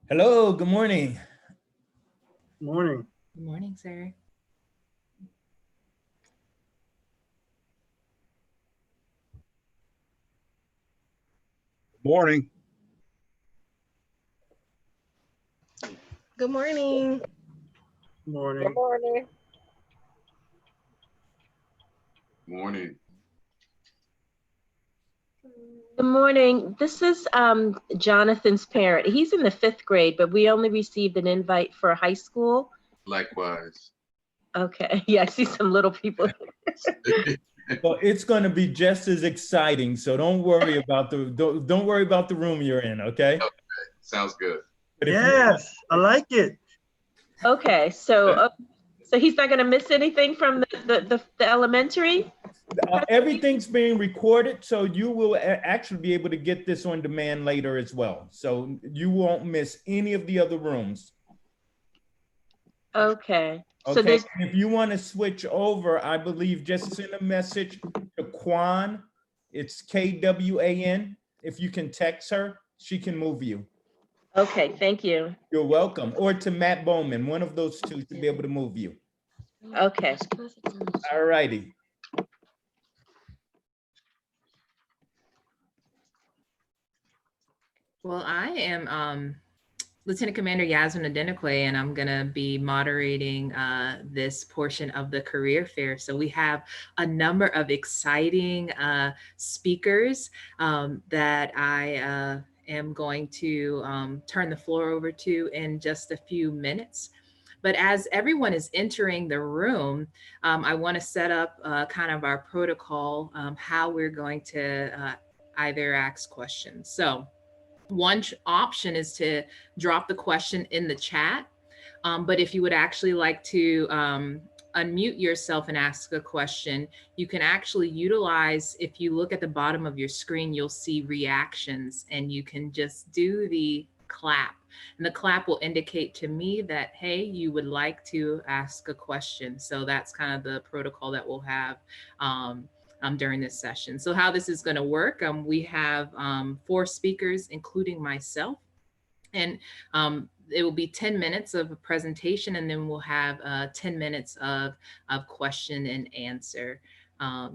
Hello, good morning. Morning. Good morning, sir. Morning. Good morning. Morning. morning. Morning. Good morning. This is Jonathan's parent. He's in the 5th grade, but we only received an invite for high school. Likewise. Okay. Yeah, I see some little people. Well, it's going to be just as exciting, so don't worry about don't worry about the room you're in, okay? Sounds good. But if you Yes, I like it. Okay, so he's not going to miss anything from the elementary? everything's being recorded, so you will actually be able to get this on demand later as well. So you won't miss any of the other rooms. Okay. So Okay, there's and if you want to switch over, I believe just send a message to Kwan. It's KWAN. If you can text her, she can move you. okay, thank you. You're welcome. Or to Matt Bowman, one of those two to be able to move you. Okay. All righty. Well, I am Lieutenant Commander Yasmin Adenokwe, and I'm going to be moderating this portion of the career fair. So we have a number of exciting speakers that I am going to turn the floor over to in just a few minutes. But as everyone is entering the room, I want to set up kind of our protocol, how we're going to either ask questions. So one option is to drop the question in the chat. But if you would actually like to unmute yourself and ask a question, you can actually utilize, if you look at the bottom of your screen, you'll see reactions, and you can just do the clap. And the clap will indicate to me that, hey, you would like to ask a question. So that's kind of the protocol that we'll have during this session. So how this is going to work, we have 4 speakers, including myself, and it will be 10 minutes of a presentation, and then we'll have 10 minutes of question and answer.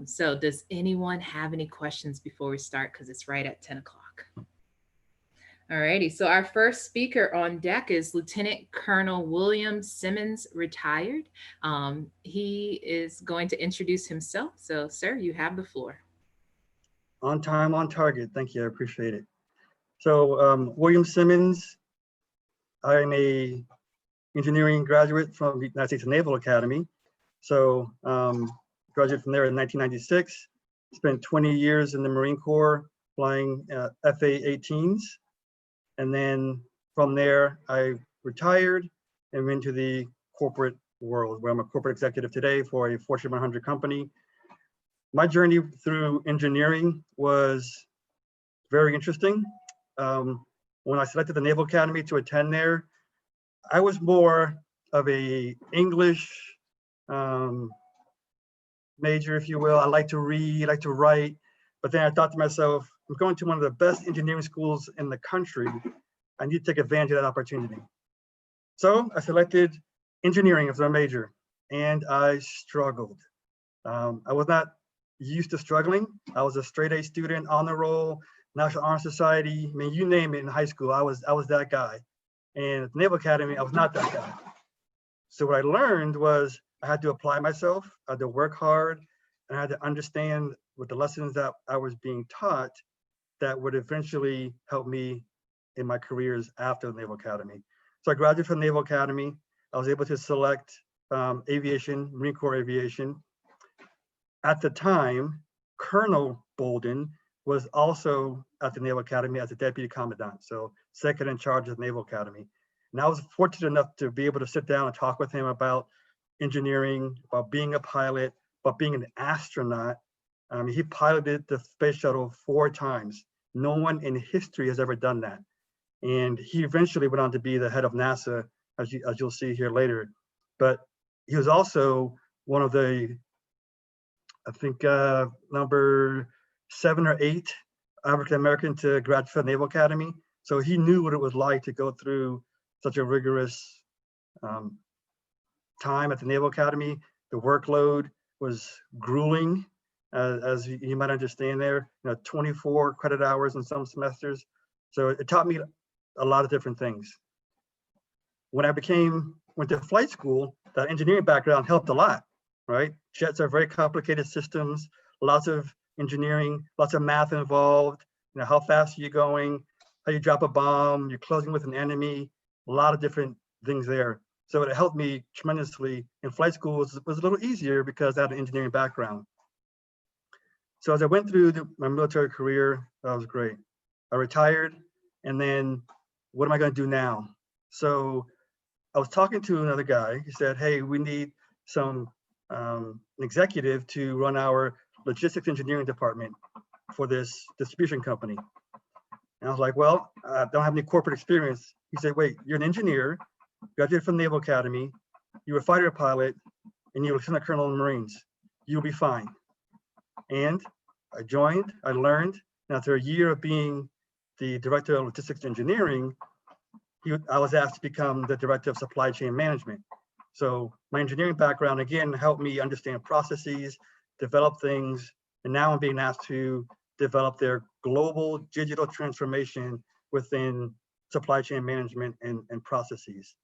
So does anyone have any questions before we start? Because it's right at 10 o'clock. All righty, so our first speaker on deck is Lieutenant Colonel William Simmons, retired. He is going to introduce himself. So, sir, you have the floor. On time, on target. Thank you. I appreciate it. So William Simmons, I'm a engineering graduate from the United States Naval Academy. So graduated from there in 1996. Spent 20 years in the Marine Corps flying FA-18s. And then from there, I retired and went to the corporate world, where I'm a corporate executive today for a Fortune 100 company. My journey through engineering was very interesting. When I selected the Naval Academy to attend there, I was more of a English major, if you will. I like to read, like to write, but then I thought to myself, I'm going to one of the best engineering schools in the country. I need to take advantage of that opportunity. So I selected engineering as my major, and I struggled. I was not used to struggling. I was a straight A student, honor roll, National Honor Society. I mean, you name it in high school, I was that guy. And at the Naval Academy, I was not that guy. So what I learned was I had to apply myself, I had to work hard, and I had to understand with the lessons that I was being taught that would eventually help me in my careers after the Naval Academy. So I graduated from the Naval Academy. I was able to select aviation, Marine Corps aviation. At the time, Colonel Bolden was also at the Naval Academy as a deputy commandant, so second in charge of the Naval Academy. And I was fortunate enough to be able to sit down and talk with him about engineering, about being a pilot, about being an astronaut. He piloted the space shuttle 4 times. No one in history has ever done that. And he eventually went on to be the head of NASA, as you'll see here later. But he was also one of the, I think, number 7 or 8 African American to graduate from the Naval Academy. So he knew what it was like to go through such a rigorous time at the Naval Academy. The workload was grueling, as you might understand there, 24 credit hours in some semesters. So it taught me a lot of different things. When I went to flight school, that engineering background helped a lot, right? Jets are very complicated systems, lots of engineering, lots of math involved. How fast are you going? How you drop a bomb? You're closing with an enemy. A lot of different things there. So it helped me tremendously. In flight school was a little easier because I had an engineering background. So as I went through my military career, that was great. I retired, and then what am I going to do now? So I was talking to another guy. He said, hey, we need an executive to run our logistics engineering department for this distribution company. And I was like, well, I don't have any corporate experience. He said, wait, you're an engineer, graduated from the Naval Academy, you were a fighter pilot, and you were lieutenant colonel in the Marines. You'll be fine. And I joined, I learned, and after a year of being the director of logistics engineering, I was asked to become the director of supply chain management. So my engineering background, again, helped me understand processes, develop things, and now I'm being asked to develop their global digital transformation within supply chain management and processes.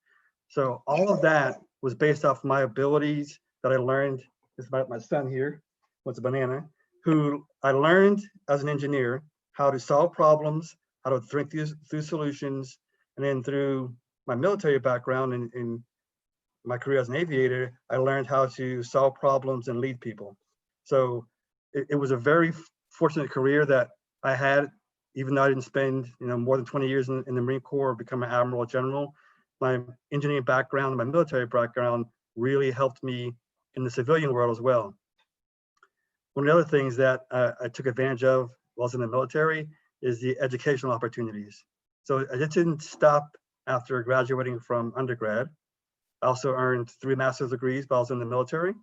So all of that was based off my abilities that I learned. This is my son here, what's a banana, who I learned as an engineer how to solve problems, how to think through solutions, and then through my military background in my career as an aviator, I learned how to solve problems and lead people. So it was a very fortunate career that I had, even though I didn't spend more than 20 years in the Marine Corps or become an admiral or general. My engineering background, my military background really helped me in the civilian world as well. One of the other things that I took advantage of while I was in the military is the educational opportunities. So I just didn't stop after graduating from undergrad. I also earned 3 master's degrees while I was in the military,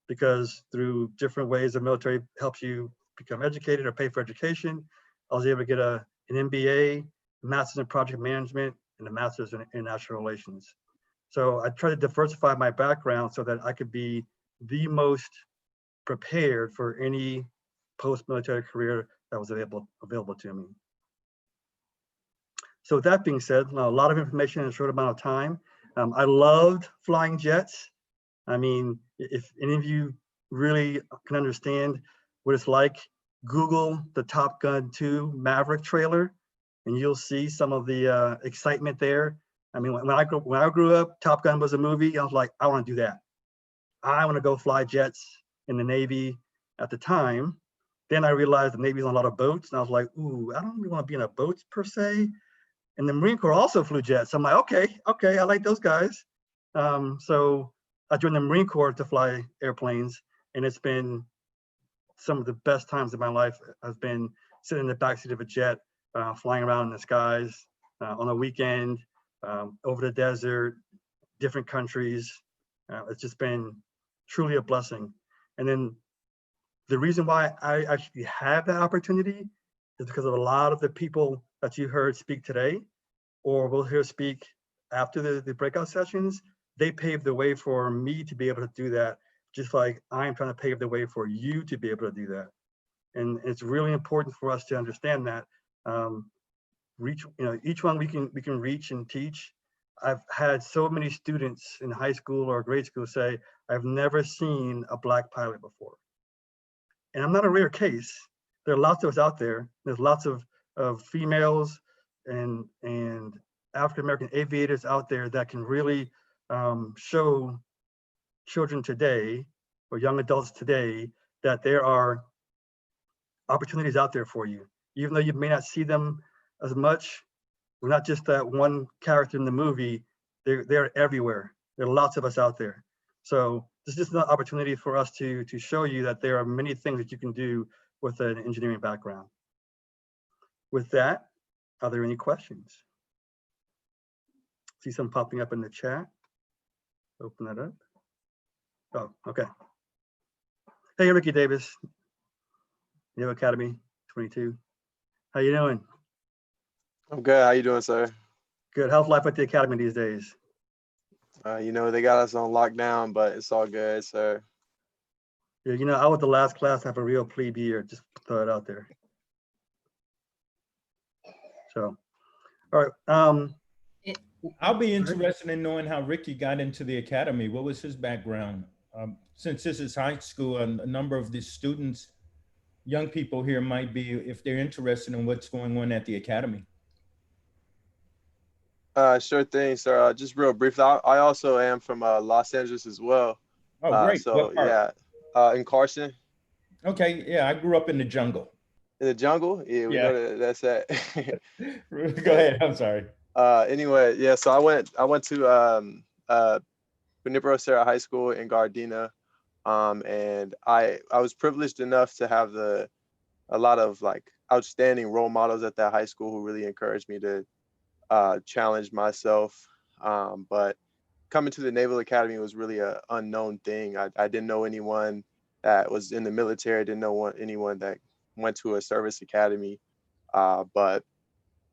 because through different ways the military helps you become educated or pay for education, I was able to get an MBA, Master's in Project Management, and a Master's in International Relations. So I tried to diversify my background so that I could be the most prepared for any post-military career that was available to me. So with that being said, a lot of information in a short amount of time. I loved flying jets. I mean, if any of you really can understand what it's like, Google the Top Gun 2 Maverick trailer, and you'll see some of the excitement there. I mean, when I grew up, Top Gun was a movie. I was like, I want to do that. I want to go fly jets in the Navy at the time. Then I realized the Navy's on a lot of boats, and I was like, ooh, I don't really want to be in a boat per se. And the Marine Corps also flew jets. I'm like, okay, I like those guys. So I joined the Marine Corps to fly airplanes, and it's been some of the best times of my life. I've been sitting in the backseat of a jet, flying around in the skies on a weekend, over the desert, different countries. It's just been truly a blessing. And then the reason why I actually have that opportunity is because of a lot of the people that you heard speak today, or will hear speak after the breakout sessions. They paved the way for me to be able to do that, just like I'm trying to pave the way for you to be able to do that. And it's really important for us to understand that. Each one we can reach and teach. I've had so many students in high school or grade school say, I've never seen a Black pilot before. And I'm not a rare case. There are lots of us out there. There's lots of females and African-American aviators out there that can really show children today or young adults today that there are opportunities out there for you. Even though you may not see them as much, we're not just that one character in the movie, they're everywhere. There are lots of us out there. So this is an opportunity for us to show you that there are many things that you can do with an engineering background. With that, are there any questions? See some popping up in the chat. Open that up. Oh, okay. Hey, Ricky Davis, Naval Academy 22. How you doing? I'm good. How you doing, sir? Good. How's life at the academy these days? You know, they got us on lockdown, but it's all good, sir. Yeah, you know, I was the last class to have a real plebe year. Just throw it out there. So, all right. I'll be interested in knowing how Ricky got into the academy. What was his background? Since this is high school, and a number of the students, young people here might be, if they're interested in what's going on at the academy. Sure thing, sir. Just real brief. I also am from Los Angeles as well. Oh, great. So What part? yeah, in Carson, Okay, yeah, I grew up in the jungle. in the jungle. Yeah, we Yeah. know that's it. Go ahead, I'm sorry. Anyway, yeah. So I went to Junipero Serra High School in Gardena, and I was privileged enough to have a lot of like outstanding role models at that high school who really encouraged me to challenge myself. But coming to the Naval Academy was really an unknown thing. I didn't know anyone that was in the military. I didn't know anyone that went to a service academy. But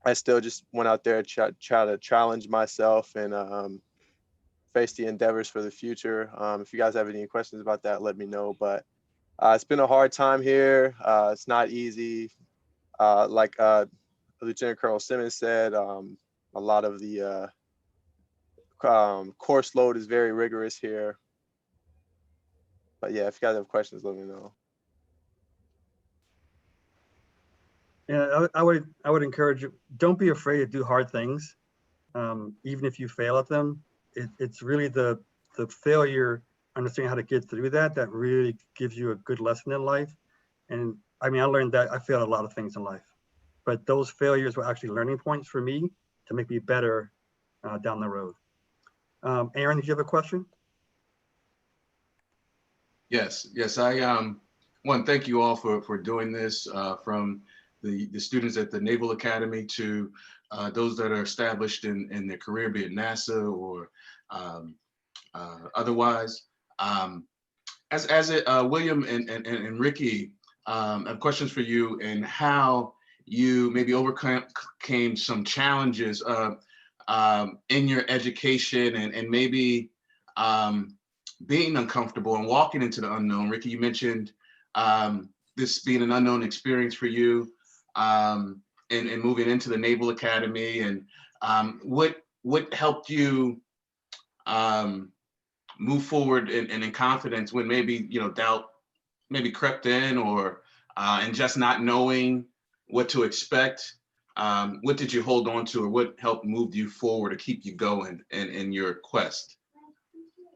I still just went out there to try to challenge myself and face the endeavors for the future. If you guys have any questions about that, let me know. But it's been a hard time here. It's not easy. Like Lieutenant Colonel Simmons said, a lot of the course load is very rigorous here. But yeah, if you guys have questions, let me know. Yeah, I would encourage you, don't be afraid to do hard things. Even if you fail at them, it's really the failure, understanding how to get through that really gives you a good lesson in life. And I mean, I learned that I failed a lot of things in life, but those failures were actually learning points for me to make me better down the road. Aaron, did you have a question? Yes, I want to thank you all for doing this, from the students at the Naval Academy to those that are established in their career, be it NASA or otherwise. As it, William and Ricky, I have questions for you and how you maybe overcame some challenges in your education and maybe being uncomfortable and walking into the unknown. Ricky, you mentioned this being an unknown experience for you, and moving into the Naval Academy, and what helped you move forward and in confidence when maybe doubt maybe crept in, or and just not knowing what to expect. What did you hold on to, or what helped move you forward to keep you going in your quest?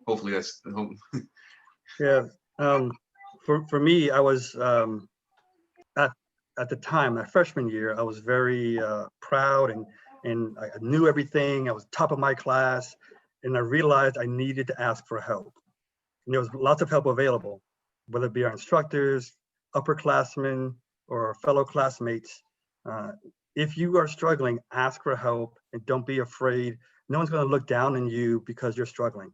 Hopefully that's Yeah. For me, I was at the time, my freshman year, I was very proud and I knew everything. I was top of my class, and I realized I needed to ask for help. And there was lots of help available, whether it be our instructors, upperclassmen, or fellow classmates. If you are struggling, ask for help and don't be afraid. No one's going to look down on you because you're struggling.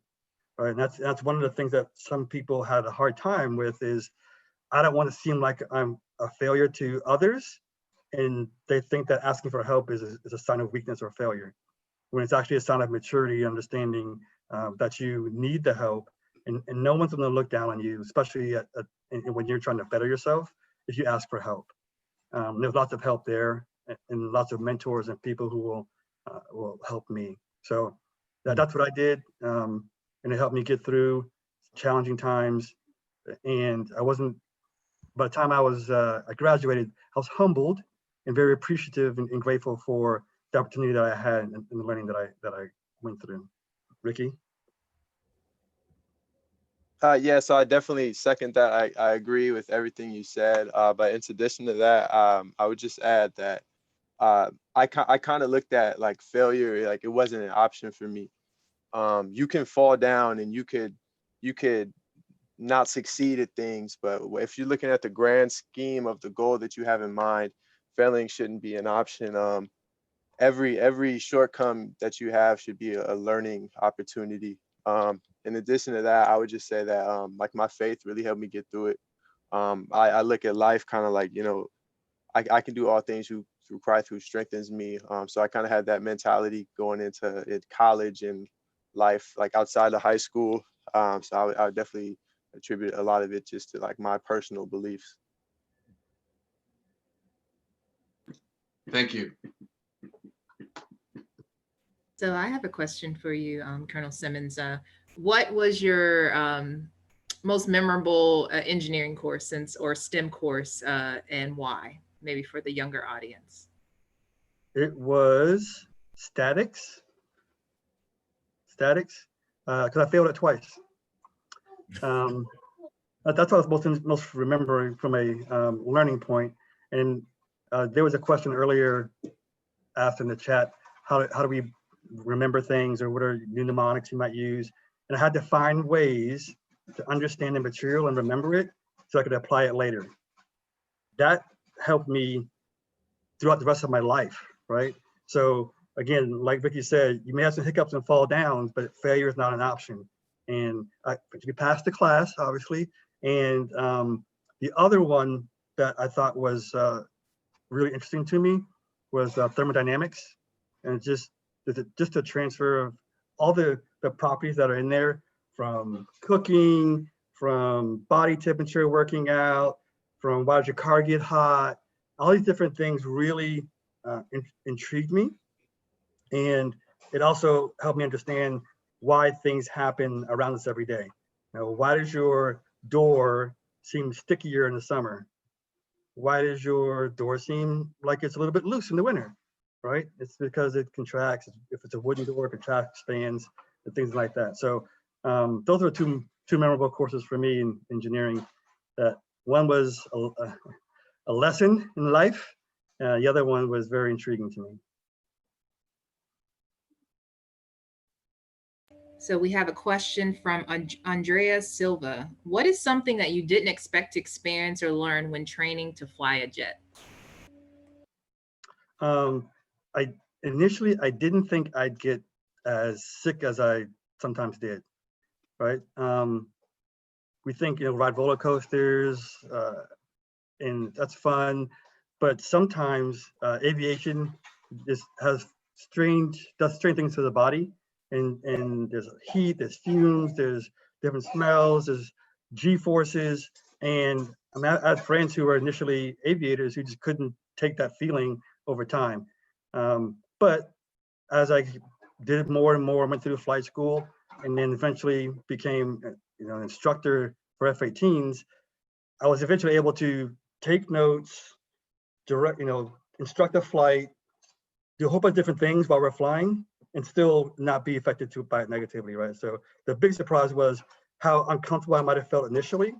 Right? And that's one of the things that some people had a hard time with is, I don't want to seem like I'm a failure to others. And they think that asking for help is a sign of weakness or failure, when it's actually a sign of maturity, understanding that you need the help. And no one's going to look down on you, especially when you're trying to better yourself, if you ask for help. There's lots of help there, and lots of mentors and people who will help me. So that's what I did. And it helped me get through challenging times. And by the time I graduated, I was humbled and very appreciative and grateful for the opportunity that I had and the learning that I went through. Ricky? Yeah, so I definitely second that. I agree with everything you said. But in addition to that, I would just add that I kind of looked at like failure like it wasn't an option for me. You can fall down and you could not succeed at things, but if you're looking at the grand scheme of the goal that you have in mind, failing shouldn't be an option. Every shortcome that you have should be a learning opportunity. In addition to that, I would just say that like my faith really helped me get through it. I look at life kind of like, I can do all things through Christ who strengthens me. So I kind of had that mentality going into college and life, like outside of high school. So I would definitely attribute a lot of it just to like my personal beliefs. Thank you. So I have a question for you, Colonel Simmons. What was your most memorable engineering course or STEM course, and why? Maybe for the younger audience. It was statics, because I failed it twice. That's what I was most remembering from a learning point. And there was a question earlier asked in the chat, how do we remember things, or what are new mnemonics you might use? And I had to find ways to understand the material and remember it so I could apply it later. That helped me throughout the rest of my life, right? So again, like Vicky said, you may have some hiccups and fall downs, but failure is not an option. And we passed the class, obviously. And the other one that I thought was really interesting to me was thermodynamics, and just a transfer of all the properties that are in there, from cooking, from body temperature, working out, from why does your car get hot, all these different things really intrigued me. And it also helped me understand why things happen around us every day. You know, why does your door seem stickier in the summer? Why does your door seem like it's a little bit loose in the winter, right? It's because it contracts. If it's a wooden door, it contracts, expands, and things like that. So those are two memorable courses for me in engineering. That one was a lesson in life. The other one was very intriguing to me. So we have a question from Andrea Silva. What is something that you didn't expect to experience or learn when training to fly a jet? I initially didn't think I'd get as sick as I sometimes did, right? We think, ride roller coasters, and that's fun, but sometimes aviation just does strange things to the body, and there's heat, there's fumes, there's different smells, there's G-forces, and I had friends who were initially aviators who just couldn't take that feeling over time. But as I did it more and more, went through flight school, and then eventually became an instructor for F-18s, I was eventually able to take notes, instruct a flight, do a whole bunch of different things while we're flying, and still not be affected by it negatively, right? So the big surprise was how uncomfortable I might have felt initially,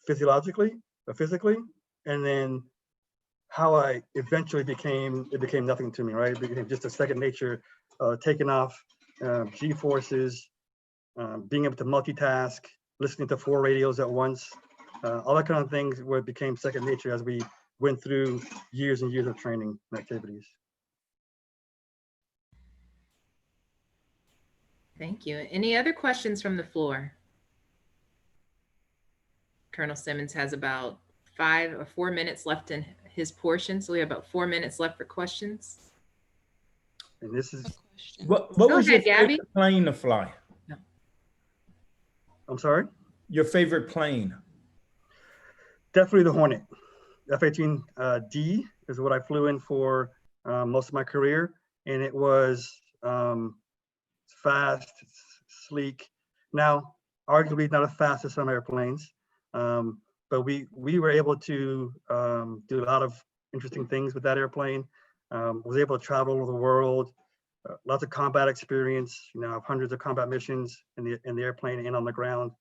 physiologically or physically, and then how I eventually became nothing to me, right? It became just a second nature, taking off, G-forces, being able to multitask, listening to 4 radios at once, all that kind of things where it became second nature as we went through years and years of training and activities. Thank you. Any other questions from the floor? Colonel Simmons has about 5 or 4 minutes left in his portion, so we have about 4 minutes left for questions. And this is what was your favorite plane to fly? No. I'm sorry? Your favorite plane? Definitely the Hornet. F-18D is what I flew in for most of my career, and it was fast, sleek. Now, arguably not as fast as some airplanes, but we were able to do a lot of interesting things with that airplane. Was able to travel all over the world, lots of combat experience. Hundreds of combat missions in the airplane and on the ground,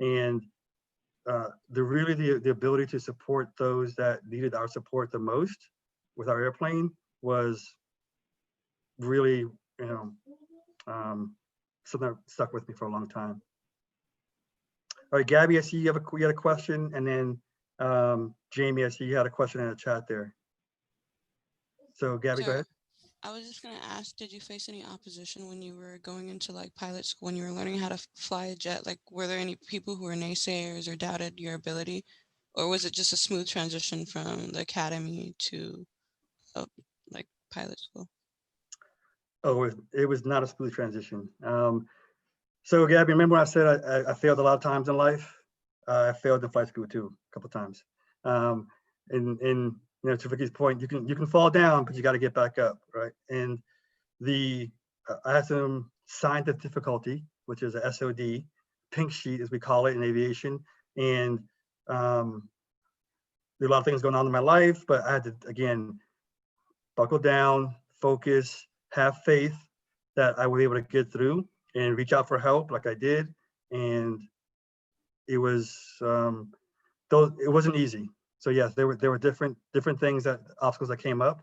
and the ability to support those that needed our support the most with our airplane was really, something that stuck with me for a long time. All right, Gabby, I see you had a question, and then Jamie, I see you had a question in the chat there. So Gabby, go ahead. I was just gonna ask, did you face any opposition when you were going into like pilot school, when you were learning how to fly a jet? Like, were there any people who were naysayers or doubted your ability? Or was it just a smooth transition from the academy to pilot school? Oh, it was not a smooth transition. So Gabby, remember when I said I failed a lot of times in life? I failed in flight school too, a couple of times. And you know, to Vicky's point, you can fall down, but you got to get back up, right? And I had some signs of difficulty, which is a SOD, pink sheet as we call it in aviation. And there are a lot of things going on in my life, but I had to, again, buckle down, focus, have faith that I was able to get through and reach out for help like I did. And it was, though it wasn't easy. So yes, there were different things, obstacles that came up.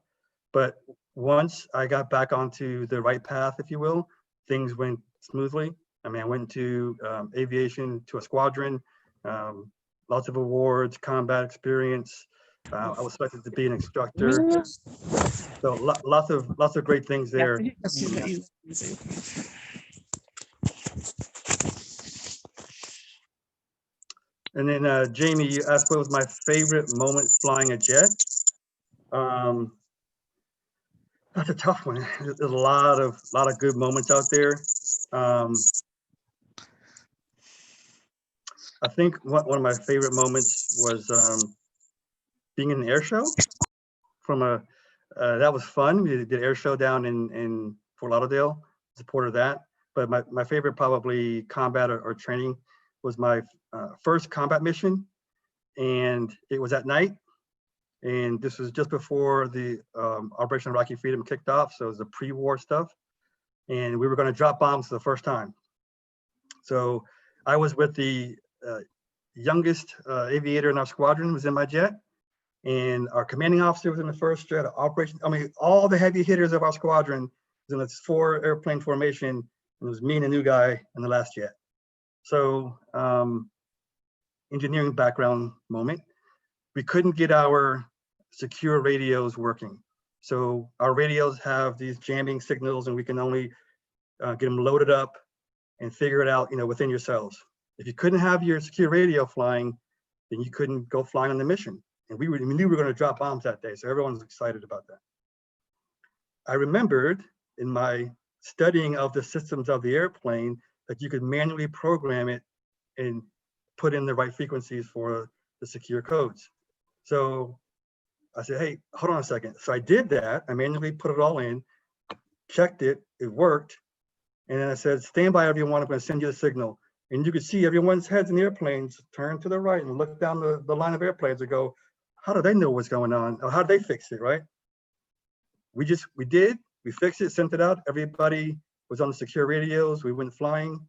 But once I got back onto the right path, if you will, things went smoothly. I mean, I went to aviation, to a squadron, lots of awards, combat experience. I was selected to be an instructor. So lots of great things there. And then Jamie, you asked what was my favorite moment flying a jet. That's a tough one. There's a lot of good moments out there. I think one of my favorite moments was being in an air show. That was fun. We did an air show down in Fort Lauderdale, supported that. But my favorite probably combat or training was my first combat mission, and it was at night. And this was just before the Operation Iraqi Freedom kicked off, so it was the pre-war stuff. And we were going to drop bombs for the first time. So I was with the youngest aviator in our squadron, was in my jet, and our commanding officer was in the first jet. All the heavy hitters of our squadron was in this 4 airplane formation, and it was me and a new guy in the last jet. So engineering background moment. We couldn't get our secure radios working. So our radios have these jamming signals, and we can only get them loaded up and figure it out, within yourselves. If you couldn't have your secure radio flying, then you couldn't go flying on the mission. And we knew we were going to drop bombs that day, so everyone was excited about that. I remembered in my studying of the systems of the airplane that you could manually program it and put in the right frequencies for the secure codes. So I said, hey, hold on a second. So I did that. I manually put it all in, checked it, it worked. And then I said, stand by everyone, I'm going to send you the signal. And you could see everyone's heads in the airplanes turn to the right and look down the line of airplanes and go, how do they know what's going on? Or how do they fix it, right? We fixed it, sent it out. Everybody was on the secure radios. We went flying.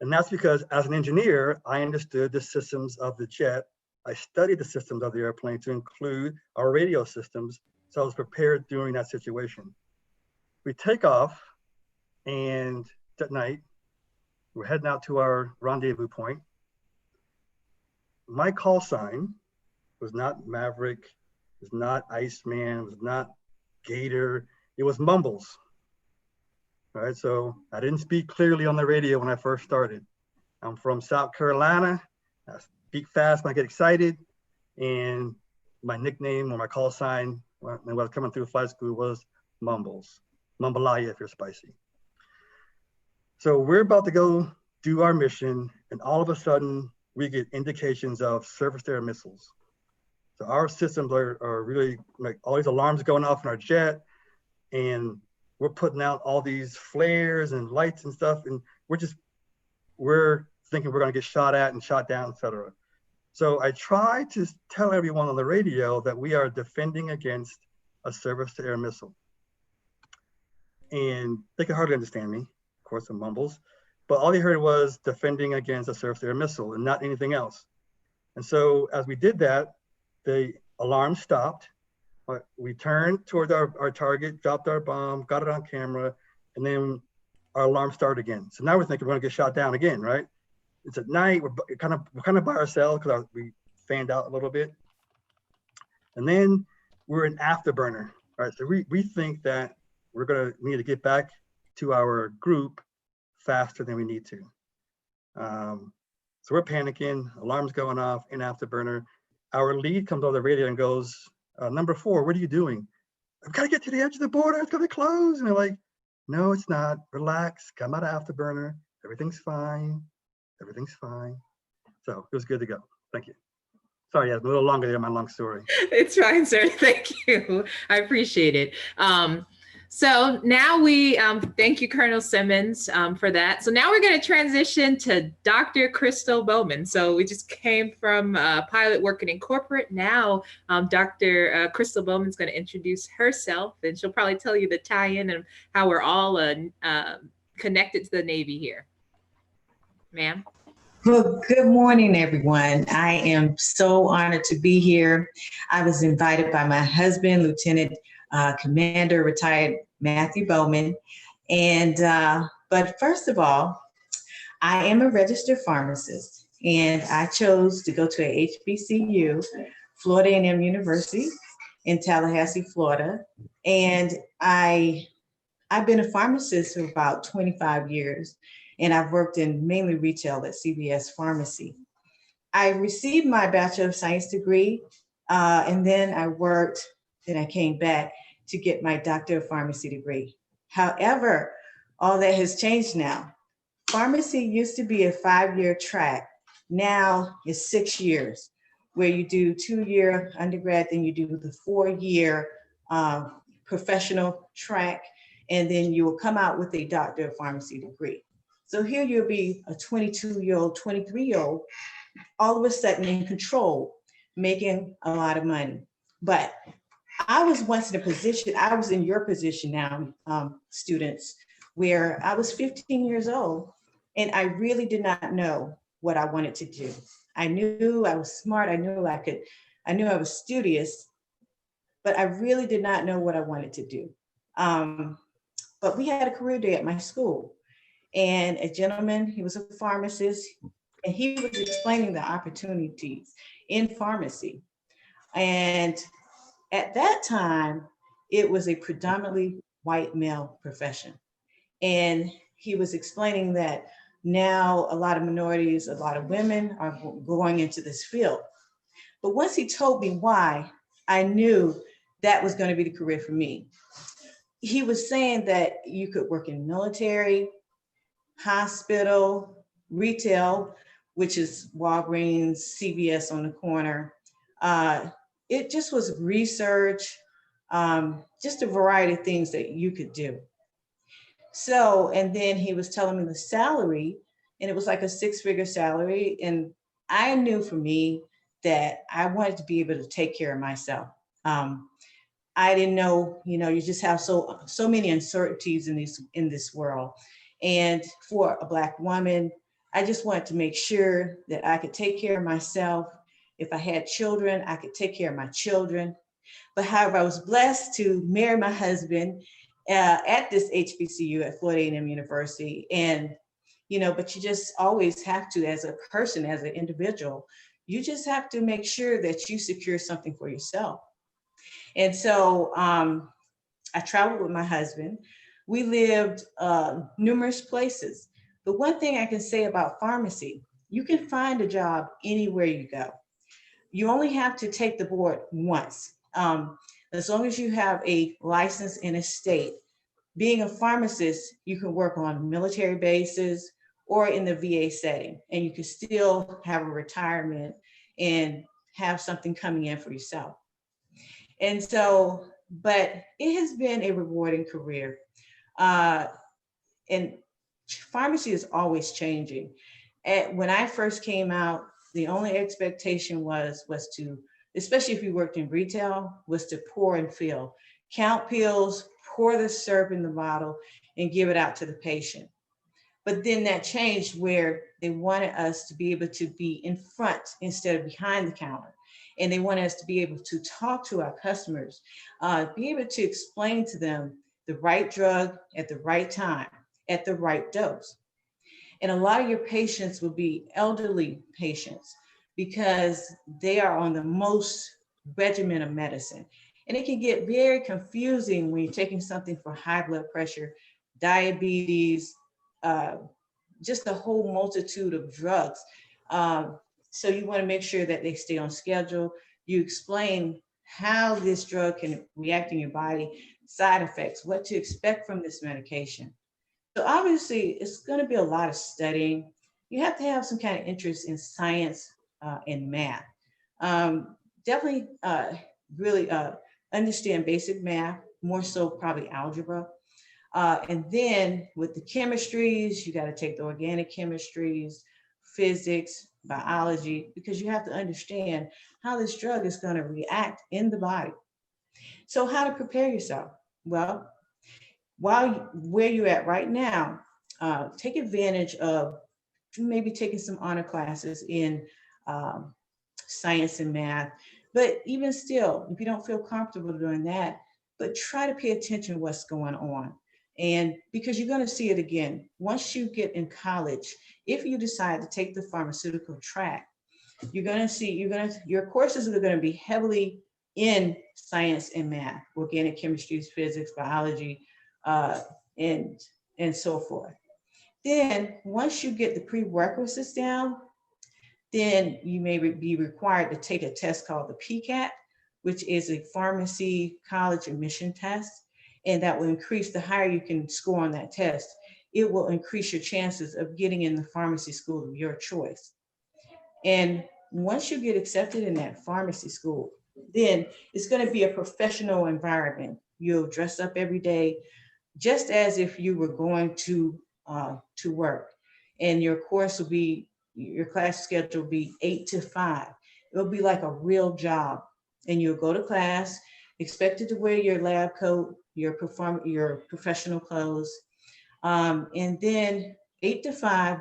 And that's because as an engineer, I understood the systems of the jet. I studied the systems of the airplane to include our radio systems. So I was prepared during that situation. We take off, and that night, we're heading out to our rendezvous point. My call sign was not Maverick, was not Iceman, was not Gator, it was Mumbles. All right, so I didn't speak clearly on the radio when I first started. I'm from South Carolina. I speak fast when I get excited, and my nickname or my call sign when I was coming through flight school was Mumbles. Mumbalaya if you're spicy. So we're about to go do our mission, and all of a sudden we get indications of surface-to-air missiles. So our systems are really like all these alarms going off in our jet, and we're putting out all these flares and lights and stuff, and we're thinking we're going to get shot at and shot down, etc. So I try to tell everyone on the radio that we are defending against a surface-to-air missile. And they could hardly understand me, of course, the mumbles, but all they heard was defending against a surface-to-air missile and not anything else. And so as we did that, the alarm stopped. We turned towards our target, dropped our bomb, got it on camera, and then our alarm started again. So now we're thinking we're gonna get shot down again, right? It's at night, we're kind of by ourselves because we fanned out a little bit. And then we're in afterburner, right? So we think that we need to get back to our group faster than we need to. So we're panicking, alarms going off in afterburner. Our lead comes on the radio and goes, number 4, what are you doing? I've got to get to the edge of the border. It's going to close. And they're like, no, it's not. Relax. Come out of Afterburner. Everything's fine. Everything's fine. So it was good to go. Thank you. Sorry, yeah, a little longer there, my long story. It's fine, sir. Thank you. I appreciate it. So now we thank you, Colonel Simmons, for that. So now we're going to transition to Dr. Crystal Bowman. So we just came from pilot working in corporate. Now Dr. Crystal Bowman is going to introduce herself, and she'll probably tell you the tie-in and how we're all connected to the Navy here. Ma'am. Well, good morning, everyone. I am so honored to be here. I was invited by my husband, Lieutenant Commander retired Matthew Bowman. And but first of all, I am a registered pharmacist, and I chose to go to a HBCU, Florida A&M University in Tallahassee, Florida. And I've been a pharmacist for about 25 years. And I've worked in mainly retail at CVS Pharmacy. I received my Bachelor of Science degree, and then I came back to get my Doctor of Pharmacy degree. However, all that has changed now. Pharmacy used to be a 5-year track. Now it's 6 years, where you do 2-year undergrad, then you do the 4-year professional track, and then you will come out with a Doctor of Pharmacy degree. So here you'll be a 22-year-old, 23-year-old, all of a sudden in control, making a lot of money. But I was once in a position, I was in your position now, students, where I was 15 years old and I really did not know what I wanted to do. I knew I was smart, I knew I was studious, but I really did not know what I wanted to do. But we had a career day at my school. And a gentleman, he was a pharmacist, and he was explaining the opportunities in pharmacy. And at that time, it was a predominantly white male profession. And he was explaining that now a lot of minorities, a lot of women are going into this field. But once he told me why, I knew that was going to be the career for me. He was saying that you could work in military, hospital, retail, which is Walgreens, CVS on the corner. It just was research, just a variety of things that you could do. So, and then he was telling me the salary, and it was like a 6-figure salary. And I knew for me that I wanted to be able to take care of myself. I didn't know, you just have so many uncertainties in this world. And for a Black woman, I just wanted to make sure that I could take care of myself. If I had children, I could take care of my children. But however, I was blessed to marry my husband at this HBCU at Florida A&M University. And, but you just always have to, as a person, as an individual, you just have to make sure that you secure something for yourself. And so I traveled with my husband. We lived numerous places. But one thing I can say about pharmacy, you can find a job anywhere you go. You only have to take the board once. As long as you have a license in a state, being a pharmacist, you can work on military bases or in the VA setting, and you can still have a retirement and have something coming in for yourself. And so, but it has been a rewarding career. And pharmacy is always changing. When I first came out, the only expectation was to, especially if you worked in retail, was to pour and fill. Count pills, pour the syrup in the bottle, and give it out to the patient. But then that changed where they wanted us to be able to be in front instead of behind the counter. And they wanted us to be able to talk to our customers, be able to explain to them the right drug at the right time, at the right dose. And a lot of your patients will be elderly patients because they are on the most regimen of medicine. And it can get very confusing when you're taking something for high blood pressure, diabetes, just a whole multitude of drugs. So you want to make sure that they stay on schedule. You explain how this drug can react in your body, side effects, what to expect from this medication. So obviously, it's going to be a lot of studying. You have to have some kind of interest in science and math. Definitely really understand basic math, more so probably algebra. And then with the chemistries, you got to take the organic chemistries, physics, biology, because you have to understand how this drug is going to react in the body. So how to prepare yourself? Well, where you're at right now, take advantage of maybe taking some honor classes in science and math. But even still, if you don't feel comfortable doing that, but try to pay attention to what's going on. And because you're going to see it again, once you get in college, if you decide to take the pharmaceutical track, you're going to see, your courses are going to be heavily in science and math, organic chemistry, physics, biology, and so forth. Then once you get the prerequisites down, then you may be required to take a test called the PCAT, which is a pharmacy college admission test. And that will increase, the higher you can score on that test, it will increase your chances of getting in the pharmacy school of your choice. And once you get accepted in that pharmacy school, then it's going to be a professional environment. You'll dress up every day, just as if you were going to work. And your course will be, your class schedule will be 8 to 5. It'll be like a real job. And you'll go to class, expected to wear your lab coat, your professional clothes. And then 8 to 5,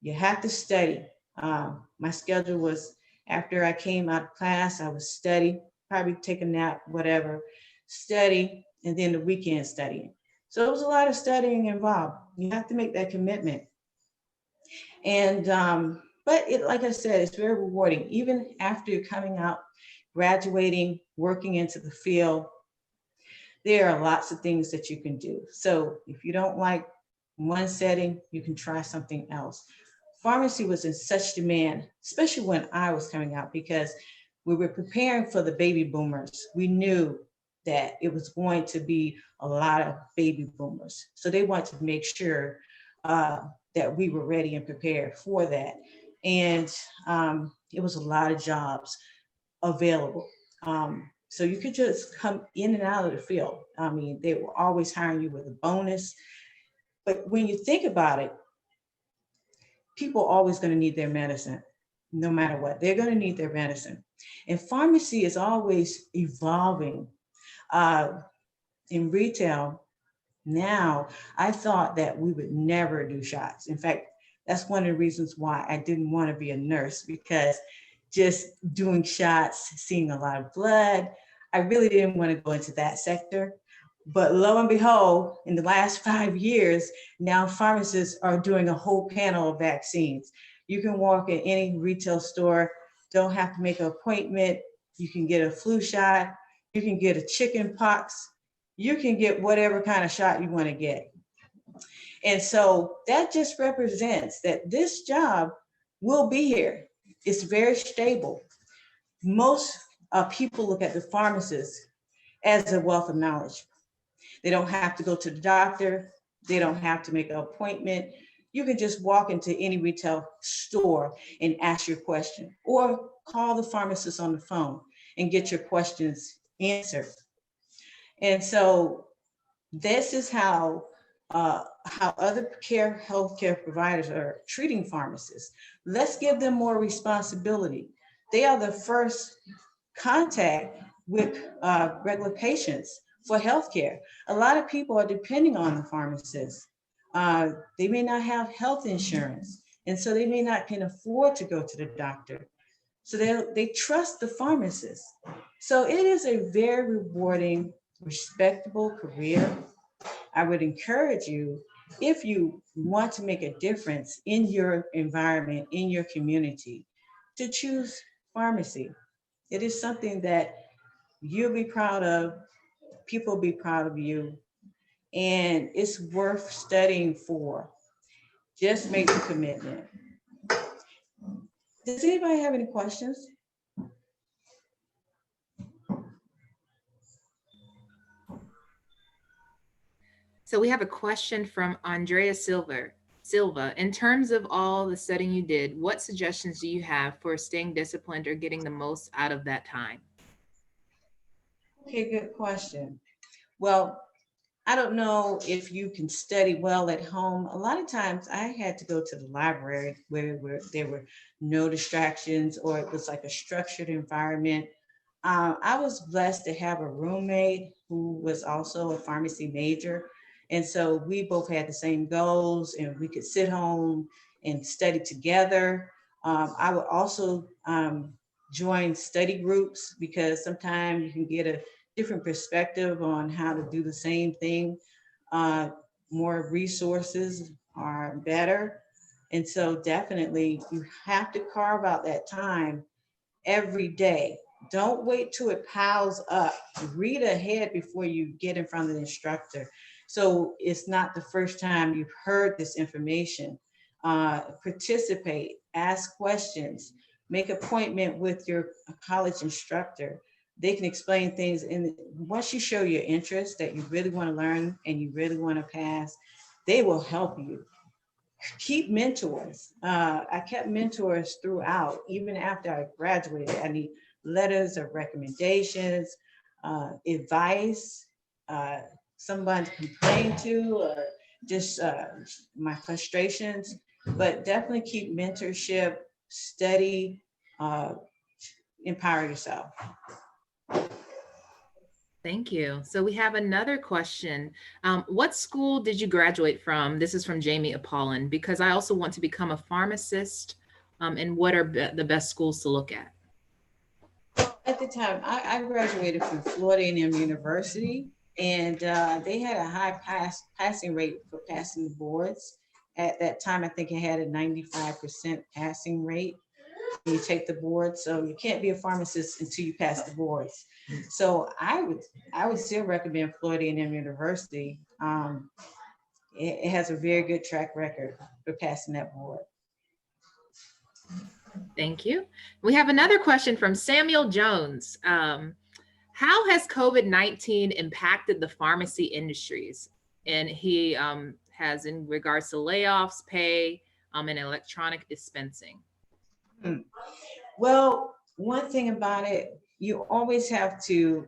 you have to study. My schedule was, after I came out of class, I would study, probably take a nap, whatever, study, and then the weekend studying. So there was a lot of studying involved. You have to make that commitment. And, but like I said, it's very rewarding. Even after you're coming out, graduating, working into the field, there are lots of things that you can do. So if you don't like one setting, you can try something else. Pharmacy was in such demand, especially when I was coming out, because we were preparing for the baby boomers. We knew that it was going to be a lot of baby boomers. So they wanted to make sure that we were ready and prepared for that. And it was a lot of jobs available. So you could just come in and out of the field. I mean, they were always hiring you with a bonus. But when you think about it, people are always going to need their medicine, no matter what. They're going to need their medicine. And pharmacy is always evolving. In retail, now, I thought that we would never do shots. In fact, that's one of the reasons why I didn't want to be a nurse, because just doing shots, seeing a lot of blood, I really didn't want to go into that sector. But lo and behold, in the last 5 years, now pharmacists are doing a whole panel of vaccines. You can walk in any retail store, don't have to make an appointment. You can get a flu shot, you can get a chicken pox, you can get whatever kind of shot you want to get. And so that just represents that this job will be here. It's very stable. Most people look at the pharmacist as a wealth of knowledge. They don't have to go to the doctor. They don't have to make an appointment. You can just walk into any retail store and ask your question, or call the pharmacist on the phone and get your questions answered. And so this is how other healthcare providers are treating pharmacists. Let's give them more responsibility. They are the first contact with regular patients for healthcare. A lot of people are depending on the pharmacists. They may not have health insurance, and so they may not can afford to go to the doctor. So they trust the pharmacist. So it is a very rewarding, respectable career. I would encourage you, if you want to make a difference in your environment, in your community, to choose pharmacy. It is something that you'll be proud of, people will be proud of you, and it's worth studying for. Just make the commitment. Does anybody have any questions? So we have a question from Andrea Silva. In terms of all the studying you did, what suggestions do you have for staying disciplined or getting the most out of that time? Okay, good question. Well, I don't know if you can study well at home. A lot of times I had to go to the library where there were no distractions or it was like a structured environment. I was blessed to have a roommate who was also a pharmacy major. And so we both had the same goals and we could sit home and study together. I would also join study groups because sometimes you can get a different perspective on how to do the same thing. Uh, More resources are better. And so definitely you have to carve out that time every day. Don't wait till it piles up. Read ahead before you get in front of the instructor. So it's not the first time you've heard this information. Participate, ask questions, make appointment with your college instructor. They can explain things. And once you show your interest that you really want to learn and you really want to pass, they will help you. Keep mentors. I kept mentors throughout, even after I graduated. I need letters of recommendations, advice, someone to complain to, or just my frustrations. But definitely keep mentorship, study, empower yourself. Thank you. So we have another question. What school did you graduate from? This is from Jamie Apollon, because I also want to become a pharmacist. And what are the best schools to look at? At the time, I graduated from Florida A&M University, and they had a high passing rate for passing the boards. At that time, I think it had a 95% passing rate. You take the board, so you can't be a pharmacist until you pass the boards. So I would still recommend Florida A&M University. It has a very good track record for passing that board. Thank you. We have another question from Samuel Jones. How has COVID-19 impacted the pharmacy industries? And he has in regards to layoffs, pay, and electronic dispensing. Well, one thing about it, you always have to,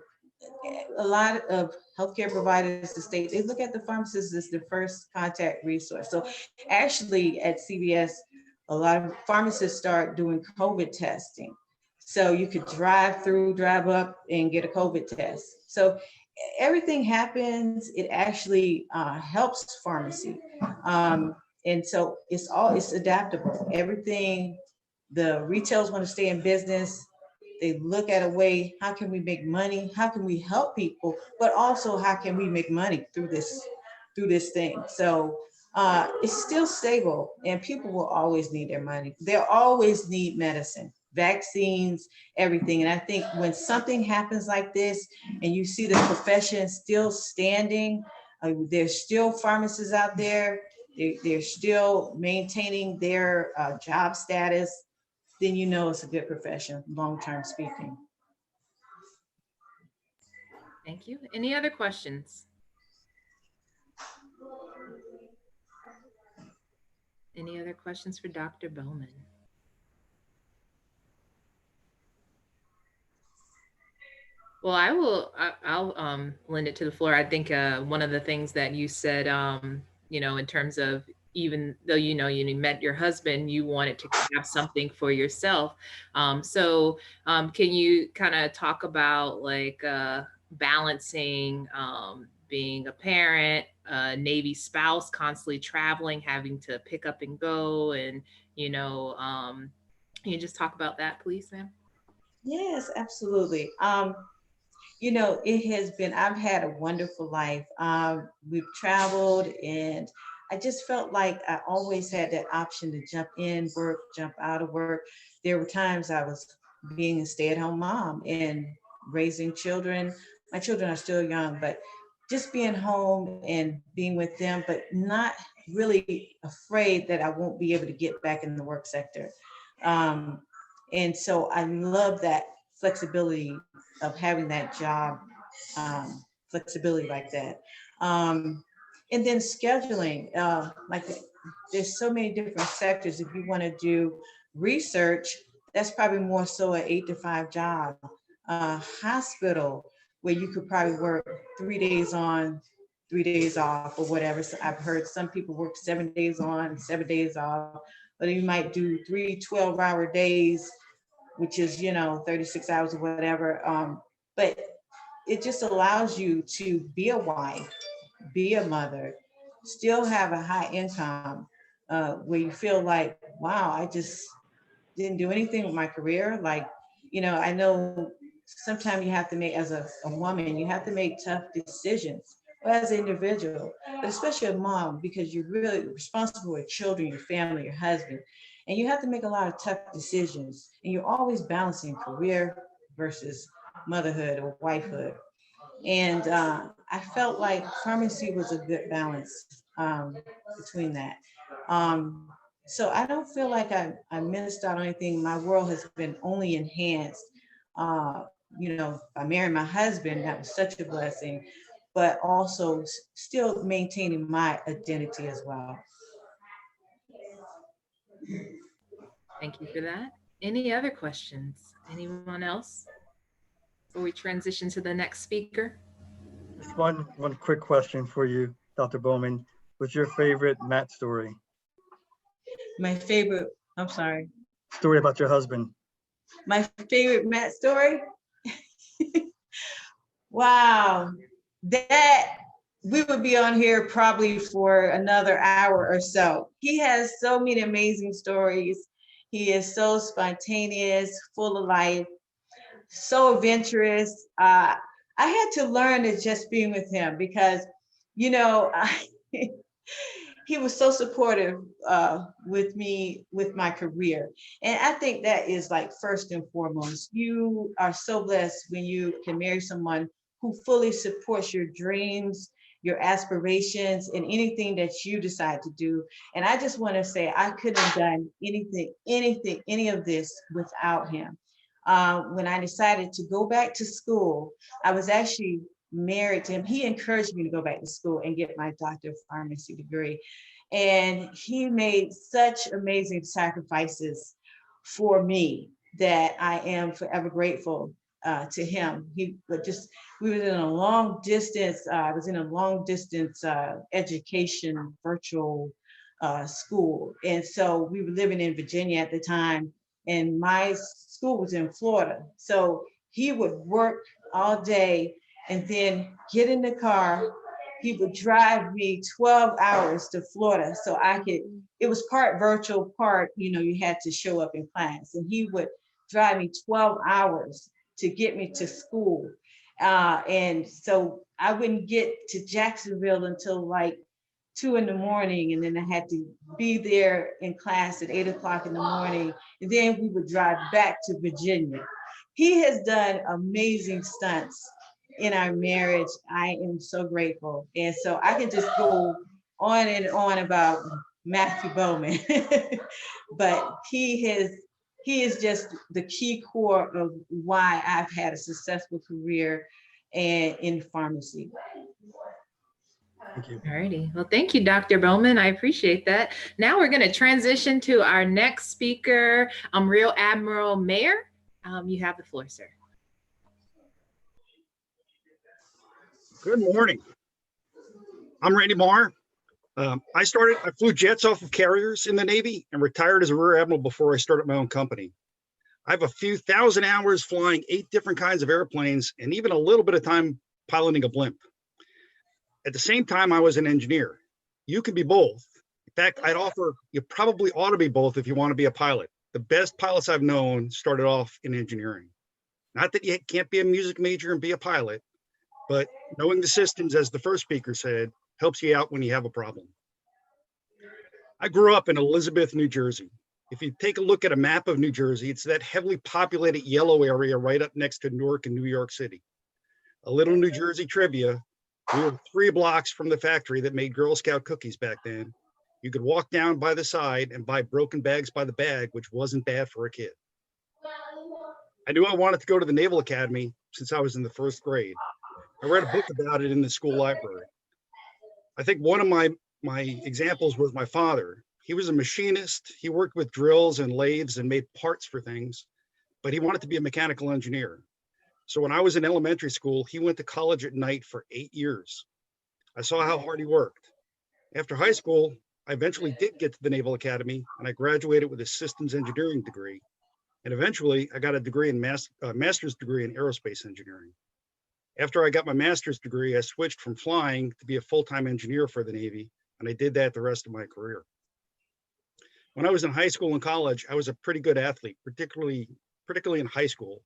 a lot of healthcare providers, the state, they look at the pharmacist as the first contact resource. So actually at CVS, a lot of pharmacists start doing COVID testing. So you could drive up and get a COVID test. So everything happens, it actually helps pharmacy. And so it's adaptable. Everything, the retailers want to stay in business. They look at a way, how can we make money? How can we help people? But also, how can we make money through this thing? So it's still stable, and people will always need their money. They'll always need medicine, vaccines, everything. And I think when something happens like this, and you see the profession still standing, there's still pharmacists out there. They're still maintaining their job status. Then you know it's a good profession, long-term speaking. Thank you. Any other questions? Any other questions for Dr. Bowman? Well, I'll lend it to the floor. I think one of the things that you said, in terms of, even though you met your husband, you wanted to have something for yourself. So can you kind of talk about like balancing being a parent, a Navy spouse, constantly traveling, having to pick up and go, and can you just talk about that, please, ma'am? Yes, absolutely. I've had a wonderful life. We've traveled, and I just felt like I always had that option to jump in work, jump out of work. There were times I was being a stay-at-home mom and raising children. My children are still young, but just being home and being with them, but not really afraid that I won't be able to get back in the work sector. And so I love that flexibility of having that job, flexibility like that. And then scheduling, like there's so many different sectors. If you want to do research, that's probably more so an 8 to 5 job. Hospital, where you could probably work 3 days on, 3 days off or whatever. So I've heard some people work 7 days on, 7 days off, but you might do 3 12-hour days, which is, 36 hours or whatever. But it just allows you to be a wife, be a mother, still have a high income, where you feel like, wow, I just didn't do anything with my career. Like, I know sometimes you have to make, as a woman, you have to make tough decisions, or as an individual, but especially a mom, because you're really responsible for children, your family, your husband, and you have to make a lot of tough decisions. And you're always balancing career versus motherhood or wifehood. And I felt like pharmacy was a good balance, between that. Um, so I don't feel like I missed out on anything. My world has been only enhanced. Uh, by marrying my husband, that was such a blessing, but also still maintaining my identity as well. Thank you for that. Any other questions? Anyone else? Before we transition to the next speaker? Just one quick question for you, Dr. Bowman. What's your favorite Matt story? My favorite, I'm sorry, Story about your husband. my favorite Matt story. Wow, that we would be on here probably for another hour or so. He has so many amazing stories. He is so spontaneous, full of life, so adventurous. I had to learn to just being with him because, he was so supportive with me, with my career. And I think that is like first and foremost. You are so blessed when you can marry someone who fully supports your dreams, your aspirations, and anything that you decide to do. And I just want to say, I couldn't have done any of this without him. When I decided to go back to school, I was actually married to him. He encouraged me to go back to school and get my doctor of pharmacy degree. And he made such amazing sacrifices for me that I am forever grateful to him. We were in a long distance, I was in a long distance education virtual school. And so we were living in Virginia at the time, and my school was in Florida. So he would work all day and then get in the car. He would drive me 12 hours to Florida so it was part virtual, part, you had to show up in class. And he would drive me 12 hours to get me to school. And so I wouldn't get to Jacksonville until like 2 in the morning. And then I had to be there in class at 8 o'clock in the morning. And then we would drive back to Virginia. He has done amazing stunts in our marriage. I am so grateful. And so I can just go on and on about Matthew Bowman, but he is just the key core of why I've had a successful career in pharmacy. Thank you. All righty. Well, thank you, Dr. Bowman. I appreciate that. Now we're going to transition to our next speaker, Rear Admiral Mayer. You have the floor, sir. Good morning. I'm Randy Marr. I flew jets off of carriers in the Navy and retired as a Rear Admiral before I started my own company. I have a few thousand hours flying 8 different kinds of airplanes and even a little bit of time piloting a blimp. At the same time, I was an engineer. You can be both. In fact, I'd offer you probably ought to be both if you want to be a pilot. The best pilots I've known started off in engineering. Not that you can't be a music major and be a pilot, but knowing the systems, as the first speaker said, helps you out when you have a problem. I grew up in Elizabeth, New Jersey. If you take a look at a map of New Jersey, it's that heavily populated yellow area right up next to Newark and New York City. A little New Jersey trivia, we were 3 blocks from the factory that made Girl Scout cookies back then. You could walk down by the side and buy broken bags by the bag, which wasn't bad for a kid. I knew I wanted to go to the Naval Academy since I was in the 1st grade. I read a book about it in the school library. I think one of my examples was my father. He was a machinist. He worked with drills and lathes and made parts for things, but he wanted to be a mechanical engineer. So when I was in elementary school, he went to college at night for 8 years. I saw how hard he worked. After high school, I eventually did get to the Naval Academy, and I graduated with a systems engineering degree. And eventually, I got a degree in master's degree in aerospace engineering. After I got my master's degree, I switched from flying to be a full-time engineer for the Navy, and I did that the rest of my career. When I was in high school and college, I was a pretty good athlete, particularly in high school.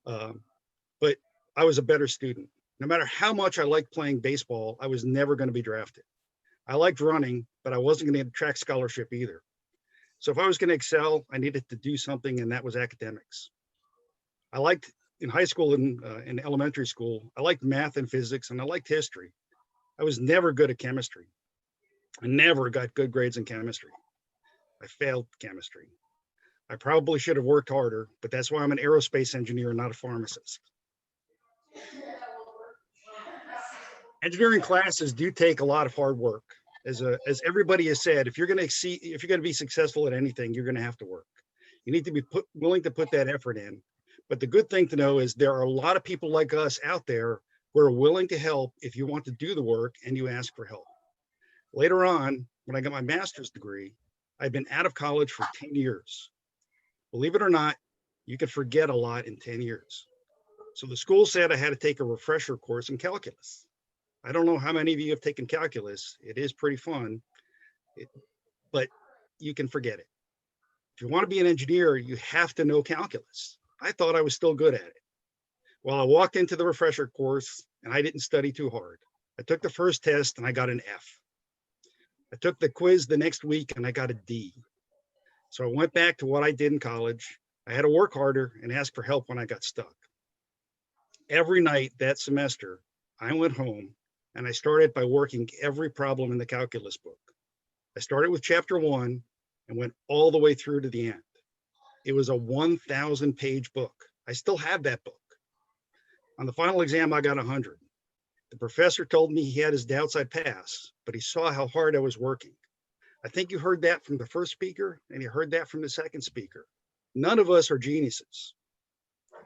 But I was a better student. No matter how much I liked playing baseball, I was never going to be drafted. I liked running, but I wasn't going to get a track scholarship either. So if I was going to excel, I needed to do something, and that was academics. I liked in high school and in elementary school, I liked math and physics, and I liked history. I was never good at chemistry. I never got good grades in chemistry. I failed chemistry. I probably should have worked harder, but that's why I'm an aerospace engineer, not a pharmacist. Engineering classes do take a lot of hard work. As everybody has said, if you're going to be successful at anything, you're going to have to work. You need to be willing to put that effort in. But the good thing to know is there are a lot of people like us out there who are willing to help if you want to do the work and you ask for help. Later on, when I got my master's degree, I'd been out of college for 10 years. Believe it or not, you can forget a lot in 10 years. So the school said I had to take a refresher course in calculus. I don't know how many of you have taken calculus. It is pretty fun, but you can forget it. If you want to be an engineer, you have to know calculus. I thought I was still good at it. Well, I walked into the refresher course and I didn't study too hard. I took the first test and I got an F. I took the quiz the next week and I got a D. So I went back to what I did in college. I had to work harder and ask for help when I got stuck. Every night that semester, I went home and I started by working every problem in the calculus book. I started with chapter 1 and went all the way through to the end. It was a 1,000-page book. I still have that book. On the final exam, I got 100. The professor told me he had his doubts I'd pass, but he saw how hard I was working. I think you heard that from the first speaker, and you heard that from the second speaker. None of us are geniuses.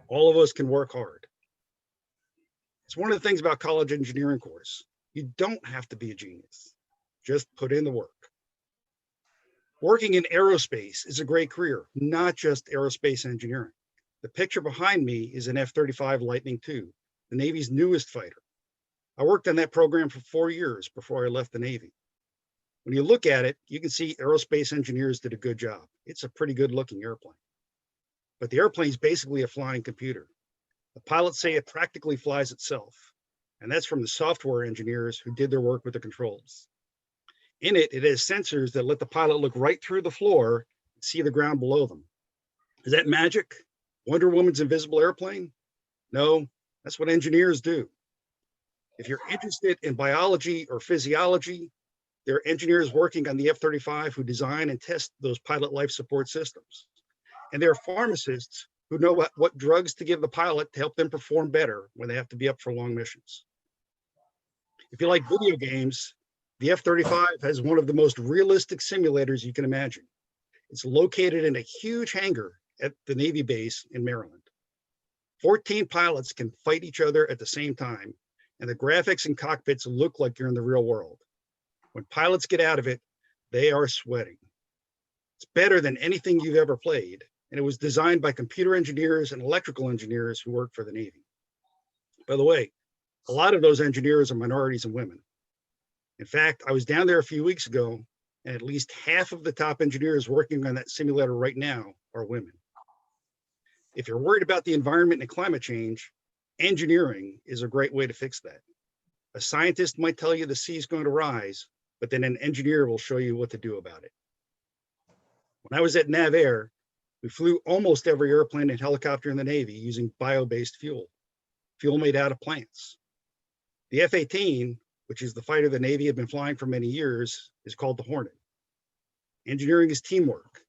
All of us can work hard. It's one of the things about college engineering course. You don't have to be a genius. Just put in the work. Working in aerospace is a great career, not just aerospace engineering. The picture behind me is an F-35 Lightning II, the Navy's newest fighter. I worked on that program for 4 years before I left the Navy. When you look at it, you can see aerospace engineers did a good job. It's a pretty good looking airplane. But the airplane is basically a flying computer. The pilots say it practically flies itself. And that's from the software engineers who did their work with the controls. In it, it has sensors that let the pilot look right through the floor and see the ground below them. Is that magic? Wonder Woman's invisible airplane? No, that's what engineers do. If you're interested in biology or physiology, there are engineers working on the F-35 who design and test those pilot life support systems. And there are pharmacists who know what drugs to give the pilot to help them perform better when they have to be up for long missions. If you like video games, the F-35 has one of the most realistic simulators you can imagine. It's located in a huge hangar at the Navy base in Maryland. 14 pilots can fight each other at the same time, and the graphics and cockpits look like you're in the real world. When pilots get out of it, they are sweating. It's better than anything you've ever played, and it was designed by computer engineers and electrical engineers who work for the Navy. By the way, a lot of those engineers are minorities and women. In fact, I was down there a few weeks ago, and at least half of the top engineers working on that simulator right now are women. If you're worried about the environment and climate change, engineering is a great way to fix that. A scientist might tell you the sea is going to rise, but then an engineer will show you what to do about it. When I was at NavAir, we flew almost every airplane and helicopter in the Navy using bio-based fuel made out of plants. The F-18, which is the fighter the Navy had been flying for many years, is called the Hornet. Engineering is teamwork.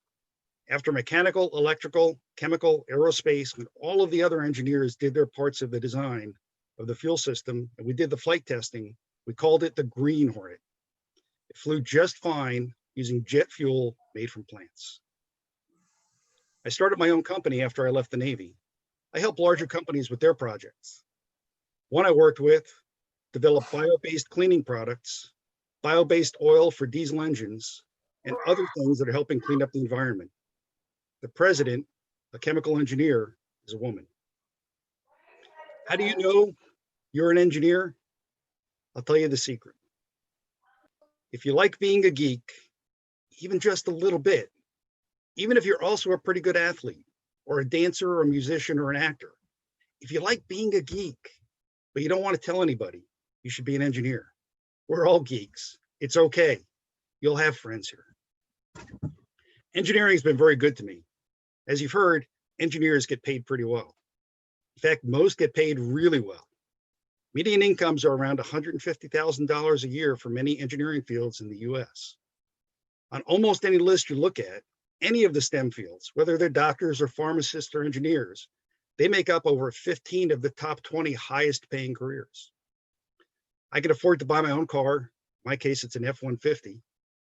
After mechanical, electrical, chemical, aerospace, and all of the other engineers did their parts of the design of the fuel system, and we did the flight testing, We called it the Green Hornet. It flew just fine using jet fuel made from plants. I started my own company after I left the Navy. I help larger companies with their projects. One I worked with developed bio-based cleaning products, bio-based oil for diesel engines, and other things that are helping clean up the environment. The president, a chemical engineer, is a woman. How do you know you're an engineer? I'll tell you the secret. If you like being a geek, even just a little bit, even if you're also a pretty good athlete or a dancer or a musician or an actor, if you like being a geek, but you don't want to tell anybody, you should be an engineer. We're all geeks. It's okay. You'll have friends here. Engineering has been very good to me. As you've heard, engineers get paid pretty well. In fact, most get paid really well. Median incomes are around $150,000 a year for many engineering fields in the US. On almost any list you look at, any of the STEM fields, whether they're doctors or pharmacists or engineers, they make up over 15 of the top 20 highest paying careers. I can afford to buy my own car. In my case, it's an F-150.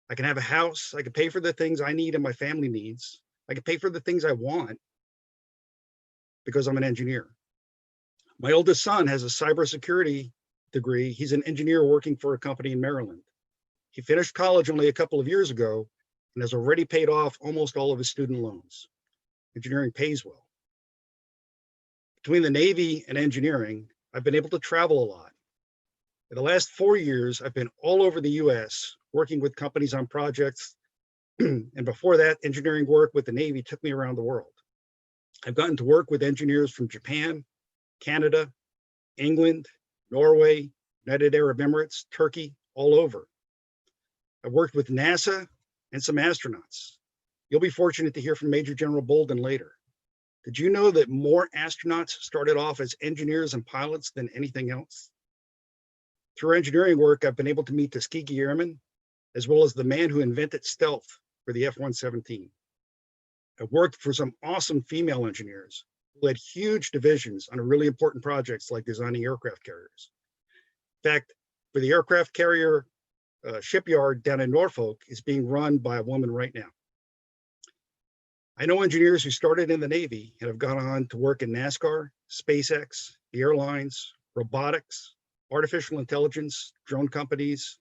I can have a house. I can pay for the things I need and my family needs. I can pay for the things I want because I'm an engineer. My oldest son has a cybersecurity degree. He's an engineer working for a company in Maryland. He finished college only a couple of years ago and has already paid off almost all of his student loans. Engineering pays well. Between the Navy and engineering, I've been able to travel a lot. In the last 4 years, I've been all over the US working with companies on projects. And before that, engineering work with the Navy took me around the world. I've gotten to work with engineers from Japan, Canada, England, Norway, United Arab Emirates, Turkey, all over. I've worked with NASA and some astronauts. You'll be fortunate to hear from Major General Bolden later. Did you know that more astronauts started off as engineers and pilots than anything else? Through engineering work, I've been able to meet Tuskegee Airmen, as well as the man who invented stealth for the F-117. I've worked for some awesome female engineers who led huge divisions on really important projects like designing aircraft carriers. In fact, for the aircraft carrier shipyard down in Norfolk is being run by a woman right now. I know engineers who started in the Navy and have gone on to work in NASCAR, SpaceX, the airlines, robotics, artificial intelligence, drone companies,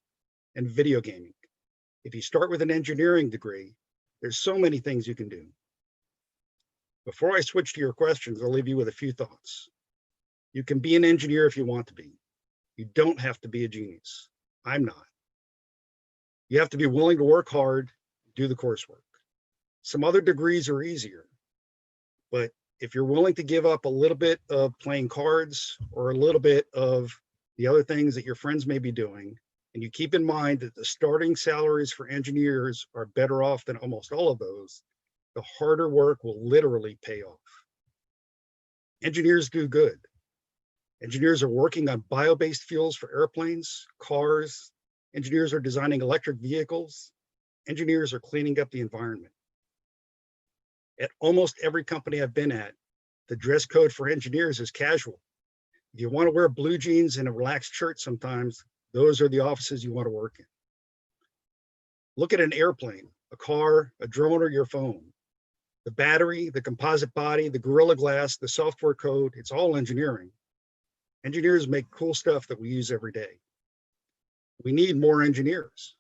and video gaming. If you start with an engineering degree, there's so many things you can do. Before I switch to your questions, I'll leave you with a few thoughts. You can be an engineer if you want to be. You don't have to be a genius. I'm not. You have to be willing to work hard, do the coursework. Some other degrees are easier, but if you're willing to give up a little bit of playing cards or a little bit of the other things that your friends may be doing, and you keep in mind that the starting salaries for engineers are better off than almost all of those, the harder work will literally pay off. Engineers do good. Engineers are working on bio-based fuels for airplanes, cars. Engineers are designing electric vehicles. Engineers are cleaning up the environment. At almost every company I've been at, the dress code for engineers is casual. If you want to wear blue jeans and a relaxed shirt sometimes, those are the offices you want to work in. Look at an airplane, a car, a drone, or your phone. The battery, the composite body, the Gorilla Glass, the software code, it's all engineering. Engineers make cool stuff that we use every day. We need more engineers.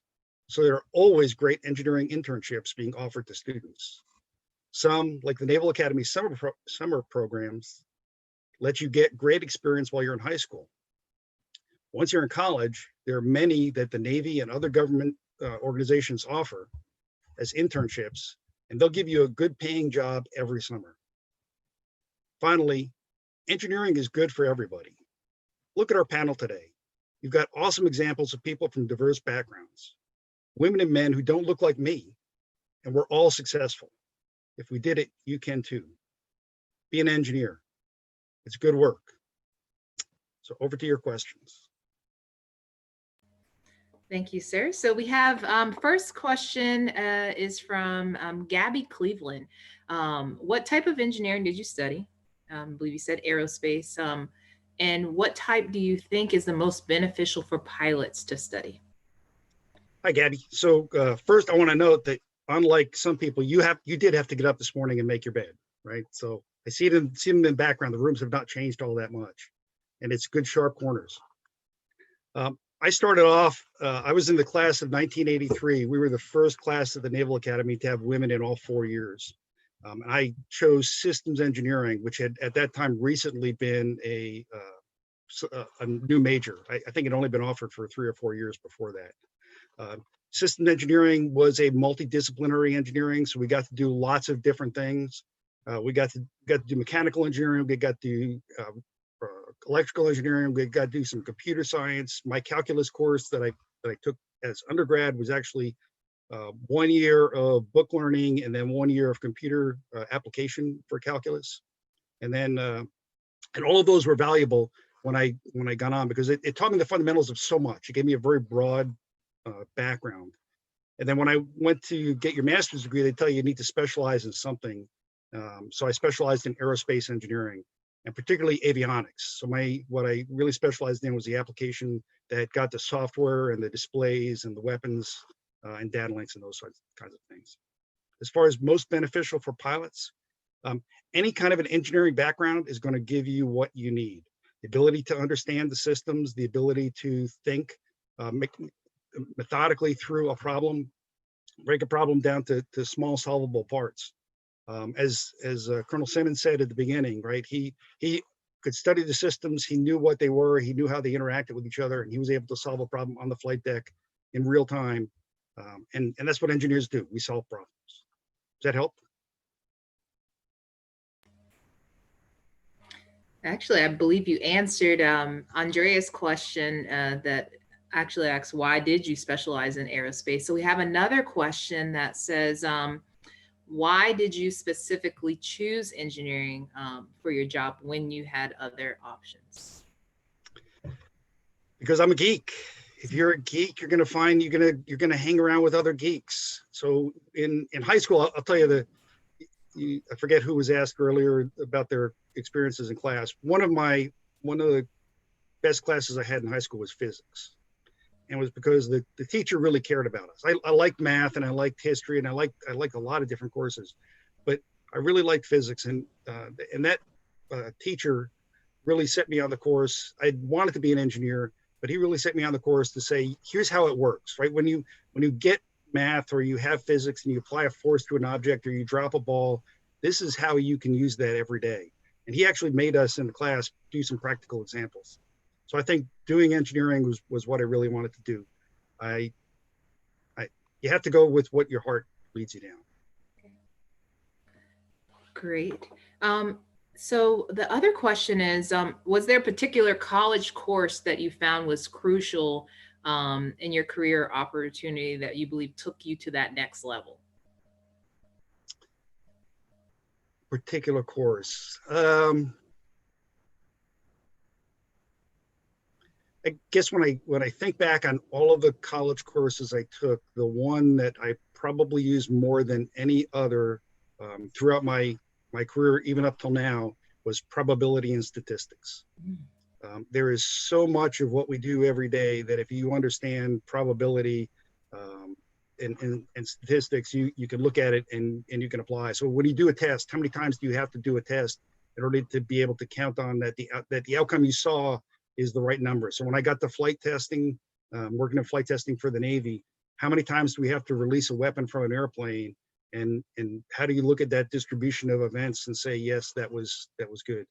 So there are always great engineering internships being offered to students. Some, like the Naval Academy summer programs, let you get great experience while you're in high school. Once you're in college, there are many that the Navy and other government organizations offer as internships, and they'll give you a good paying job every summer. Finally, engineering is good for everybody. Look at our panel today. You've got awesome examples of people from diverse backgrounds, women and men who don't look like me, and we're all successful. If we did it, you can too. Be an engineer. It's good work. So over to your questions. Thank you, sir. So we have first question is from Gabby Cleveland. What type of engineering did you study? I believe you said aerospace. And what type do you think is the most beneficial for pilots to study? Hi, Gabby. So first, I want to note that unlike some people, you did have to get up this morning and make your bed, right? So I see them in the background. The rooms have not changed all that much, and it's good sharp corners. I started off. I was in the class of 1983. We were the first class of the Naval Academy to have women in all 4 years. And I chose systems engineering, which had at that time recently been a new major. I think it had only been offered for 3 or 4 years before that. Systems engineering was a multidisciplinary engineering, so we got to do lots of different things. We got to do mechanical engineering. We got to do electrical engineering. We got to do some computer science. My calculus course that I took as undergrad was actually 1 year of book learning and then 1 year of computer application for calculus. And then and all of those were valuable when I got on, because it taught me the fundamentals of so much. It gave me a very broad background. And then when I went to get your master's degree, they tell you need to specialize in something. So I specialized in aerospace engineering, and particularly avionics. So what I really specialized in was the application that got the software and the displays and the weapons and data links and those kinds of things. As far as most beneficial for pilots, any kind of an engineering background is going to give you what you need. The ability to understand the systems, the ability to think methodically through a problem, break a problem down to small solvable parts. As Colonel Simmons said at the beginning, right? He could study the systems. He knew what they were. He knew how they interacted with each other, and he was able to solve a problem on the flight deck in real time. And that's what engineers do. We solve problems. Does that help? Actually, I believe you answered Andrea's question that actually asks, why did you specialize in aerospace? So we have another question that says, why did you specifically choose engineering for your job when you had other options? Because I'm a geek. If you're a geek, you're gonna hang around with other geeks. So in high school, I'll tell you I forget who was asked earlier about their experiences in class. One of the best classes I had in high school was physics. And it was because the teacher really cared about us. I liked math and I liked history and I liked a lot of different courses, but I really liked physics, and that teacher really set me on the course. I wanted to be an engineer, but he really set me on the course to say, here's how it works, right? When you get math or you have physics and you apply a force to an object or you drop a ball, this is how you can use that every day. And he actually made us in the class do some practical examples. So I think doing engineering was what I really wanted to do. You have to go with what your heart leads you down. Great. So the other question is, was there a particular college course that you found was crucial in your career opportunity that you believe took you to that next level? Particular course. I guess when I think back on all of the college courses I took, the one that I probably used more than any other throughout my career, even up till now, was probability and statistics. There is so much of what we do every day that if you understand probability and statistics, you can look at it and you can apply. So when you do a test, how many times do you have to do a test in order to be able to count on that the outcome you saw is the right number? So when I got to flight testing, working in flight testing for the Navy, how many times do we have to release a weapon from an airplane? And how do you look at that distribution of events and say, yes, that was good?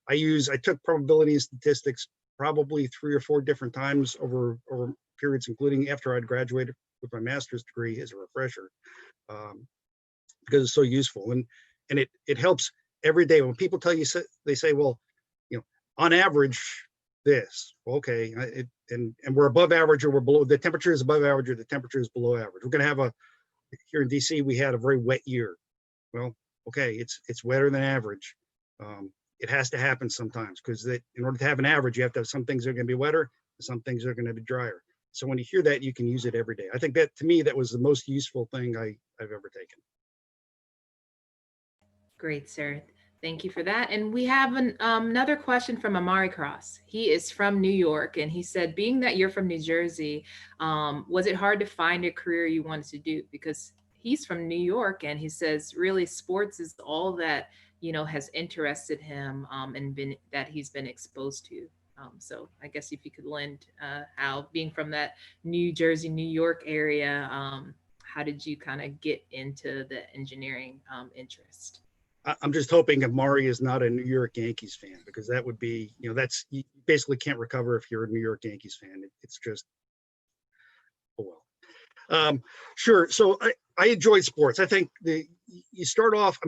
I took probability and statistics probably 3 or 4 different times over periods, including after I'd graduated with my master's degree as a refresher, because it's so useful. And it helps every day. When people tell you, they say, well, on average, this, okay, and we're above average or we're below, the temperature is above average or the temperature is below average. We're going to have here in DC, we had a very wet year. Well, okay, it's wetter than average. It has to happen sometimes, because in order to have an average, you have to have some things that are going to be wetter and some things that are going to be drier. So when you hear that, you can use it every day. I think that, to me, that was the most useful thing I've ever taken. Great, sir. Thank you for that. And we have another question from Amari Cross. He is from New York, and he said, being that you're from New Jersey, was it hard to find a career you wanted to do? Because he's from New York, and he says, really, sports is all that, has interested him and that he's been exposed to. So I guess if you could lend how being from that New Jersey, New York area, how did you kind of get into the engineering interest? I'm just hoping Amari is not a New York Yankees fan, because that would be, that's, you basically can't recover if you're a New York Yankees fan. It's just, oh well. Sure. So I enjoyed sports. I think you start off,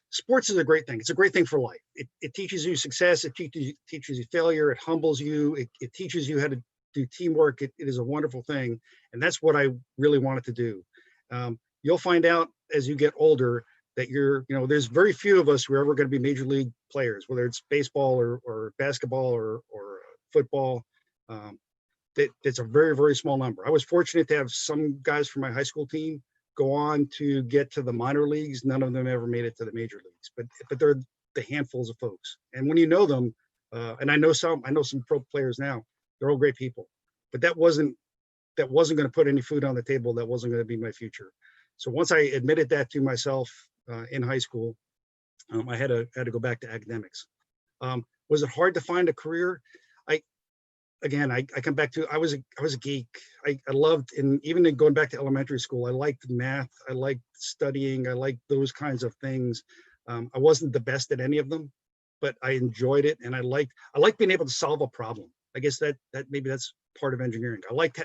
sports is a great thing. It's a great thing for life. It teaches you success. It teaches you failure. It humbles you. It teaches you how to do teamwork. It is a wonderful thing. And that's what I really wanted to do. You'll find out as you get older that there's very few of us who are ever going to be major league players, whether it's baseball or basketball or football. It's a very, very small number. I was fortunate to have some guys from my high school team go on to get to the minor leagues. None of them ever made it to the major leagues, but they're the handfuls of folks. And when you know them, and I know some pro players now, they're all great people, but that wasn't going to put any food on the table. That wasn't going to be my future. So once I admitted that to myself in high school, I had to go back to academics. Was it hard to find a career? I come back to, I was a geek. I loved, and even going back to elementary school, I liked math. I liked studying. I liked those kinds of things. I wasn't the best at any of them, but I enjoyed it, and I liked being able to solve a problem. I guess that maybe that's part of engineering. I liked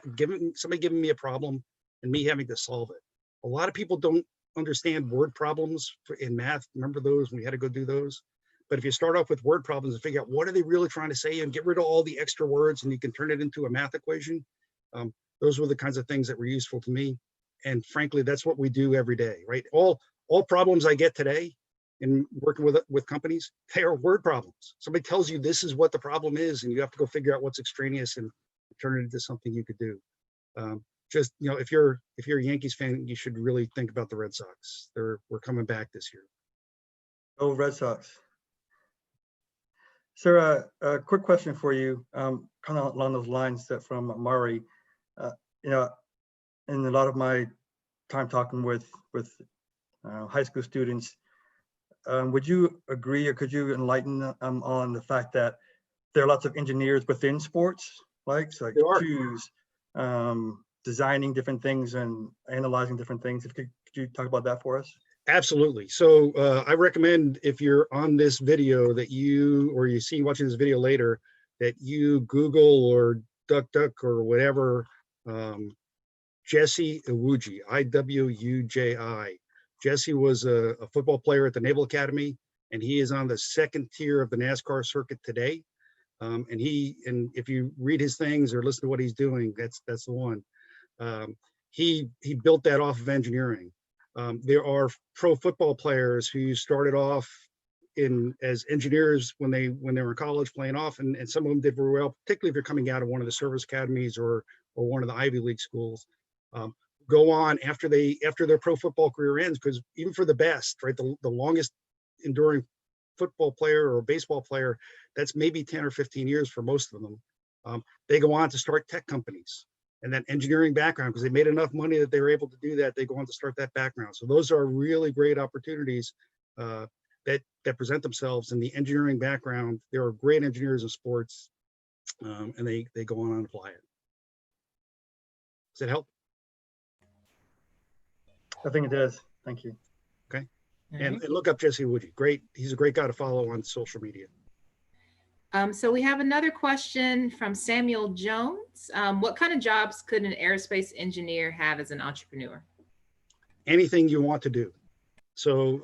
somebody giving me a problem and me having to solve it. A lot of people don't understand word problems in math. Remember those when we had to go do those? But if you start off with word problems and figure out what are they really trying to say and get rid of all the extra words and you can turn it into a math equation, those were the kinds of things that were useful to me. And frankly, that's what we do every day, right? All problems I get today in working with companies, they are word problems. Somebody tells you this is what the problem is, and you have to go figure out what's extraneous and turn it into something you could do. If you're a Yankees fan, you should really think about the Red Sox. We're coming back this year. Oh, Red Sox. Sir, a quick question for you, kind of along those lines from Mari. In a lot of my time talking with high school students, would you agree, or could you enlighten on the fact that there are lots of engineers within sports, like shoes, designing different things and analyzing different things? Could you talk about that for us? Absolutely. So I recommend, if you're on this video that watching this video later, that you Google or DuckDuck or whatever, Jesse Iwuji, Iwuji. Jesse was a football player at the Naval Academy, and he is on the second tier of the NASCAR circuit today. And if you read his things or listen to what he's doing, that's the one. He built that off of engineering. There are pro football players who started off as engineers when they were in college playing off, and some of them did very well, particularly if you're coming out of one of the service academies or one of the Ivy League schools. Go on after their pro football career ends, because even for the best, right, the longest enduring football player or baseball player, that's maybe 10 or 15 years for most of them. They go on to start tech companies. And that engineering background, because they made enough money that they were able to do that, they go on to start that background. So those are really great opportunities that present themselves in the engineering background. There are great engineers in sports, and they go on and apply it. Does that help? I think it does. Thank you. Okay. And look up Jesse Iwuji. Great. He's a great guy to follow on social media. So we have another question from Samuel Jones. What kind of jobs could an aerospace engineer have as an entrepreneur? Anything you want to do. So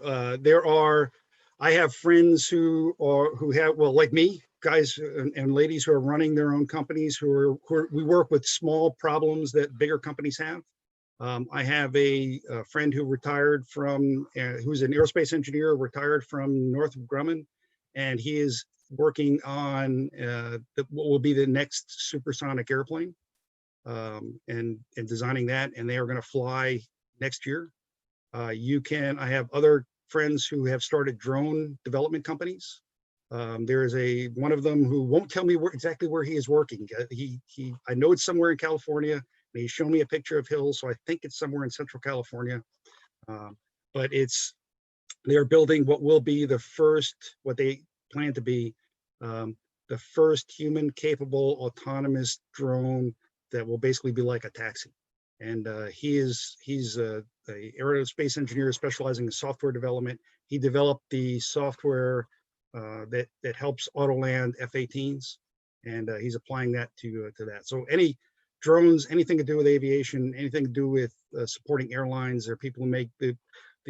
I have friends who have, well, like me, guys and ladies who are running their own companies, we work with small problems that bigger companies have. I have a friend who retired who's an aerospace engineer, retired from Northrop Grumman, and he is working on what will be the next supersonic airplane, and designing that, and they are going to fly next year. I have other friends who have started drone development companies. There is one of them who won't tell me exactly where he is working. I know it's somewhere in California, and he's shown me a picture of hills, so I think it's somewhere in Central California. But they're building what will be what they plan to be, the first human-capable autonomous drone that will basically be like a taxi. And he's a aerospace engineer specializing in software development. He developed the software that helps autoland F-18s, and he's applying that to that. So any drones, anything to do with aviation, anything to do with supporting airlines, or people who make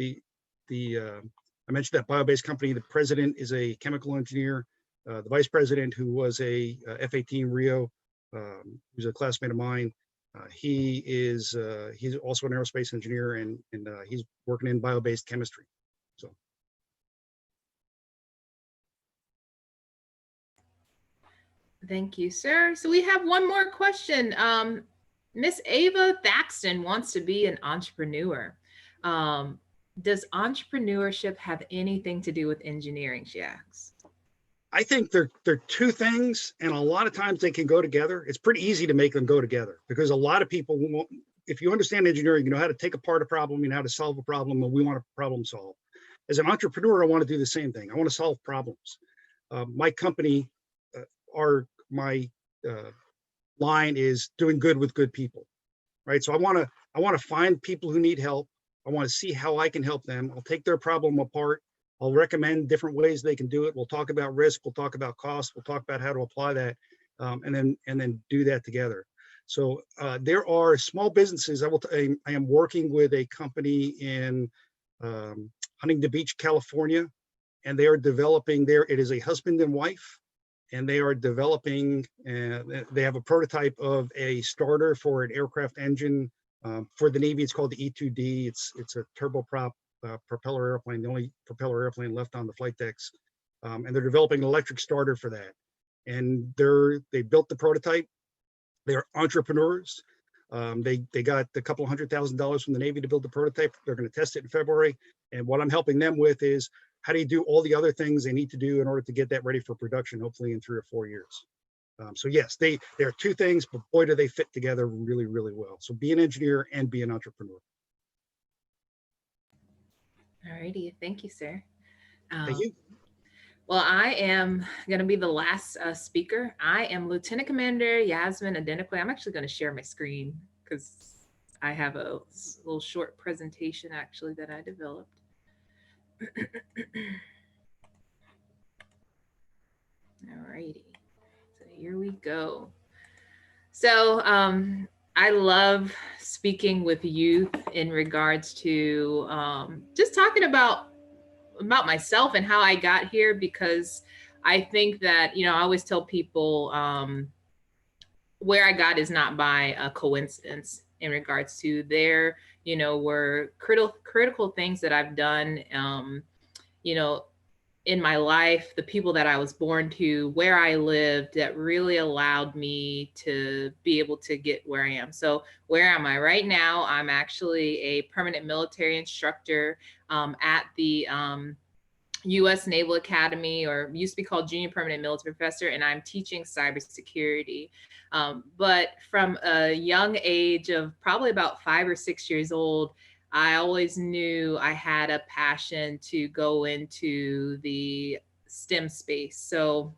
I mentioned that bio-based company. The president is a chemical engineer. The vice president, who was a F-18 Rio, who's a classmate of mine, he's also an aerospace engineer, and he's working in bio-based chemistry. So. Thank you, sir. So we have one more question. Miss Ava Thaxton wants to be an entrepreneur. Does entrepreneurship have anything to do with engineering, she asks? I think they're two things, and a lot of times they can go together. It's pretty easy to make them go together, because a lot of people won't, if you understand engineering, you know how to take apart a problem, you know how to solve a problem, and we want to problem solve. As an entrepreneur, I want to do the same thing. I want to solve problems. My company, my line is doing good with good people, right? So I want to find people who need help. I want to see how I can help them. I'll take their problem apart. I'll recommend different ways they can do it. We'll talk about risk. We'll talk about cost. We'll talk about how to apply that, and then do that together. So there are small businesses. I am working with a company in Huntington Beach, California, and they are developing there. It is a husband and wife, and they are developing. They have a prototype of a starter for an aircraft engine for the Navy. It's called the E-2D. It's a turboprop propeller airplane, the only propeller airplane left on the flight decks, and they're developing an electric starter for that. And they built the prototype. They're entrepreneurs. They got a couple $100,000 from the Navy to build the prototype. They're going to test it in February. And what I'm helping them with is, how do you do all the other things they need to do in order to get that ready for production, hopefully in 3 or 4 years. So yes, they are two things, but boy, do they fit together really, really well. So be an engineer and be an entrepreneur. All righty, thank you, sir. Thank you. Well, I am going to be the last speaker. I am Lieutenant Commander Yasmin Adenokwe. I'm actually going to share my screen because I have a little short presentation actually that I developed. All righty, so here we go. So I love speaking with youth in regards to just talking about myself and how I got here, because I think that, I always tell people where I got is not by a coincidence in regards to there, were critical things that I've done, in my life, the people that I was born to, where I lived, that really allowed me to be able to get where I am. So where am I right now? I'm actually a permanent military instructor at the U.S. Naval Academy, or used to be called Junior Permanent Military Professor, and I'm teaching cybersecurity. But from a young age of probably about 5 or 6 years old, I always knew I had a passion to go into the STEM space. So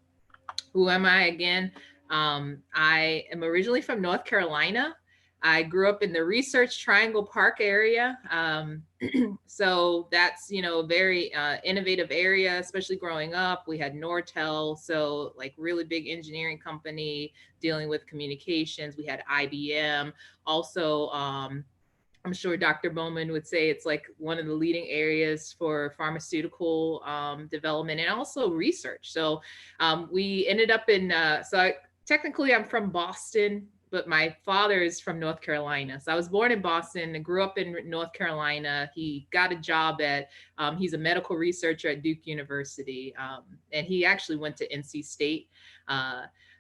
who am I again? I am originally from North Carolina. I grew up in the Research Triangle Park area. So that's, a very innovative area, especially growing up. We had Nortel, so like really big engineering company dealing with communications. We had IBM. Also, I'm sure Dr. Bowman would say it's like one of the leading areas for pharmaceutical development and also research. So we ended up in, technically I'm from Boston, but my father is from North Carolina. So I was born in Boston and grew up in North Carolina. He got a job at, he's a medical researcher at Duke University. And he actually went to NC State.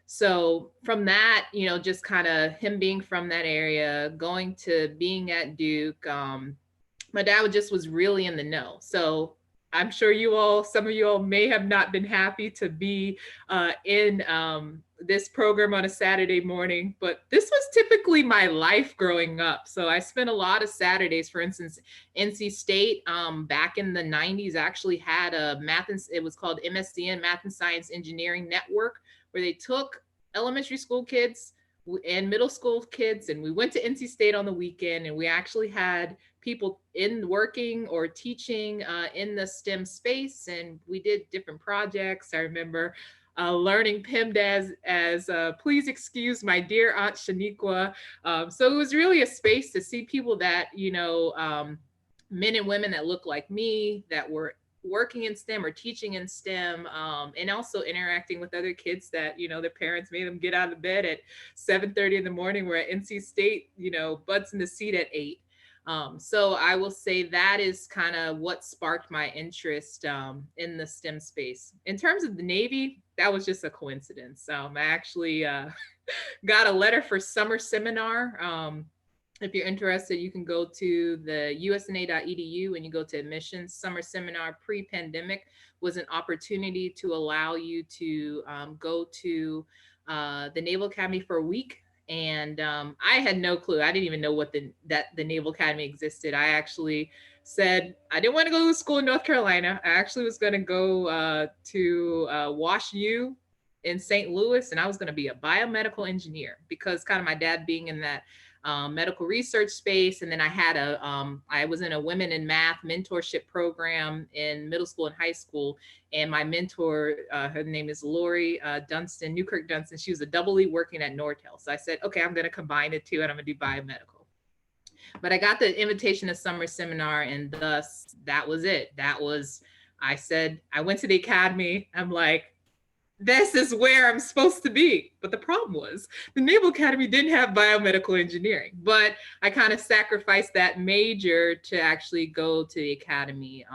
So from that, just kind of him being from that area, going to being at Duke, my dad just was really in the know. So I'm sure some of you all may have not been happy to be in this program on a Saturday morning, but this was typically my life growing up. So I spent a lot of Saturdays. For instance, NC State back in the 90s actually had a it was called MSCN, Math and Science Engineering Network, where they took elementary school kids and middle school kids, and we went to NC State on the weekend, and we actually had people in working or teaching in the STEM space, and we did different projects. I remember learning PIMD as please excuse my dear Aunt Shaniqua. So it was really a space to see people that, men and women that look like me, that were working in STEM or teaching in STEM, and also interacting with other kids that, their parents made them get out of bed at 7:30 in the morning. We're at NC State, butts in the seat at 8. So I will say that is kind of what sparked my interest in the STEM space. In terms of the Navy, that was just a coincidence. I actually got a letter for summer seminar. If you're interested, you can go to the usna.edu and you go to admissions. Summer seminar pre-pandemic was an opportunity to allow you to go to the Naval Academy for a week. And I had no clue. I didn't even know that the Naval Academy existed. I actually said I didn't want to go to school in North Carolina. I actually was going to go to Wash U in St. Louis, and I was going to be a biomedical engineer because kind of my dad being in that medical research space. And then I was in a women in math mentorship program in middle school and high school. And my mentor, her name is Lori Dunstan, Newkirk Dunstan. She was a double E working at Nortel. So I said, okay, I'm going to combine the two and I'm going to do biomedical. But I got the invitation to summer seminar, and thus that was it. I said, I went to the academy. I'm like, this is where I'm supposed to be. But the problem was the Naval Academy didn't have biomedical engineering, but I kind of sacrificed that major to actually go to the academy.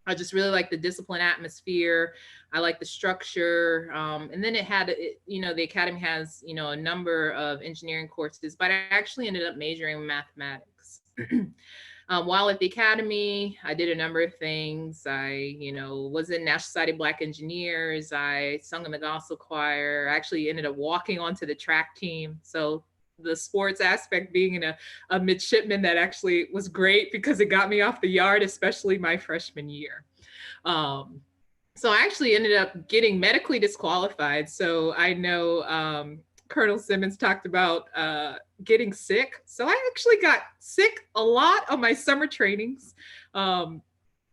I just really like the discipline atmosphere. I like the structure. And then the academy has, a number of engineering courses, but I actually ended up majoring in mathematics. While at the academy, I did a number of things. I, was in National Society of Black Engineers. I sung in the gospel choir. I actually ended up walking onto the track team. So the sports aspect being in a midshipman, that actually was great because it got me off the yard, especially my freshman year. So I actually ended up getting medically disqualified. So I know Colonel Simmons talked about getting sick. So I actually got sick a lot on my summer trainings.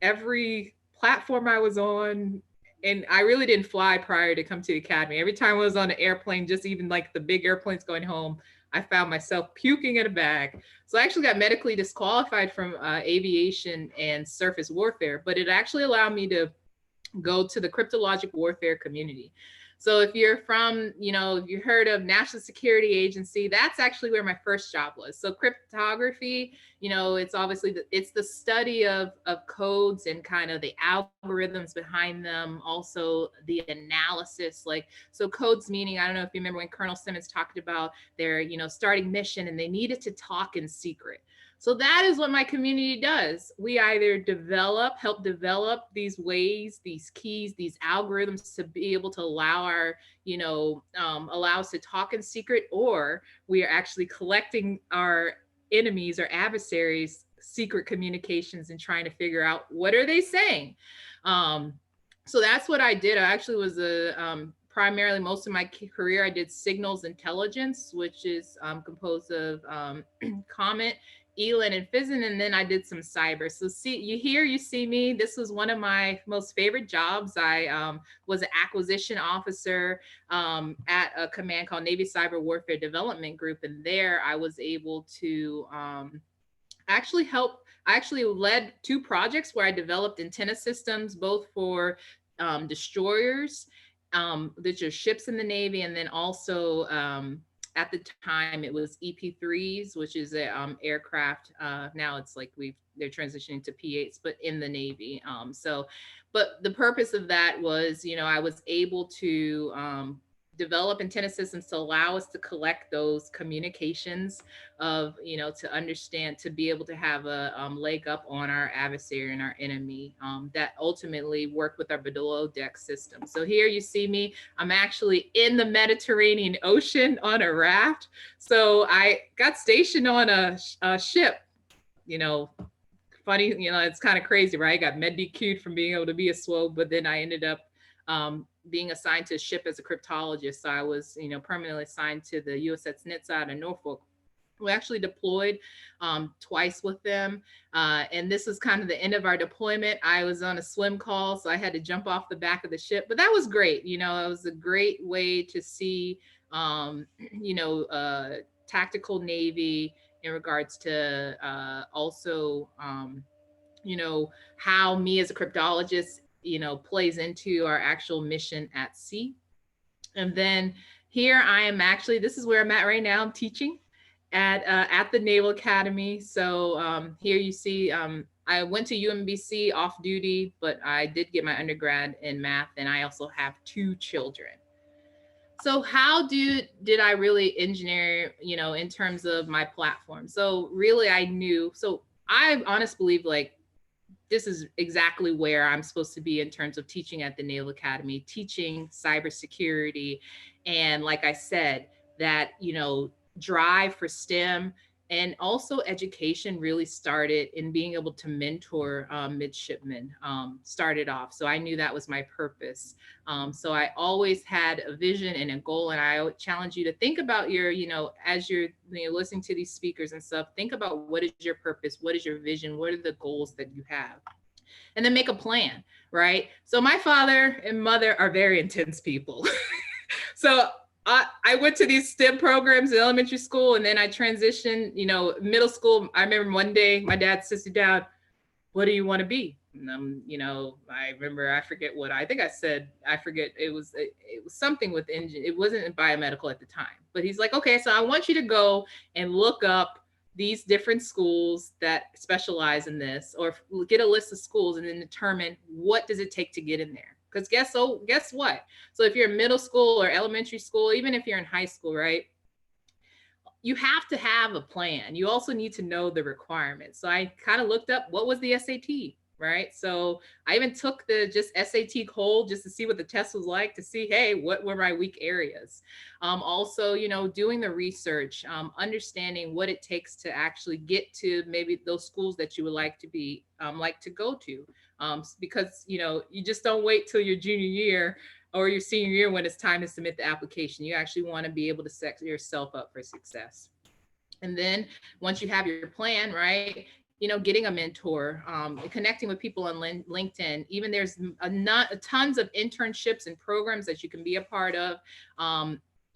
Every platform I was on, and I really didn't fly prior to come to the academy. Every time I was on an airplane, just even like the big airplanes going home, I found myself puking in a bag. So I actually got medically disqualified from aviation and surface warfare, but it actually allowed me to go to the cryptologic warfare community. So if you're from, if you heard of National Security Agency, that's actually where my first job was. So cryptography, it's obviously it's the study of codes and kind of the algorithms behind them. Also the analysis, so codes meaning, I don't know if you remember when Colonel Simmons talked about their, starting mission and they needed to talk in secret. So that is what my community does. We either help develop these ways, these keys, these algorithms to be able to allow allow us to talk in secret, or we are actually collecting our enemies or adversaries' secret communications and trying to figure out what are they saying. So that's what I did. I actually was primarily most of my career, I did signals intelligence, which is composed of Comet, ELIN, and FISN, and then I did some cyber. So you see me. This was one of my most favorite jobs. I was an acquisition officer at a command called Navy Cyber Warfare Development Group, and there I was able to actually help. I actually led 2 projects where I developed antenna systems, both for destroyers, which are ships in the Navy, and then also at the time it was EP3s, which is a aircraft. Now it's like they're transitioning to P8s, but in the Navy. But the purpose of that was, I was able to develop antenna systems to allow us to collect those communications of, to understand, to be able to have a leg up on our adversary and our enemy, that ultimately work with our below deck system. So here you see me, I'm actually in the Mediterranean Ocean on a raft. So I got stationed on a ship, funny, it's kind of crazy, right? I got med DQ'd from being able to be a SWO, but then I ended up being assigned to a ship as a cryptologist. So I was, permanently assigned to the USS Nitz out in Norfolk. We actually deployed twice with them. And this was kind of the end of our deployment. I was on a swim call, so I had to jump off the back of the ship, but that was great. It was a great way to see, tactical Navy in regards to also, how me as a cryptologist, plays into our actual mission at sea. And then here I am actually, this is where I'm at right now. I'm teaching at the Naval Academy. So here you see, I went to UMBC off duty, but I did get my undergrad in math, and I also have 2 children. So how did I really engineer, in terms of my platform? So really I knew, so I honestly believe like this is exactly where I'm supposed to be in terms of teaching at the Naval Academy, teaching cybersecurity. And like I said, that, drive for STEM and also education really started in being able to mentor midshipmen, started off. So I knew that was my purpose. So I always had a vision and a goal. And I would challenge you to think about your, as you're listening to these speakers and stuff, think about what is your purpose? What is your vision? What are the goals that you have? And then make a plan, right? So my father and mother are very intense people. So I went to these STEM programs in elementary school, and then I transitioned, middle school. I remember one day my dad sits me down, what do you want to be? And I remember, I forget what, I think I said, I forget, it was something with engine. It wasn't biomedical at the time, but he's like, okay, so I want you to go and look up these different schools that specialize in this, or get a list of schools and then determine what does it take to get in there. Because guess what? So if you're in middle school or elementary school, even if you're in high school, right? You have to have a plan. You also need to know the requirements. So I kind of looked up what was the SAT, right? So I even took the just SAT cold just to see what the test was like, to see, hey, what were my weak areas? Also, doing the research, understanding what it takes to actually get to maybe those schools that you would like to be, like to go to. Because, you just don't wait till your junior year or your senior year when it's time to submit the application. You actually want to be able to set yourself up for success. And then once you have your plan, right, getting a mentor, connecting with people on LinkedIn. Even there's tons of internships and programs that you can be a part of,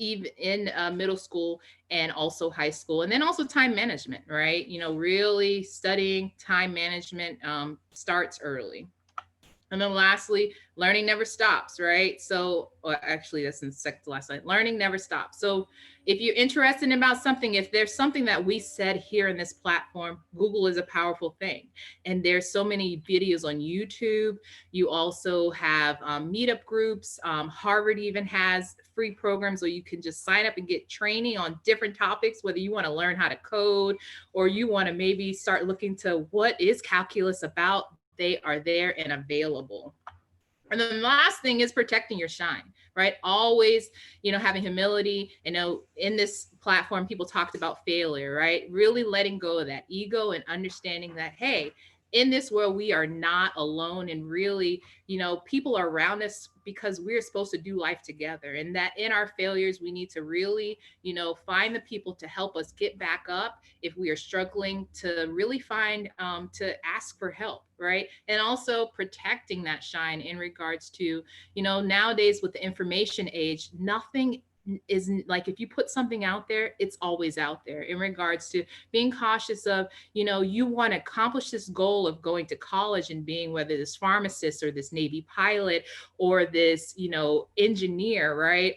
even in middle school and also high school. And then also time management, right? Really studying time management starts early. And then lastly, learning never stops, right? So actually that's in the second to last slide. Learning never stops. So if you're interested about something, if there's something that we said here in this platform, Google is a powerful thing. And there's so many videos on YouTube. You also have meetup groups. Harvard even has free programs where you can just sign up and get training on different topics, whether you want to learn how to code or you want to maybe start looking to what is calculus about. They are there and available. And then the last thing is protecting your shine, right? Always, having humility. In this platform, people talked about failure, right? Really letting go of that ego and understanding that, hey, in this world, we are not alone, and really, people are around us because we're supposed to do life together. And that in our failures, we need to really, find the people to help us get back up if we are struggling, to really find, to ask for help, right? And also protecting that shine in regards to, nowadays with the information age, nothing is like, if you put something out there, it's always out there, in regards to being cautious of, you want to accomplish this goal of going to college and being, whether this pharmacist or this Navy pilot or this, engineer, right?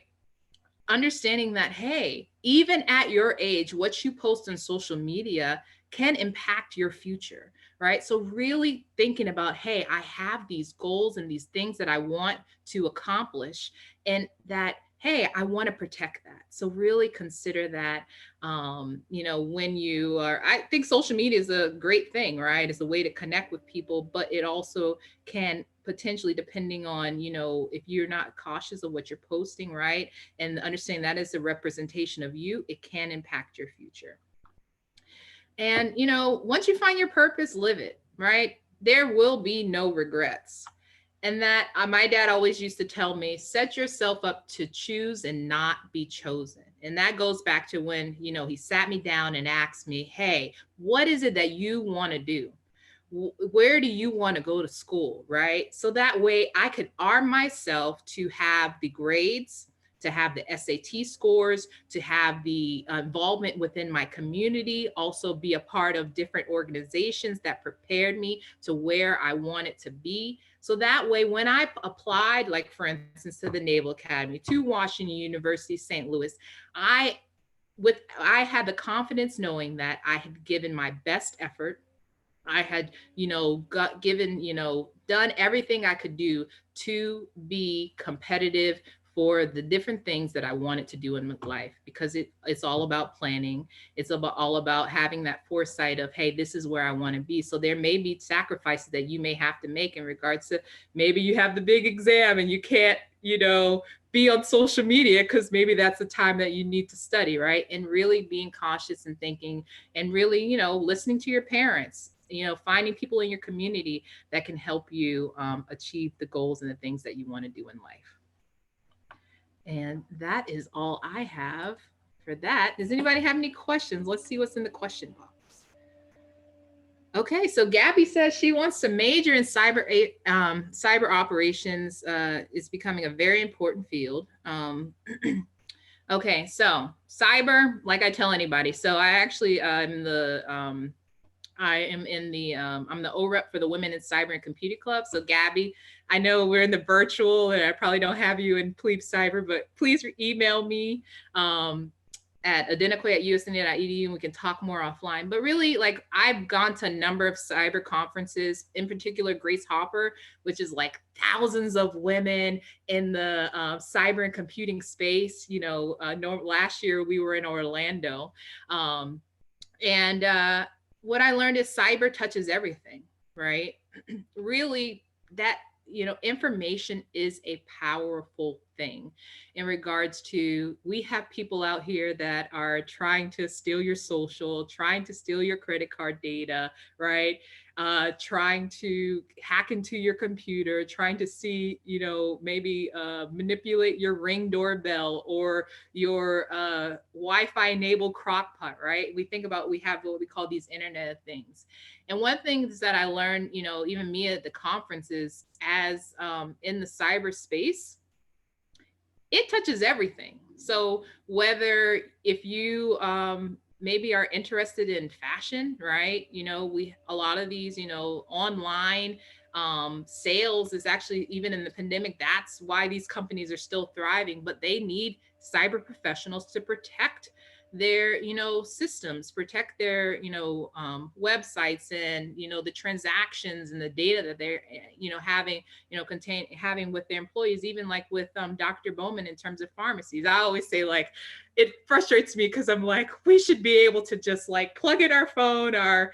Understanding that, hey, even at your age, what you post on social media can impact your future, right? So really thinking about, hey, I have these goals and these things that I want to accomplish, and that, hey, I want to protect that. So really consider that, when you are, I think social media is a great thing, right? It's a way to connect with people, but it also can potentially, depending on, if you're not cautious of what you're posting, right? And understanding that is a representation of you, it can impact your future. And, once you find your purpose, live it, right? There will be no regrets. And that my dad always used to tell me, set yourself up to choose and not be chosen. And that goes back to when, he sat me down and asked me, hey, what is it that you want to do? Where do you want to go to school, right? So that way I could arm myself to have the grades, to have the SAT scores, to have the involvement within my community, also be a part of different organizations that prepared me to where I wanted to be. So that way, when I applied, like for instance, to the Naval Academy, to Washington University, St. Louis, I had the confidence knowing that I had given my best effort. I had, done everything I could do to be competitive for the different things that I wanted to do in life, because it's all about planning. It's all about having that foresight of, hey, this is where I want to be. So there may be sacrifices that you may have to make in regards to, maybe you have the big exam and you can't, be on social media because maybe that's the time that you need to study, right? And really being cautious and thinking, and really, listening to your parents, finding people in your community that can help you achieve the goals and the things that you want to do in life. And that is all I have for that. Does anybody have any questions? Let's see what's in the question box. Okay, so Gabby says she wants to major in cyber operations. Is becoming a very important field. Okay, so cyber, like I tell anybody. So I actually I'm the I'm the OREP for the Women in Cyber and Computing Club. So Gabby, I know we're in the virtual and I probably don't have you in Plebe Cyber, but please email me at identically@usna.edu and we can talk more offline. But really, like, I've gone to a number of cyber conferences, in particular Grace Hopper, which is like thousands of women in the cyber and computing space. Last year we were in Orlando. And what I learned is cyber touches everything, right? Really, that, information is a powerful thing in regards to, we have people out here that are trying to steal your social, trying to steal your credit card data, right? Trying to hack into your computer, trying to see, maybe manipulate your Ring doorbell or your Wi-Fi enabled crock pot, right? We have what we call these Internet of Things. And one thing that I learned, even me at the conferences, as in the cyberspace, it touches everything. So whether if you maybe are interested in fashion, right? A lot of these, online sales is actually, even in the pandemic, that's why these companies are still thriving, but they need cyber professionals to protect their systems, protect their websites, and the transactions and the data that they're having with their employees, even like with Dr. Bowman in terms of pharmacies. I always say, like, it frustrates me because I'm like, we should be able to just like plug in our phone, our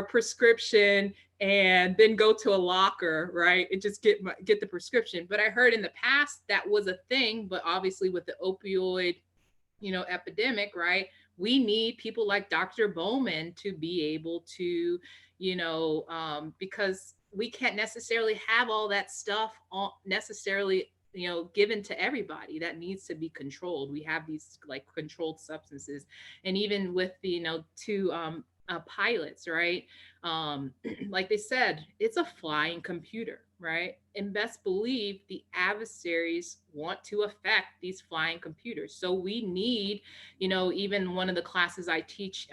prescription, and then go to a locker, right? And just get the prescription. But I heard in the past that was a thing, but obviously with the opioid epidemic, right? We need people like Dr. Bowman to be able to, because we can't necessarily have all that stuff necessarily, given to everybody. That needs to be controlled. We have these like controlled substances, and even with the, two pilots, right? Like they said, it's a flying computer, right? And best believe the adversaries want to affect these flying computers. So we need, even one of the classes I teach,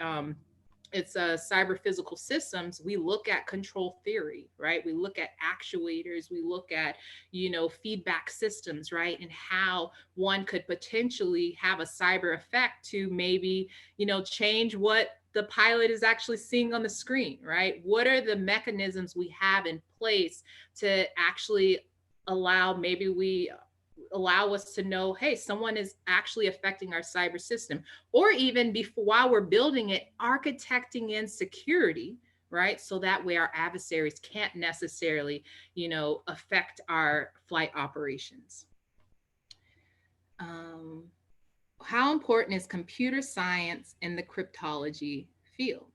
it's cyber physical systems. We look at control theory, right? We look at actuators, we look at, feedback systems, right? And how one could potentially have a cyber effect to maybe, change what the pilot is actually seeing on the screen, right? What are the mechanisms we have in place to actually allow, maybe we allow us to know, hey, someone is actually affecting our cyber system, or even before, while we're building it, architecting in security, right? So that way our adversaries can't necessarily, affect our flight operations. How important is computer science in the cryptology field?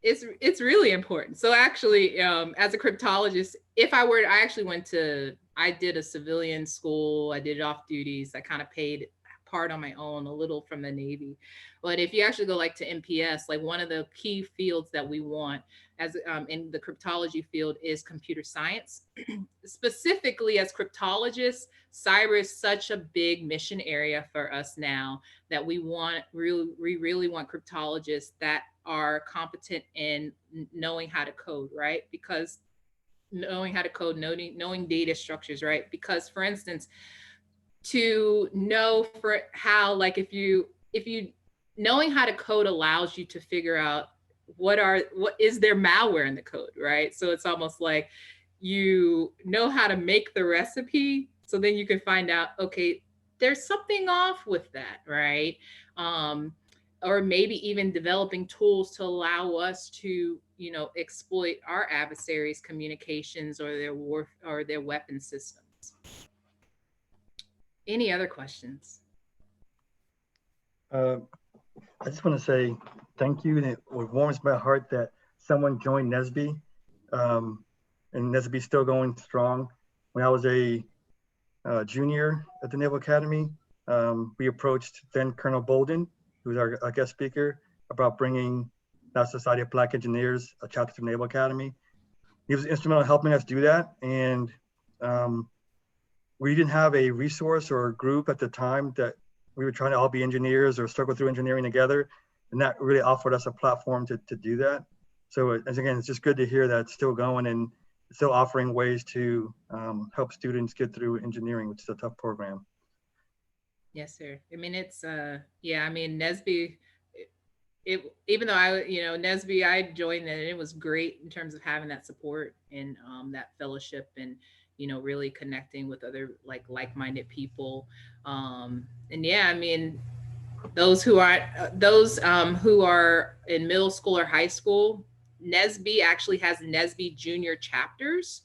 It's really important. So actually, as a cryptologist, I did a civilian school, I did off duties, I kind of paid part on my own, a little from the Navy. But if you actually go like to MPS, like one of the key fields that we want as in the cryptology field is computer science. Specifically as cryptologists, cyber is such a big mission area for us now that we really want cryptologists that are competent in knowing how to code, right? Because knowing how to code, knowing data structures, right? Because for instance, to know for how, like if you knowing how to code allows you to figure out what is there malware in the code, right? So it's almost like you know how to make the recipe, so then you can find out, okay, there's something off with that, right? Or maybe even developing tools to allow us to, exploit our adversaries' communications or their weapon systems. Any other questions? I just want to say thank you, and it warms my heart that someone joined NSBE, and NSBE's still going strong. When I was a junior at the Naval Academy, we approached then Colonel Bolden, who was our guest speaker, about bringing the Society of Black Engineers, a chapter to the Naval Academy. He was instrumental in helping us do that, and we didn't have a resource or a group at the time that we were trying to all be engineers or struggle through engineering together. And that really offered us a platform to do that. So as again, it's just good to hear that it's still going and still offering ways to help students get through engineering, which is a tough program. Yes, sir. I mean, it's, yeah, I mean, NSBE, even though NSBE, I joined it, and it was great in terms of having that support and that fellowship and, really connecting with other like-minded people. And yeah, I mean, those who are in middle school or high school, NSBE actually has NSBE junior chapters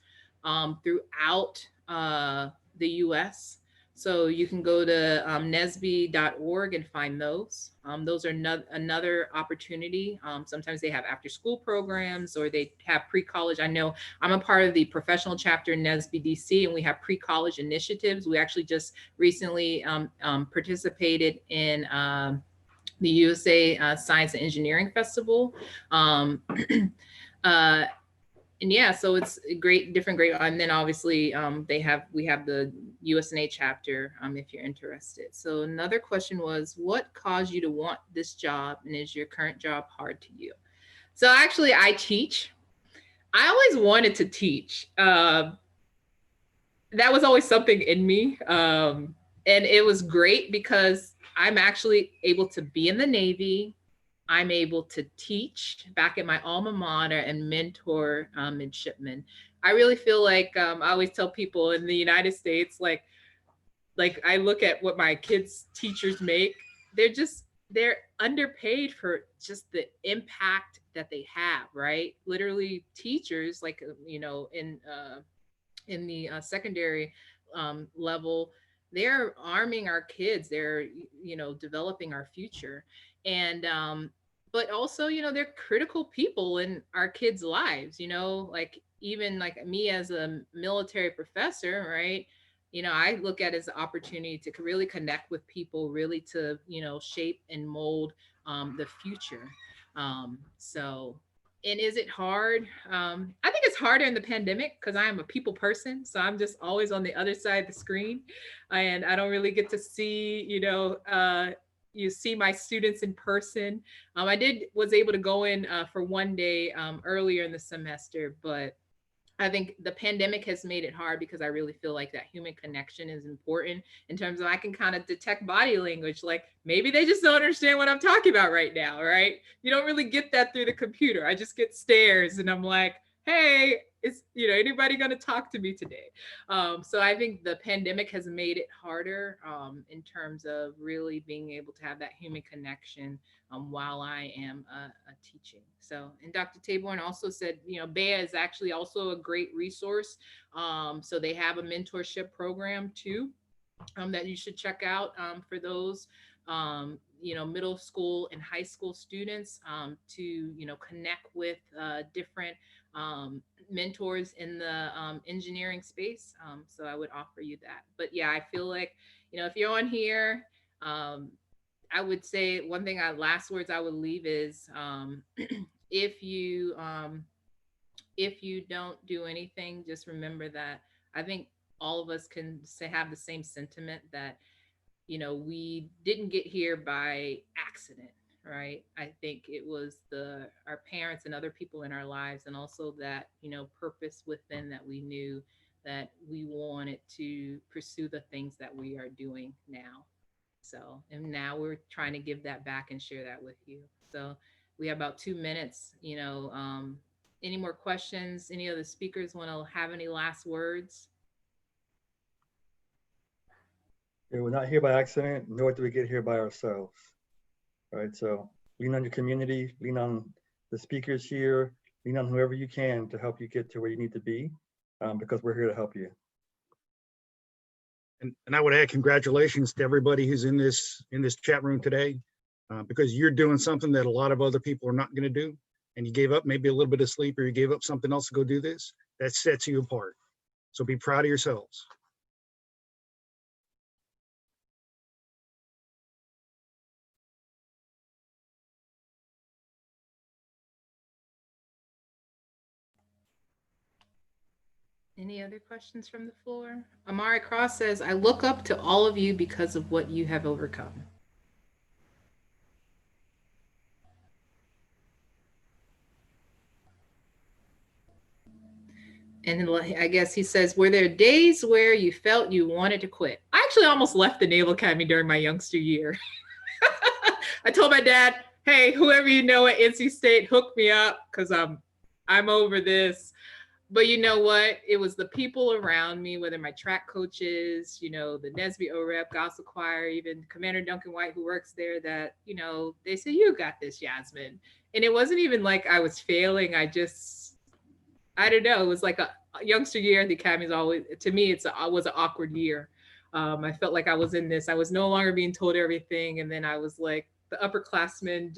throughout the US. So you can go to nesbe.org and find those. Those are another opportunity. Sometimes they have after school programs, or they have pre-college. I know I'm a part of the professional chapter in NSBE DC, and we have pre-college initiatives. We actually just recently participated in the USA Science and Engineering Festival. And yeah, so it's great, and then obviously we have the USNA chapter if you're interested. So another question was, what caused you to want this job, and is your current job hard to you? So actually, I teach. I always wanted to teach. That was always something in me, and it was great because I'm actually able to be in the Navy. I'm able to teach back at my alma mater and mentor midshipmen. I really feel like I always tell people in the United States, like I look at what my kids' teachers make. They're underpaid for just the impact that they have, right? Literally, teachers, like in the secondary level, they're arming our kids. They're developing our future, and but also they're critical people in our kids' lives. Like even like me as a military professor, right? I look at it as an opportunity to really connect with people, really to shape and mold the future. So. And is it hard? I think it's harder in the pandemic because I am a people person. So I'm just always on the other side of the screen, and I don't really get to see, you see my students in person. I was able to go in for one day earlier in the semester, but I think the pandemic has made it hard because I really feel like that human connection is important in terms of I can kind of detect body language. Like maybe they just don't understand what I'm talking about right now, right? You don't really get that through the computer. I just get stares and I'm like, hey, is anybody going to talk to me today? So I think the pandemic has made it harder in terms of really being able to have that human connection while I am teaching. So, and Dr. Taborn also said, BEYA is actually also a great resource. So they have a mentorship program too that you should check out for those middle school and high school students to connect with different mentors in the engineering space. So I would offer you that. But yeah, I feel like if you're on here, I would say one thing last words I would leave is if you don't do anything, just remember that I think all of us can have the same sentiment that we didn't get here by accident, right? I think it was our parents and other people in our lives, and also that purpose within that we knew that we wanted to pursue the things that we are doing now. So, and now we're trying to give that back and share that with you. So we have about 2 minutes. Any more questions? Any other speakers want to have any last words? Yeah, we're not here by accident, nor do we get here by ourselves. Right. So lean on your community, lean on the speakers here, lean on whoever you can to help you get to where you need to be, because we're here to help you. And I would add congratulations to everybody who's in this chat room today, because you're doing something that a lot of other people are not going to do. And you gave up maybe a little bit of sleep, or you gave up something else to go do this. That sets you apart. So be proud of yourselves. Any other questions from the floor? Amari Cross says, I look up to all of you because of what you have overcome. And I guess he says, were there days where you felt you wanted to quit? I actually almost left the Naval Academy during my youngster year. I told my dad, hey, whoever you know at NC State, hook me up because I'm over this. But you know what? It was the people around me, whether my track coaches, the Nesby OREP, Gospel Choir, even Commander Duncan White, who works there, that, they say, you got this, Yasmin. And it wasn't even like I was failing. I don't know. It was like a youngster year. The Academy's always, to me, it was an awkward year. I felt like I was in this. I was no longer being told everything. And then I was like, the upperclassmen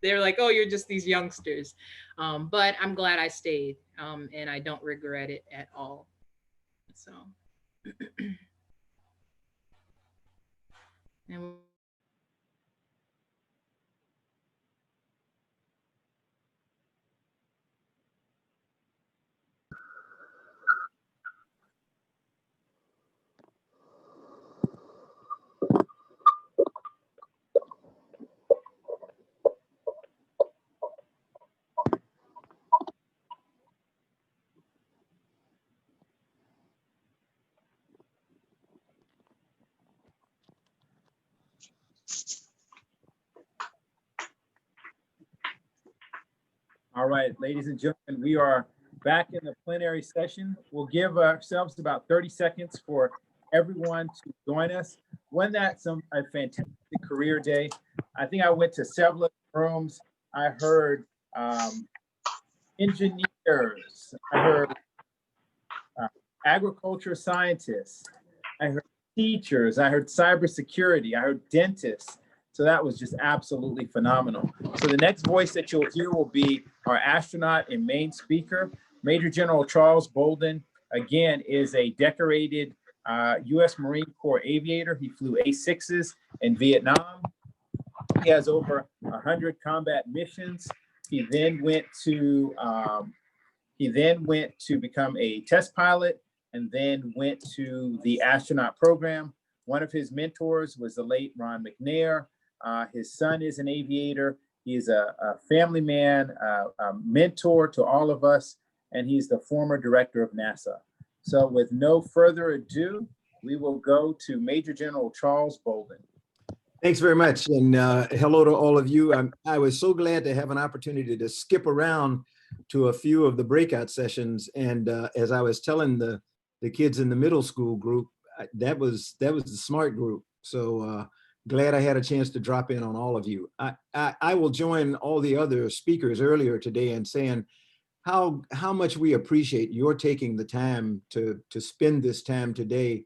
they're like, oh, you're just these youngsters. But I'm glad I stayed, and I don't regret it at all. So. And All right, ladies and gentlemen, we are back in the plenary session. We'll give ourselves about 30 seconds for everyone to join us. Wasn't that a fantastic career day? I think I went to several rooms. I heard engineers. I heard agriculture scientists. I heard teachers. I heard cybersecurity. I heard dentists. So that was just absolutely phenomenal. So the next voice that you'll hear will be our astronaut and main speaker. Major General Charles Bolden, again, is a decorated U.S. Marine Corps aviator. He flew A-6s in Vietnam. He has over 100 combat missions. He then went to become a test pilot, and then went to the astronaut program. One of his mentors was the late Ron McNair. His son is an aviator. He's a family man, a mentor to all of us, and he's the former director of NASA. So with no further ado, we will go to Major General Charles Bolden. Thanks very much, and hello to all of you. I was so glad to have an opportunity to skip around to a few of the breakout sessions. And as I was telling the kids in the middle school group, that was the smart group. So glad I had a chance to drop in on all of you. I will join all the other speakers earlier today in saying how much we appreciate your taking the time to spend this time today,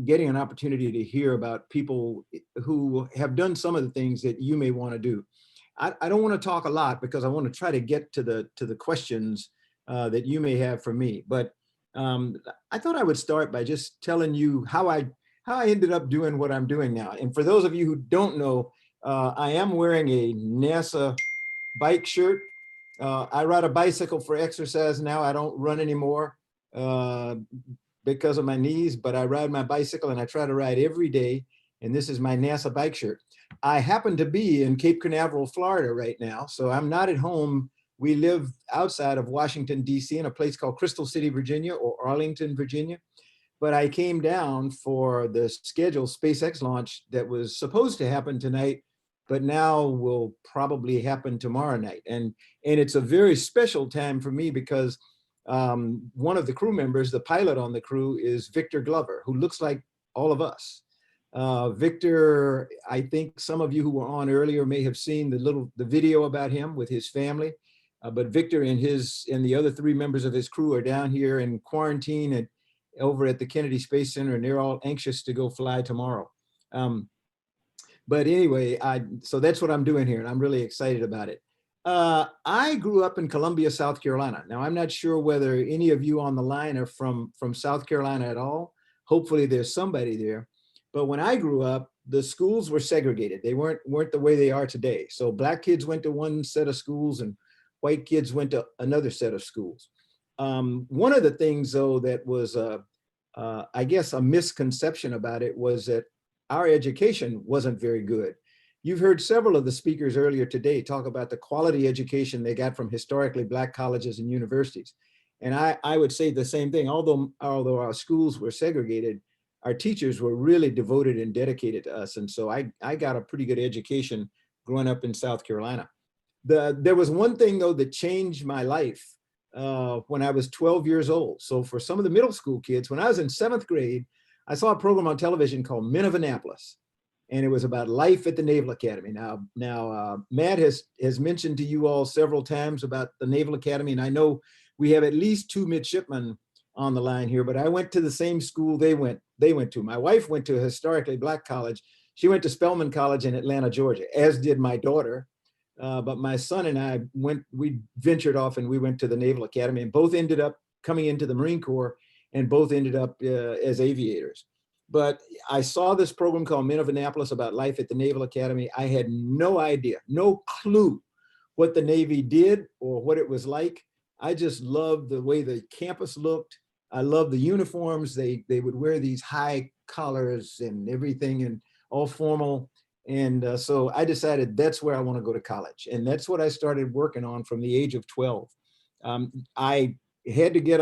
getting an opportunity to hear about people who have done some of the things that you may want to do. I don't want to talk a lot because I want to try to get to the questions that you may have for me. But I thought I would start by just telling you how I ended up doing what I'm doing now. And for those of you who don't know, I am wearing a NASA bike shirt. I ride a bicycle for exercise now. I don't run anymore because of my knees, but I ride my bicycle and I try to ride every day. And this is my NASA bike shirt. I happen to be in Cape Canaveral, Florida right now. So I'm not at home. We live outside of Washington, D.C. in a place called Crystal City, Virginia, or Arlington, Virginia. But I came down for the scheduled SpaceX launch that was supposed to happen tonight, but now will probably happen tomorrow night. And it's a very special time for me because one of the crew members, the pilot on the crew, is Victor Glover, who looks like all of us. Victor, I think some of you who were on earlier may have seen the video about him with his family. But Victor and the other 3 members of his crew are down here in quarantine and over at the Kennedy Space Center, and they're all anxious to go fly tomorrow. But anyway, so that's what I'm doing here, and I'm really excited about it. I grew up in Columbia, South Carolina. Now, I'm not sure whether any of you on the line are from South Carolina at all. Hopefully there's somebody there. But when I grew up, the schools were segregated. They weren't the way they are today. So black kids went to one set of schools and white kids went to another set of schools. One of the things, though, that was, I guess, a misconception about it was that our education wasn't very good. You've heard several of the speakers earlier today talk about the quality education they got from historically black colleges and universities. And I would say the same thing. Although our schools were segregated, our teachers were really devoted and dedicated to us. And so I got a pretty good education growing up in South Carolina. There was one thing, though, that changed my life when I was 12 years old. So for some of the middle school kids, when I was in 7th grade, I saw a program on television called Men of Annapolis, and it was about life at the Naval Academy. Now, Matt has mentioned to you all several times about the Naval Academy, and I know we have at least 2 midshipmen on the line here, but I went to the same school they went to. My wife went to a historically black college. She went to Spelman College in Atlanta, Georgia, as did my daughter. But my son and I we ventured off and we went to the Naval Academy, and both ended up coming into the Marine Corps and both ended up as aviators. But I saw this program called Men of Annapolis about life at the Naval Academy. I had no idea, no clue what the Navy did or what it was like. I just loved the way the campus looked. I loved the uniforms. They would wear these high collars and everything and all formal. And so I decided that's where I want to go to college. And that's what I started working on from the age of 12. I had to get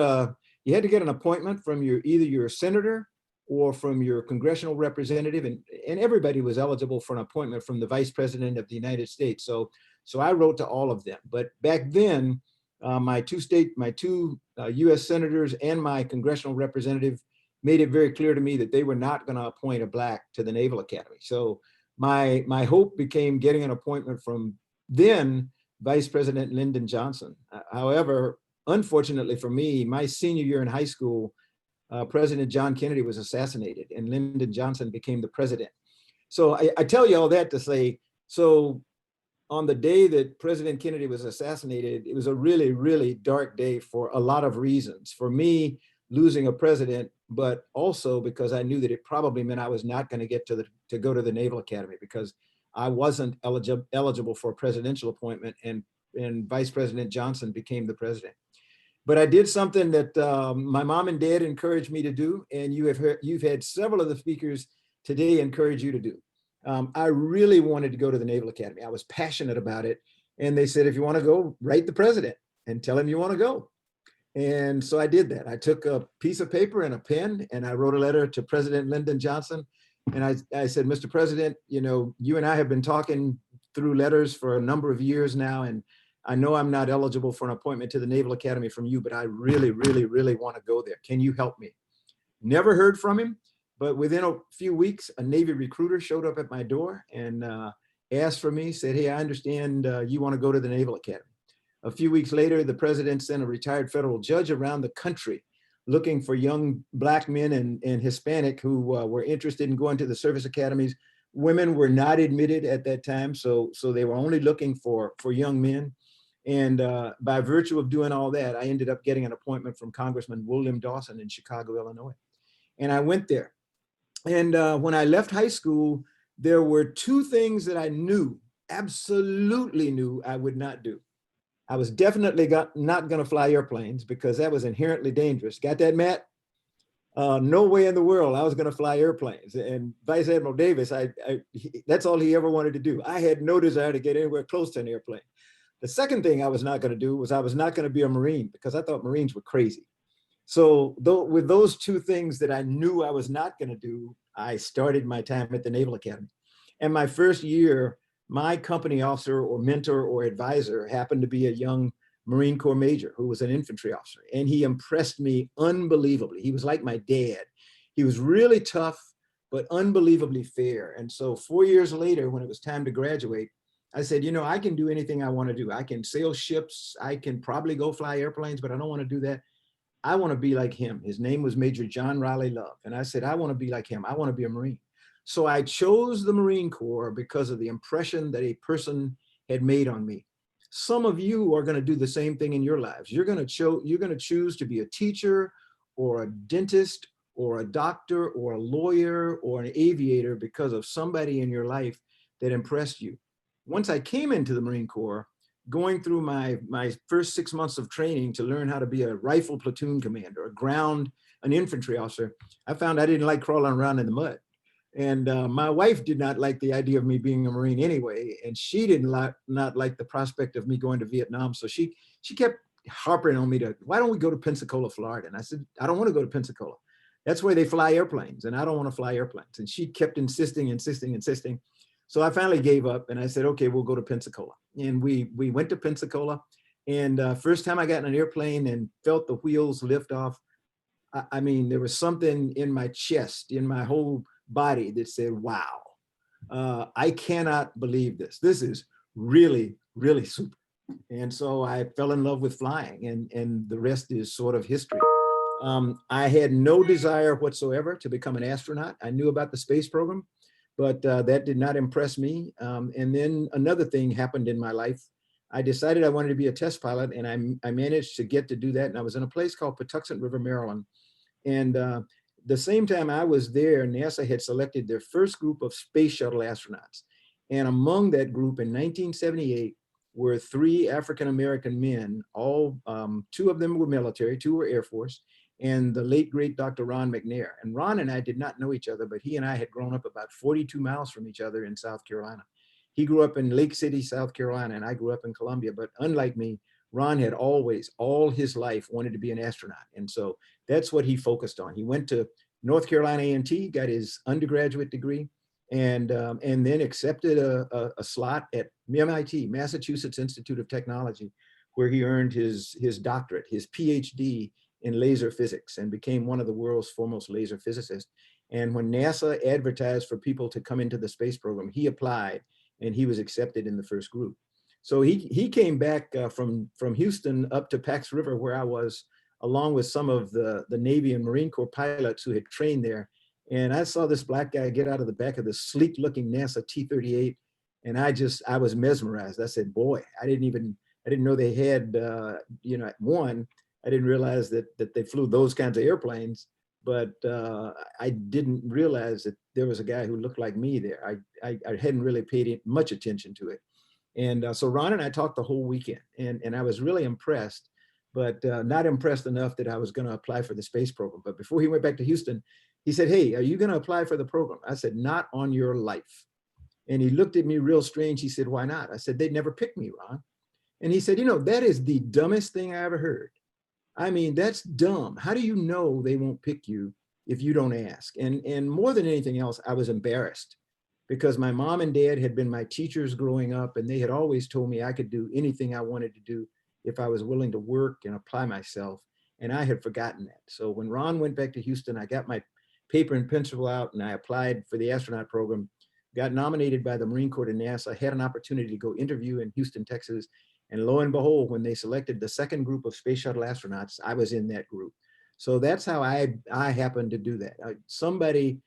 you had to get an appointment from either your senator or from your congressional representative, and everybody was eligible for an appointment from the Vice President of the United States. So I wrote to all of them. But back then, my two US senators and my congressional representative made it very clear to me that they were not going to appoint a black to the Naval Academy. So my hope became getting an appointment from then Vice President Lyndon Johnson. However, unfortunately for me, my senior year in high school, President John Kennedy was assassinated and Lyndon Johnson became the president. So I tell you all that to say, so on the day that President Kennedy was assassinated, it was a really, really dark day for a lot of reasons. For me, losing a president, but also because I knew that it probably meant I was not going to get to go to the Naval Academy because I wasn't eligible for a presidential appointment, and Vice President Johnson became the president. But I did something that my mom and dad encouraged me to do, and you've had several of the speakers today encourage you to do. I really wanted to go to the Naval Academy. I was passionate about it. And they said, if you want to go, write the president and tell him you want to go. And so I did that. I took a piece of paper and a pen and I wrote a letter to President Lyndon Johnson. And I said, Mr. President, you and I have been talking through letters for a number of years now. And I know I'm not eligible for an appointment to the Naval Academy from you, but I really, really, really want to go there. Can you help me? Never heard from him, but within a few weeks, a Navy recruiter showed up at my door and asked for me, said, hey, I understand you want to go to the Naval Academy. A few weeks later, the president sent a retired federal judge around the country looking for young Black men and Hispanic who were interested in going to the service academies. Women were not admitted at that time, so they were only looking for young men. And by virtue of doing all that, I ended up getting an appointment from Congressman William Dawson in Chicago, Illinois. And I went there. And when I left high school, there were two things that I knew, absolutely knew I would not do. I was definitely not going to fly airplanes because that was inherently dangerous. Got that, Matt? No way in the world I was going to fly airplanes. And Vice Admiral Davis, that's all he ever wanted to do. I had no desire to get anywhere close to an airplane. The second thing I was not going to do was I was not going to be a Marine because I thought Marines were crazy. So with those two things that I knew I was not going to do, I started my time at the Naval Academy. And my first year, my company officer or mentor or advisor happened to be a young Marine Corps major who was an infantry officer. And he impressed me unbelievably. He was like my dad. He was really tough, but unbelievably fair. And so 4 years later, when it was time to graduate, I said, you know, I can do anything I want to do. I can sail ships. I can probably go fly airplanes, but I don't want to do that. I want to be like him. His name was Major John Riley Love. And I said, I want to be like him. I want to be a Marine. So I chose the Marine Corps because of the impression that a person had made on me. Some of you are going to do the same thing in your lives. You're going to choose to be a teacher or a dentist or a doctor or a lawyer or an aviator because of somebody in your life that impressed you. Once I came into the Marine Corps, going through my first 6 months of training to learn how to be a rifle platoon commander, an infantry officer, I found I didn't like crawling around in the mud. And my wife did not like the idea of me being a Marine anyway, and she did not like the prospect of me going to Vietnam. So she kept harping on me why don't we go to Pensacola, Florida? And I said, I don't want to go to Pensacola. That's where they fly airplanes, and I don't want to fly airplanes. And she kept insisting. So I finally gave up and I said, okay, we'll go to Pensacola. And we went to Pensacola. And first time I got in an airplane and felt the wheels lift off, I mean, there was something in my chest, in my whole body that said, wow, I cannot believe this. This is really, really super. And so I fell in love with flying, and the rest is sort of history. I had no desire whatsoever to become an astronaut. I knew about the space program, but that did not impress me. And then another thing happened in my life. I decided I wanted to be a test pilot, and I managed to get to do that. And I was in a place called Patuxent River, Maryland. And the same time I was there, NASA had selected their first group of space shuttle astronauts. And among that group in 1978 were 3 African-American men, all 2 of them were military, 2 were Air Force, and the late great Dr. Ron McNair. And Ron and I did not know each other, but he and I had grown up about 42 miles from each other in South Carolina. He grew up in Lake City, South Carolina, and I grew up in Columbia. But unlike me, Ron had always, all his life, wanted to be an astronaut. And so that's what he focused on. He went to North Carolina A&T, got his undergraduate degree, and then accepted a slot at MIT, Massachusetts Institute of Technology, where he earned his doctorate, his PhD in laser physics, and became one of the world's foremost laser physicists. And when NASA advertised for people to come into the space program, he applied and he was accepted in the first group. So he came back from Houston up to Pax River, where I was, along with some of the Navy and Marine Corps pilots who had trained there. And I saw this Black guy get out of the back of this sleek looking NASA T-38. And I was mesmerized. I said, boy, I didn't know they had, one, I didn't realize that they flew those kinds of airplanes, but I didn't realize that there was a guy who looked like me there. I hadn't really paid much attention to it. And so Ron and I talked the whole weekend, and I was really impressed, but not impressed enough that I was going to apply for the space program. But before he went back to Houston, he said, hey, are you going to apply for the program? I said, not on your life. And he looked at me real strange. He said, why not? I said, they'd never pick me, Ron. And he said, that is the dumbest thing I ever heard. I mean, that's dumb. How do you know they won't pick you if you don't ask? And more than anything else, I was embarrassed because my mom and dad had been my teachers growing up, and they had always told me I could do anything I wanted to do if I was willing to work and apply myself. And I had forgotten that. So when Ron went back to Houston, I got my paper and pencil out and I applied for the astronaut program, got nominated by the Marine Corps to NASA, had an opportunity to go interview in Houston, Texas. And lo and behold, when they selected the second group of space shuttle astronauts, I was in that group. So that's how I happened to do that. Somebody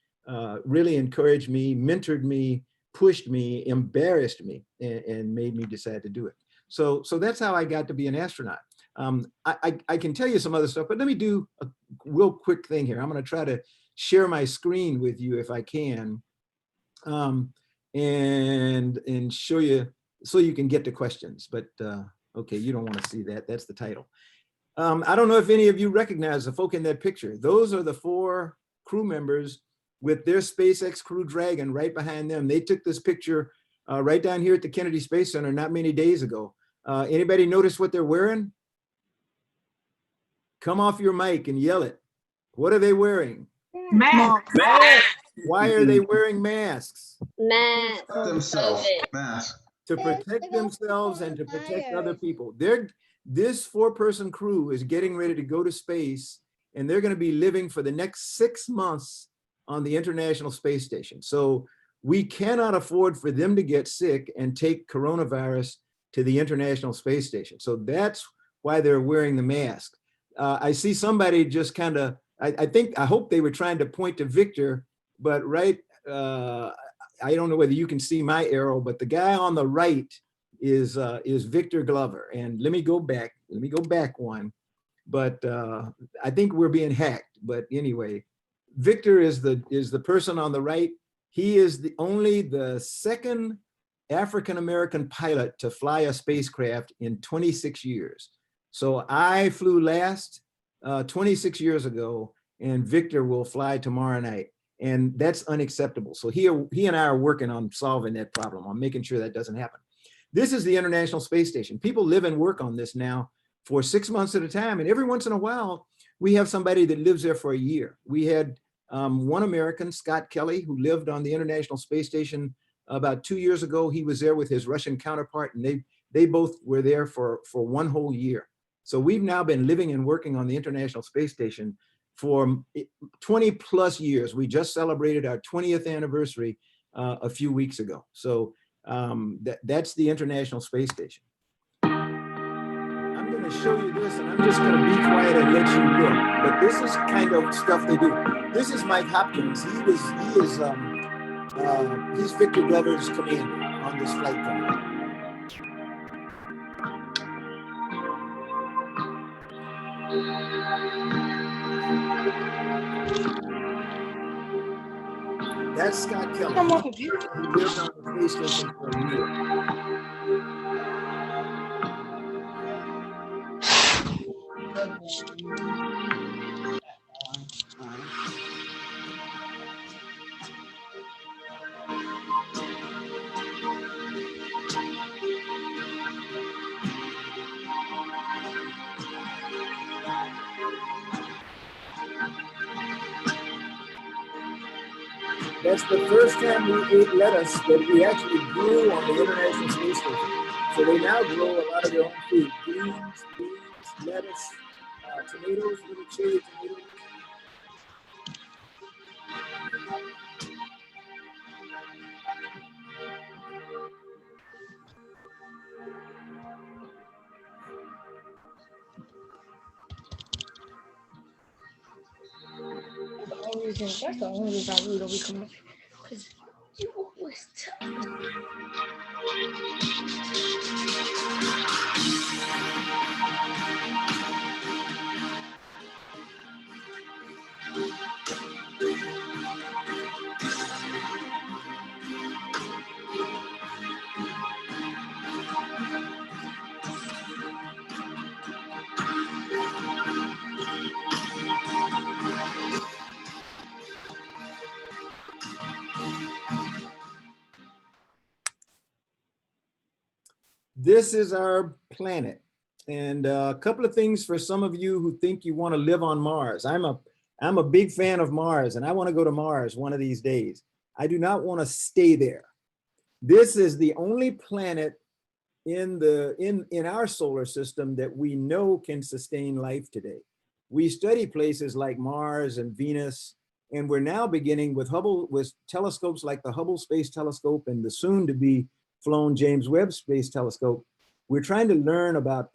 really encouraged me, mentored me, pushed me, embarrassed me, and made me decide to do it. So that's how I got to be an astronaut. I can tell you some other stuff, but let me do a real quick thing here. I'm going to try to share my screen with you if I can, and show you so you can get to questions. But okay, you don't want to see that. That's the title. I don't know if any of you recognize the folk in that picture. Those are the 4 crew members with their SpaceX Crew Dragon right behind them. They took this picture right down here at the Kennedy Space Center not many days ago. Anybody notice what they're wearing? Come off your mic and yell it. What are they wearing? Mask. Why are they wearing masks? Mask. Themselves. Mask. To protect themselves and to protect other people. This 4-person crew is getting ready to go to space, and they're going to be living for the next 6 months on the International Space Station. So we cannot afford for them to get sick and take coronavirus to the International Space Station. So that's why they're wearing the mask. I see somebody just kind of, I hope they were trying to point to Victor, but right, I don't know whether you can see my arrow, but the guy on the right is Victor Glover. And let me go back one, but I think we're being hacked. But anyway, Victor is the person on the right. He is only the second African-American pilot to fly a spacecraft in 26 years. So I flew last 26 years ago, and Victor will fly tomorrow night. And that's unacceptable. So he and I are working on solving that problem, on making sure that doesn't happen. This is the International Space Station. People live and work on this now for 6 months at a time. And every once in a while, we have somebody that lives there for a year. We had one American, Scott Kelly, who lived on the International Space Station about 2 years ago. He was there with his Russian counterpart, and they both were there for 1 whole year. So we've now been living and working on the International Space Station for 20 plus years. We just celebrated our 20th anniversary a few weeks ago. So that's the International Space Station. I'm going to show you this, and I'm just going to be quiet and let you look. But this is kind of stuff they do. This is Mike Hopkins. He's Victor Glover's commander on this flight coming. That's Scott Kelly. He lived on the space station for a year. That's the first time we ate lettuce that we actually grew on the International Space Station. So they now grow a lot of their own food: beans, lettuce, tomatoes, little cherry tomatoes. That's the only reason I really don't be coming. Because you always tell me. This is our planet. And a couple of things for some of you who think you want to live on Mars. I'm a big fan of Mars, and I want to go to Mars one of these days. I do not want to stay there. This is the only planet in our solar system that we know can sustain life today. We study places like Mars and Venus, and we're now beginning with telescopes like the Hubble Space Telescope and the soon to be flown James Webb Space Telescope. We're trying to learn about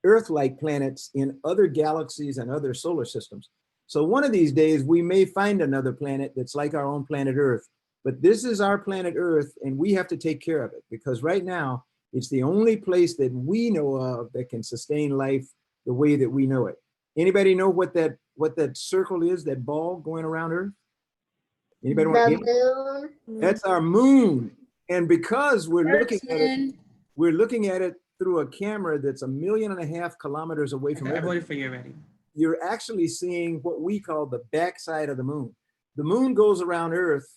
Earth-like planets in other galaxies and other solar systems. So one of these days we may find another planet that's like our own planet Earth, but this is our planet Earth and we have to take care of it, because right now it's the only place that we know of that can sustain life the way that we know it. Anybody know what that circle is, that ball going around Earth? Anybody want to The moon. That's our moon. And because we're looking at it through a camera that's 1.5 million kilometers away from Earth, I voted for you already. you're actually seeing what we call the backside of the moon. The moon goes around Earth.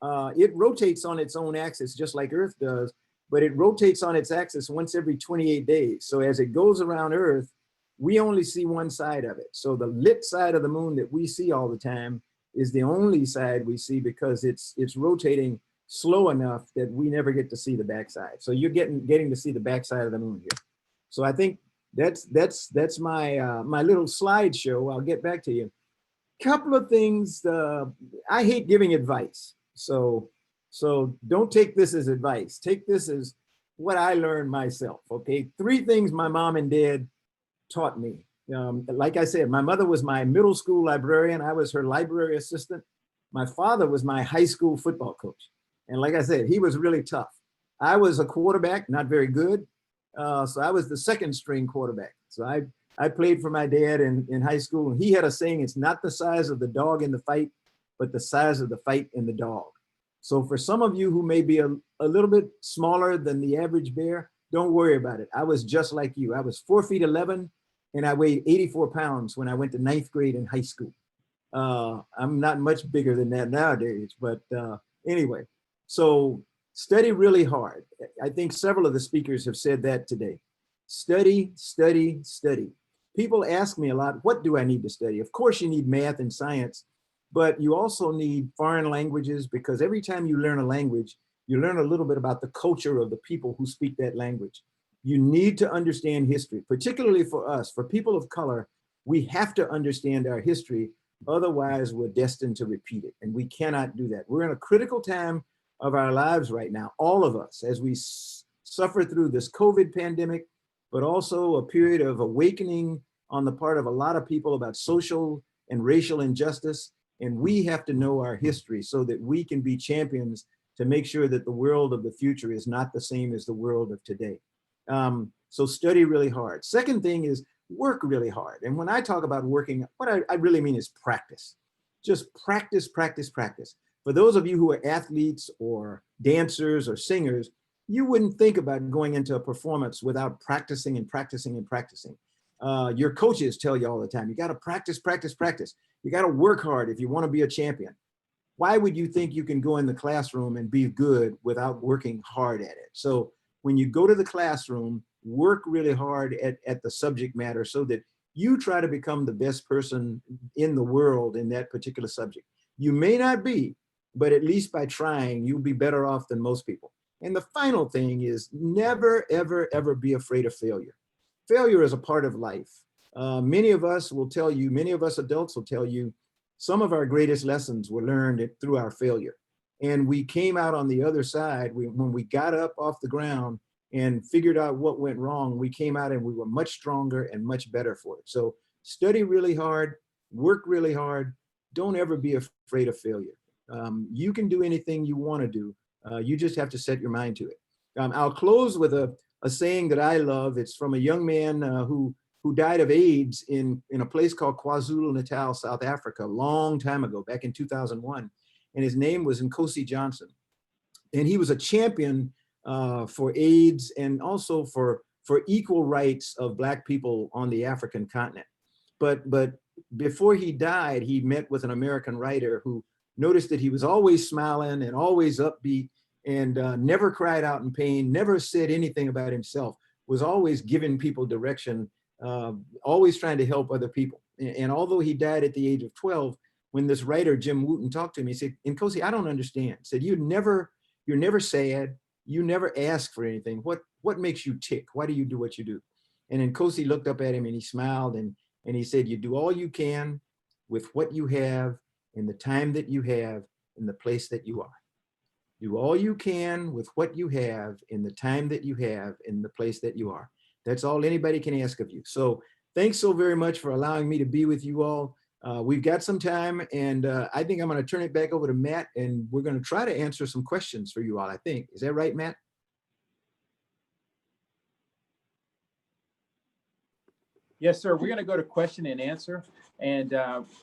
It rotates on its own axis, just like Earth does, but it rotates on its axis once every 28 days. So as it goes around Earth, we only see one side of it. So the lit side of the moon that we see all the time is the only side we see, because it's rotating slow enough that we never get to see the backside. So you're getting to see the backside of the moon here. So I think that's my my little slideshow. I'll get back to you. Couple of things. I hate giving advice, so don't take this as advice. Take this as what I learned myself. Okay, 3 things my mom and dad taught me. Like I said, my mother was my middle school librarian. I was her library assistant. My father was my high school football coach. And like I said, he was really tough. I was a quarterback, not very good. So I was the 2nd string quarterback. So I played for my dad in high school. And he had a saying, it's not the size of the dog in the fight, but the size of the fight in the dog. So for some of you who may be a little bit smaller than the average bear, don't worry about it. I was just like you. I was 4 feet 11 and I weighed 84 pounds when I went to 9th grade in high school. I'm not much bigger than that nowadays, but anyway, so study really hard. I think several of the speakers have said that today. Study, study, study. People ask me a lot, what do I need to study? Of course you need math and science, but you also need foreign languages, because every time you learn a language, you learn a little bit about the culture of the people who speak that language. You need to understand history, particularly for us, for people of color. We have to understand our history, otherwise we're destined to repeat it, and we cannot do that. We're in a critical time of our lives right now, all of us, as we suffer through this COVID pandemic, but also a period of awakening on the part of a lot of people about social and racial injustice. And we have to know our history so that we can be champions to make sure that the world of the future is not the same as the world of today. So study really hard. Second thing is work really hard. And when I talk about working, what I really mean is practice. Just practice, practice, practice. For those of you who are athletes or dancers or singers, you wouldn't think about going into a performance without practicing and practicing and practicing. Your coaches tell you all the time, you got to practice, practice, practice. You got to work hard if you want to be a champion. Why would you think you can go in the classroom and be good without working hard at it? So when you go to the classroom, work really hard at the subject matter so that you try to become the best person in the world in that particular subject. You may not be, but at least by trying, you'll be better off than most people. And the final thing is never, ever, ever be afraid of failure. Failure is a part of life. Many of us will tell you, many of us adults will tell you, some of our greatest lessons were learned through our failure. And we came out on the other side. When we got up off the ground and figured out what went wrong, we came out and we were much stronger and much better for it. So study really hard, work really hard. Don't ever be afraid of failure. You can do anything you want to do. You just have to set your mind to it. I'll close with a saying that I love. It's from a young man who died of AIDS in a place called KwaZulu-Natal, South Africa, a long time ago, back in 2001. And his name was Nkosi Johnson. And he was a champion for AIDS and also for equal rights of Black people on the African continent. But before he died, he met with an American writer who noticed that he was always smiling and always upbeat and never cried out in pain, never said anything about himself, was always giving people direction, always trying to help other people. And although he died at the age of 12, when this writer, Jim Wooten, talked to me, he said, Nkosi, I don't understand. He said, you're never sad. You never ask for anything. What makes you tick? Why do you do what you do? And Nkosi looked up at him and he smiled and he said, you do all you can with what you have in the time that you have in the place that you are. Do all you can with what you have in the time that you have in the place that you are. That's all anybody can ask of you. So thanks so very much for allowing me to be with you all. We've got some time, and I think I'm going to turn it back over to Matt, and we're going to try to answer some questions for you all, I think. Is that right, Matt? Yes, sir. We're going to go to question and answer. And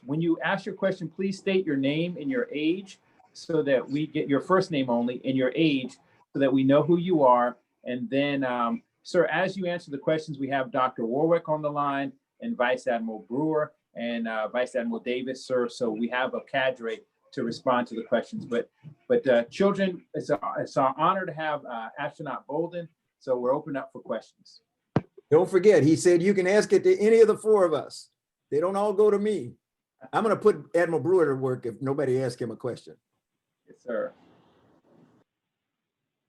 when you ask your question, please state your name and your age so that we get your first name only and your age so that we know who you are. And then, sir, as you answer the questions, we have Dr. Warwick on the line and Vice Admiral Brewer and Vice Admiral Davis, sir. So we have a cadre to respond to the questions. But children, it's our honor to have Astronaut Bolden. So we're open up for questions. Don't forget, he said you can ask it to any of the four of us. They don't all go to me. I'm going to put Admiral Brewer to work if nobody asks him a question. Yes, sir.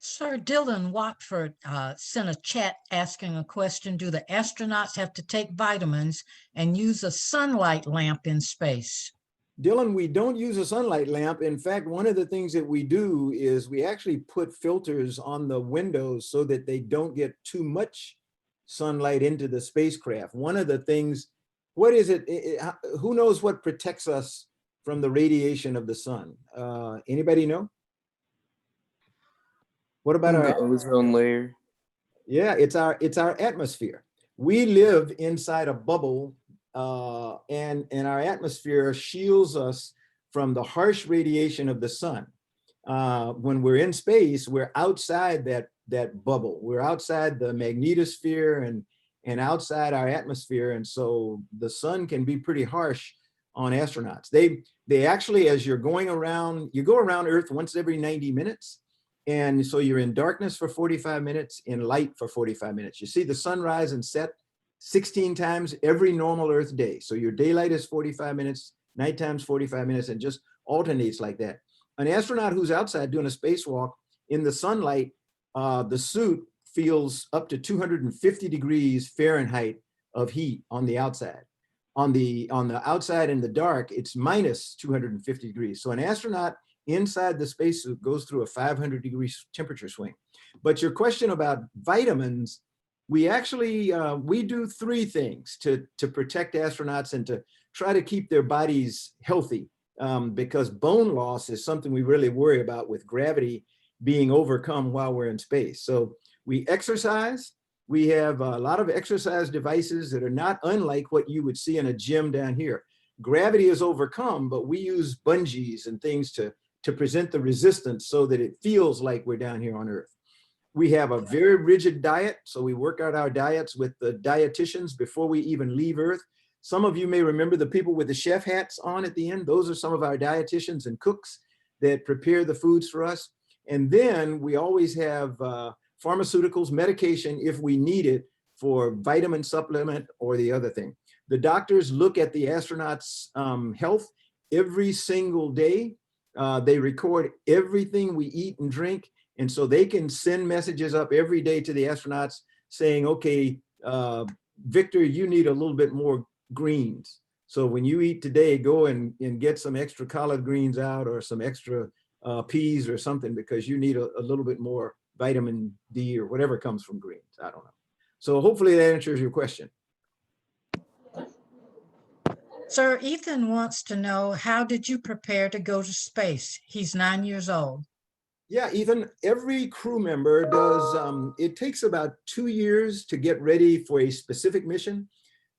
Sir Dylan Watford sent a chat asking a question. Do the astronauts have to take vitamins and use a sunlight lamp in space? Dylan, we don't use a sunlight lamp. In fact, one of the things that we do is we actually put filters on the windows so that they don't get too much sunlight into the spacecraft. One of the things, what is it? Who knows what protects us from the radiation of the sun? Anybody know? What about the ozone layer? Yeah, it's our atmosphere. We live inside a bubble, and our atmosphere shields us from the harsh radiation of the sun. When we're in space, we're outside that bubble. We're outside the magnetosphere and outside our atmosphere. And so the sun can be pretty harsh on astronauts. They actually, as you're going around, you go around Earth once every 90 minutes. And so you're in darkness for 45 minutes, in light for 45 minutes. You see the sun rise and set 16 times every normal Earth day. So your daylight is 45 minutes, nighttime's 45 minutes, and just alternates like that. An astronaut who's outside doing a spacewalk in the sunlight, the suit feels up to 250 degrees Fahrenheit of heat on the outside. On the outside in the dark, it's minus 250 degrees. So an astronaut inside the spacesuit goes through a 500 degree temperature swing. But your question about vitamins, we actually, we do three things to protect astronauts and to try to keep their bodies healthy. Because bone loss is something we really worry about with gravity being overcome while we're in space. So we exercise. We have a lot of exercise devices that are not unlike what you would see in a gym down here. Gravity is overcome, but we use bungees and things to present the resistance so that it feels like we're down here on Earth. We have a very rigid diet, so we work out our diets with the dietitians before we even leave Earth. Some of you may remember the people with the chef hats on at the end. Those are some of our dietitians and cooks that prepare the foods for us. And then we always have pharmaceuticals, medication, if we need it, for vitamin supplement or the other thing. The doctors look at the astronauts' health every single day. They record everything we eat and drink. And so they can send messages up every day to the astronauts saying, okay, Victor, you need a little bit more greens. So when you eat today, go and get some extra collard greens out or some extra peas or something, because you need a little bit more vitamin D or whatever comes from greens. I don't know. So hopefully that answers your question. Sir, Ethan wants to know, how did you prepare to go to space? He's 9 years old. Yeah, Ethan, every crew member does, it takes about 2 years to get ready for a specific mission.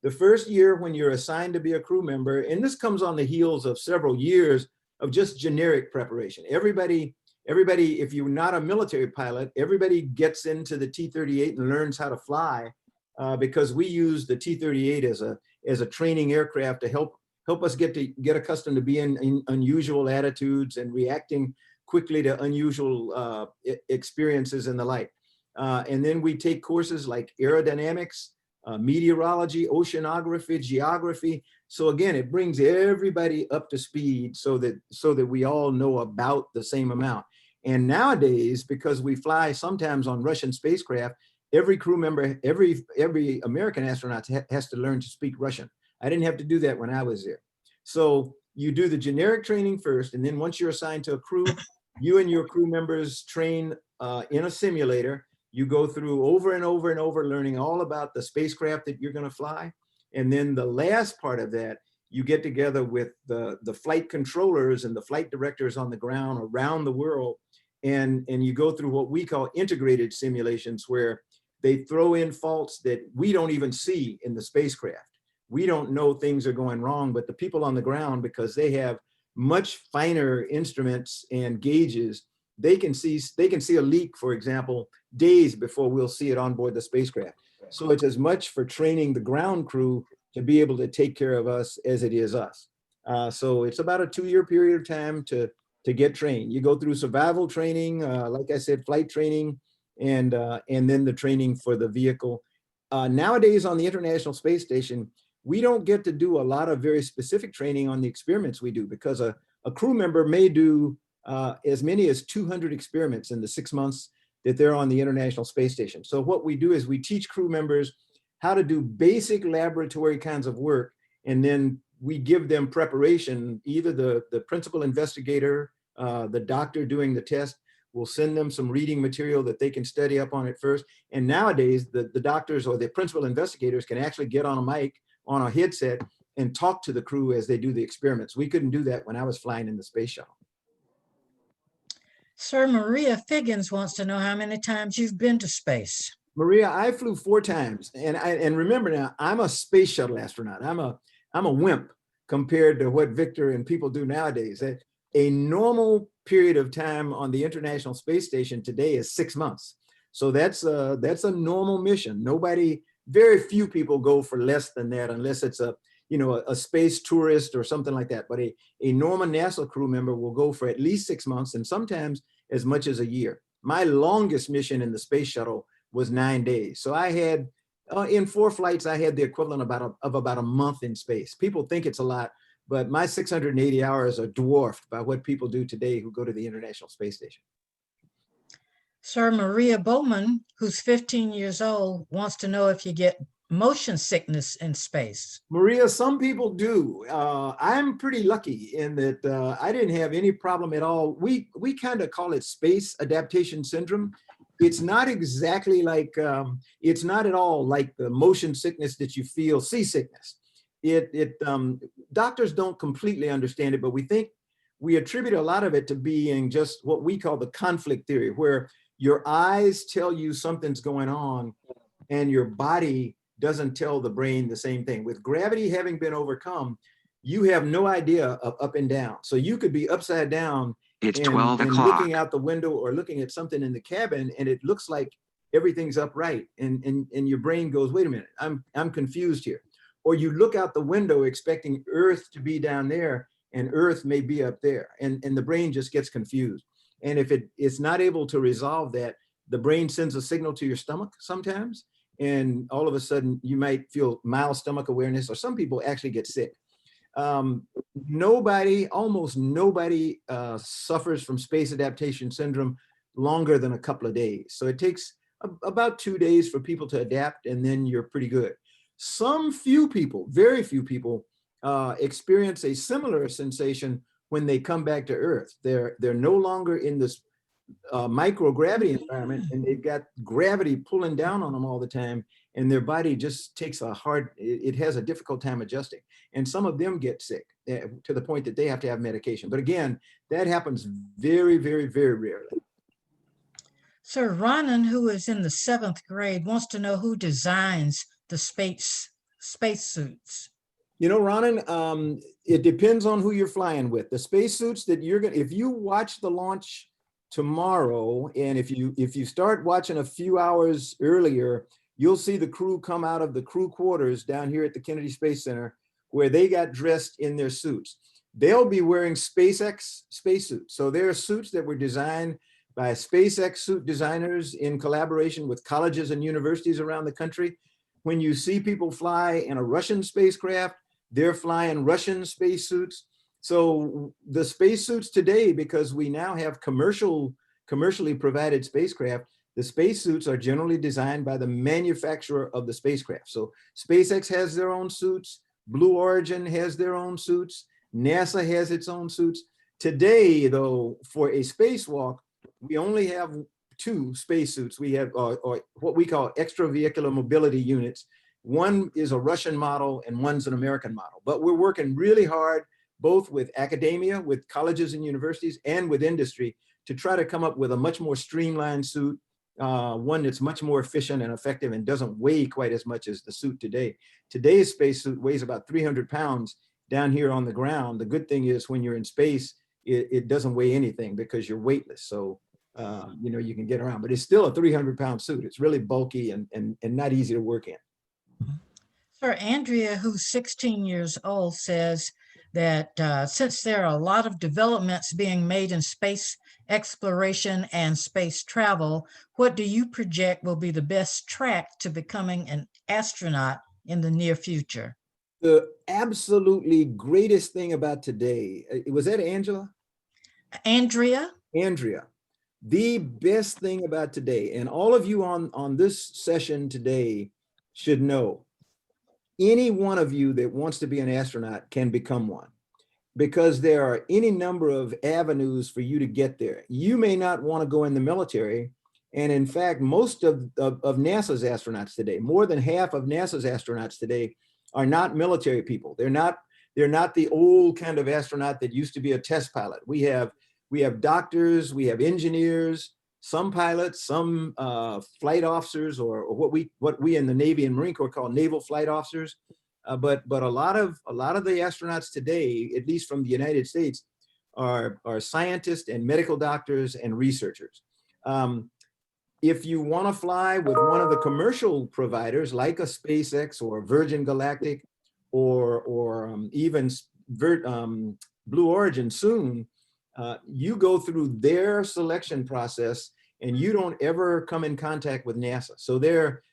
The first year when you're assigned to be a crew member, and this comes on the heels of several years of just generic preparation. Everybody, if you're not a military pilot, everybody gets into the T-38 and learns how to fly because we use the T-38 as a training aircraft to help us get accustomed to being in unusual attitudes and reacting quickly to unusual experiences and the like. And then we take courses like aerodynamics, meteorology, oceanography, geography. So again, it brings everybody up to speed so that we all know about the same amount. And nowadays, because we fly sometimes on Russian spacecraft, every crew member, every American astronaut has to learn to speak Russian. I didn't have to do that when I was there. So you do the generic training first, and then once you're assigned to a crew, you and your crew members train in a simulator. You go through over and over and over, learning all about the spacecraft that you're going to fly. And then the last part of that, you get together with the flight controllers and the flight directors on the ground around the world. And you go through what we call integrated simulations, where they throw in faults that we don't even see in the spacecraft. We don't know things are going wrong, but the people on the ground, because they have much finer instruments and gauges, they can see a leak, for example, days before we'll see it on board the spacecraft. So it's as much for training the ground crew to be able to take care of us as it is us. So it's about a 2-year period of time to get trained. You go through survival training, like I said, flight training, and then the training for the vehicle. Nowadays on the International Space Station, we don't get to do a lot of very specific training on the experiments we do, because a crew member may do as many as 200 experiments in the 6 months that they're on the International Space Station. So what we do is we teach crew members how to do basic laboratory kinds of work, and then we give them preparation. Either the principal investigator, the doctor doing the test, will send them some reading material that they can study up on it first. And nowadays, the doctors or the principal investigators can actually get on a mic, on a headset, and talk to the crew as they do the experiments. We couldn't do that when I was flying in the space shuttle. Sir, Maria Figgins wants to know how many times you've been to space. Maria, I flew 4 times. And remember now, I'm a space shuttle astronaut. I'm a wimp compared to what Victor and people do nowadays. A normal period of time on the International Space Station today is 6 months. So that's a normal mission. Very few people go for less than that, unless it's a space tourist or something like that. But a normal NASA crew member will go for at least 6 months, and sometimes as much as a year. My longest mission in the space shuttle was 9 days. So I had, in 4 flights, I had the equivalent of about a month in space. People think it's a lot, but my 680 hours are dwarfed by what people do today who go to the International Space Station. Sir, Maria Bowman, who's 15 years old, wants to know if you get motion sickness in space. Maria, some people do. I'm pretty lucky in that I didn't have any problem at all. We kind of call it space adaptation syndrome. It's not exactly like, it's not at all like the motion sickness that you feel, seasickness. Doctors don't completely understand it, but we attribute a lot of it to being just what we call the conflict theory, where your eyes tell you something's going on and your body doesn't tell the brain the same thing. With gravity having been overcome, you have no idea of up and down. So you could be upside down and looking out the window or looking at something in the cabin, and it looks like everything's upright, and your brain goes, wait a minute, I'm confused here. Or you look out the window expecting Earth to be down there, and Earth may be up there, and the brain just gets confused. And if it's not able to resolve that, the brain sends a signal to your stomach sometimes, and all of a sudden you might feel mild stomach awareness, or some people actually get sick. Almost nobody suffers from space adaptation syndrome longer than a couple of days. So it takes about 2 days for people to adapt, and then you're pretty good. Some few people, very few people, experience a similar sensation when they come back to Earth. They're no longer in this microgravity environment, and they've got gravity pulling down on them all the time, and their body just takes it has a difficult time adjusting. And some of them get sick to the point that they have to have medication. But again, that happens very, very, very rarely. Sir, Ronan, who is in the 7th grade, wants to know who designs the space suits. Ronan, it depends on who you're flying with. The spacesuits that if you watch the launch tomorrow, and if you start watching a few hours earlier, you'll see the crew come out of the crew quarters down here at the Kennedy Space Center, where they got dressed in their suits. They'll be wearing SpaceX spacesuits. So there are suits that were designed by SpaceX suit designers in collaboration with colleges and universities around the country. when you see people fly in a Russian spacecraft, they're flying Russian spacesuits. So the spacesuits today, because we now have commercially provided spacecraft, the spacesuits are generally designed by the manufacturer of the spacecraft. So SpaceX has their own suits, Blue Origin has their own suits, NASA has its own suits. Today, though, for a spacewalk, we only have 2 spacesuits. We have or what we call extravehicular mobility units. One is a Russian model and one's an American model. But we're working really hard, both with academia, with colleges and universities, and with industry, to try to come up with a much more streamlined suit, one that's much more efficient and effective and doesn't weigh quite as much as the suit today. Today's spacesuit weighs about 300 pounds down here on the ground. The good thing is when you're in space, it doesn't weigh anything because you're weightless. So, you know, you can get around, but it's still a 300-pound suit. It's really bulky and not easy to work in. Sir, Andrea, who's 16 years old, says that since there are a lot of developments being made in space exploration and space travel, what do you project will be the best track to becoming an astronaut in the near future? The absolutely greatest thing about today, was that Angela? Andrea? Andrea. The best thing about today, and all of you on this session today should know, any one of you that wants to be an astronaut can become one, because there are any number of avenues for you to get there. You may not want to go in the military. And in fact, most of NASA's astronauts today, more than half of NASA's astronauts today, are not military people. They're not the old kind of astronaut that used to be a test pilot. We have doctors, we have engineers, some pilots, some flight officers, or what we in the Navy and Marine Corps call naval flight officers. But a lot of the astronauts today, at least from the United States, are scientists and medical doctors and researchers. If you want to fly with one of the commercial providers like a SpaceX or Virgin Galactic or even Blue Origin soon, you go through their selection process and you don't ever come in contact with NASA. So they're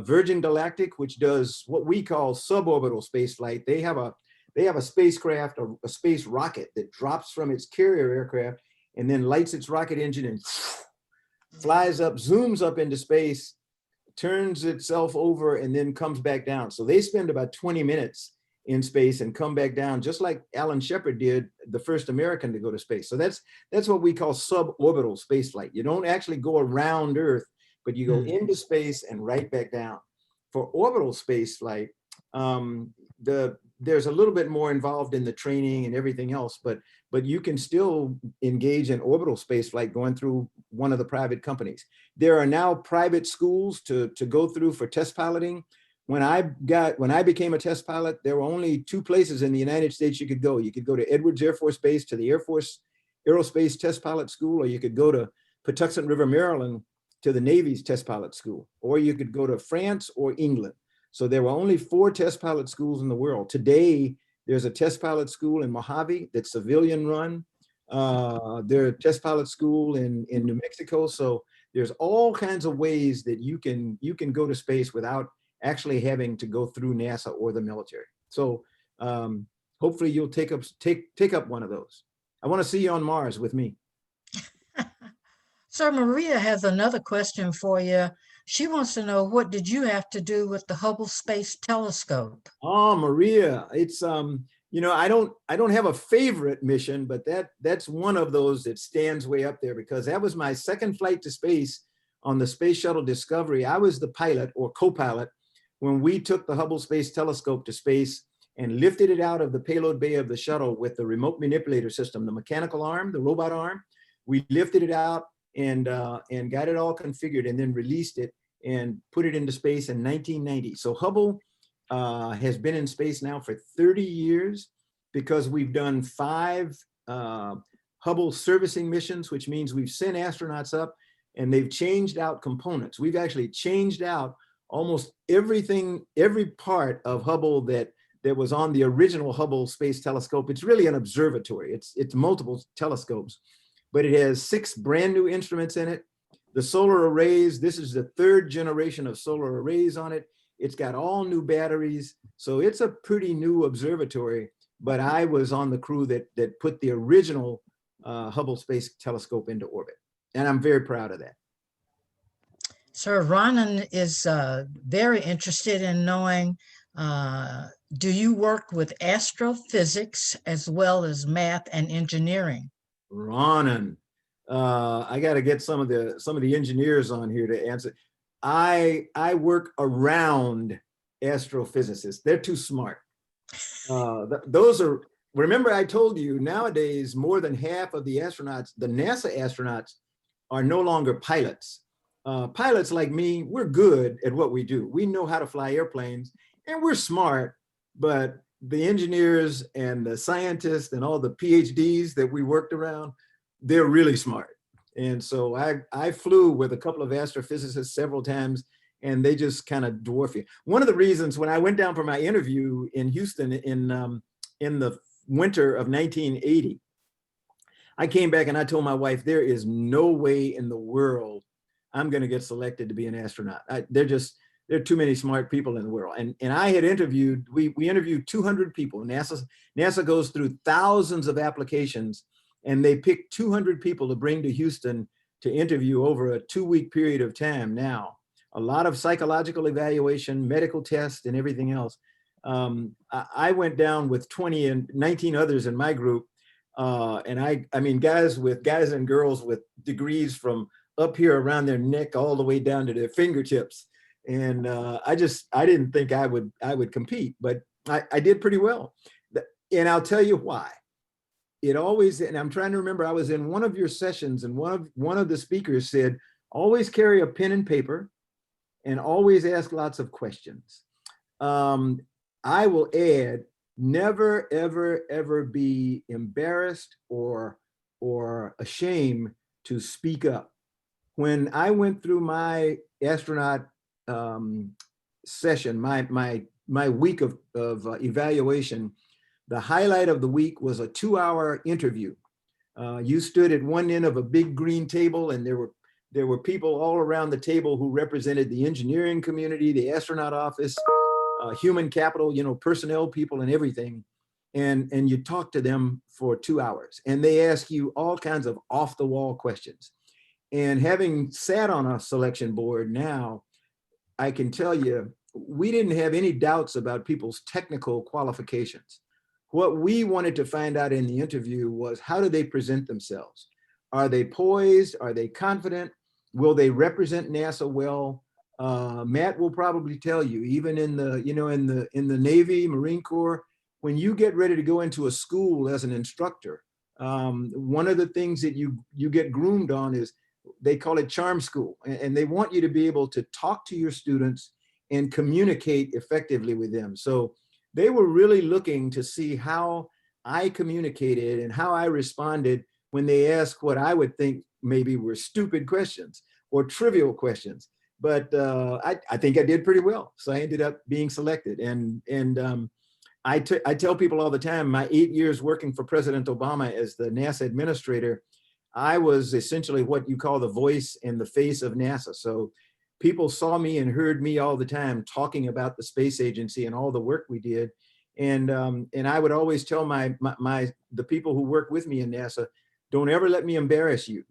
Virgin Galactic, which does what we call suborbital space flight. They have a spacecraft, a space rocket that drops from its carrier aircraft and then lights its rocket engine and flies up, zooms up into space, turns itself over, and then comes back down. So they spend about 20 minutes in space and come back down, just like Alan Shepard did, the first American to go to space. So that's what we call suborbital space flight. You don't actually go around Earth, but you go into space and right back down. For orbital space flight, there's a little bit more involved in the training and everything else, but you can still engage in orbital space flight going through one of the private companies. There are now private schools to go through for test piloting. When I became a test pilot, there were only 2 places in the United States you could go. You could go to Edwards Air Force Base to the Air Force Aerospace Test Pilot School, or you could go to Patuxent River, Maryland to the Navy's Test Pilot School, or you could go to France or England. So there were only 4 test pilot schools in the world. Today, there's a test pilot school in Mojave that's civilian run. There's a test pilot school in New Mexico. So there's all kinds of ways that you can go to space without actually having to go through NASA or the military. So hopefully you'll take up one of those. I want to see you on Mars with me. Sir, Maria has another question for you. She wants to know, what did you have to do with the Hubble Space Telescope? Oh, Maria, it's you know, I don't have a favorite mission, but that's one of those that stands way up there, because that was my second flight to space on the Space Shuttle Discovery. I was the pilot or co-pilot when we took the Hubble Space Telescope to space and lifted it out of the payload bay of the shuttle with the remote manipulator system, the mechanical arm, the robot arm. We lifted it out and got it all configured and then released it and put it into space in 1990. So Hubble has been in space now for 30 years because we've done 5 Hubble servicing missions, which means we've sent astronauts up and they've changed out components. We've actually changed out almost everything, every part of Hubble that was on the original Hubble Space Telescope. It's really an observatory. It's multiple telescopes, but it has 6 brand new instruments in it. The solar arrays, this is the 3rd generation of solar arrays on it. It's got all new batteries. So it's a pretty new observatory, but I was on the crew that put the original Hubble Space Telescope into orbit. And I'm very proud of that. Sir, Ronan is very interested in knowing, do you work with astrophysics as well as math and engineering? Ronan, I got to get some of the engineers on here to answer. I work around astrophysicists. They're too smart. Those are, remember I told you, nowadays more than half of the astronauts, the NASA astronauts, are no longer pilots. Pilots like me, we're good at what we do. We know how to fly airplanes and we're smart, but the engineers and the scientists and all the PhDs that we worked around, they're really smart. And so I flew with a couple of astrophysicists several times, and they just kind of dwarf you. One of the reasons when I went down for my interview in Houston in the winter of 1980, I came back and I told my wife, there is no way in the world I'm going to get selected to be an astronaut. There are too many smart people in the world. And I had interviewed, we interviewed 200 people. NASA goes through thousands of applications, and they pick 200 people to bring to Houston to interview over a 2-week period of time. Now, a lot of psychological evaluation, medical tests, and everything else. I went down with 20 and 19 others in my group. And I mean, guys and girls with degrees from up here around their neck all the way down to their fingertips. And I didn't think I would compete, but I did pretty well. And I'll tell you why. It always, and I'm trying to remember, I was in one of your sessions and one of the speakers said, always carry a pen and paper and always ask lots of questions. I will add, never, ever, ever be embarrassed or ashamed to speak up. When I went through my astronaut session, my week of evaluation, the highlight of the week was a 2-hour interview. You stood at one end of a big green table, and there were people all around the table who represented the engineering community, the astronaut office, human capital, personnel people and everything. And you talk to them for 2 hours, and they ask you all kinds of off the wall questions. And having sat on a selection board now, I can tell you, we didn't have any doubts about people's technical qualifications. What we wanted to find out in the interview was, how do they present themselves? Are they poised? Are they confident? Will they represent NASA well? Matt will probably tell you, even in the Navy, Marine Corps, when you get ready to go into a school as an instructor, one of the things that you get groomed on is, they call it charm school, and they want you to be able to talk to your students and communicate effectively with them. So they were really looking to see how I communicated and how I responded when they asked what I would think maybe were stupid questions or trivial questions. But I think I did pretty well. So I ended up being selected. And I tell people all the time, my 8 years working for President Obama as the NASA administrator, I was essentially what you call the voice and the face of NASA. So people saw me and heard me all the time talking about the space agency and all the work we did. And I would always tell the people who work with me in NASA, don't ever let me embarrass you.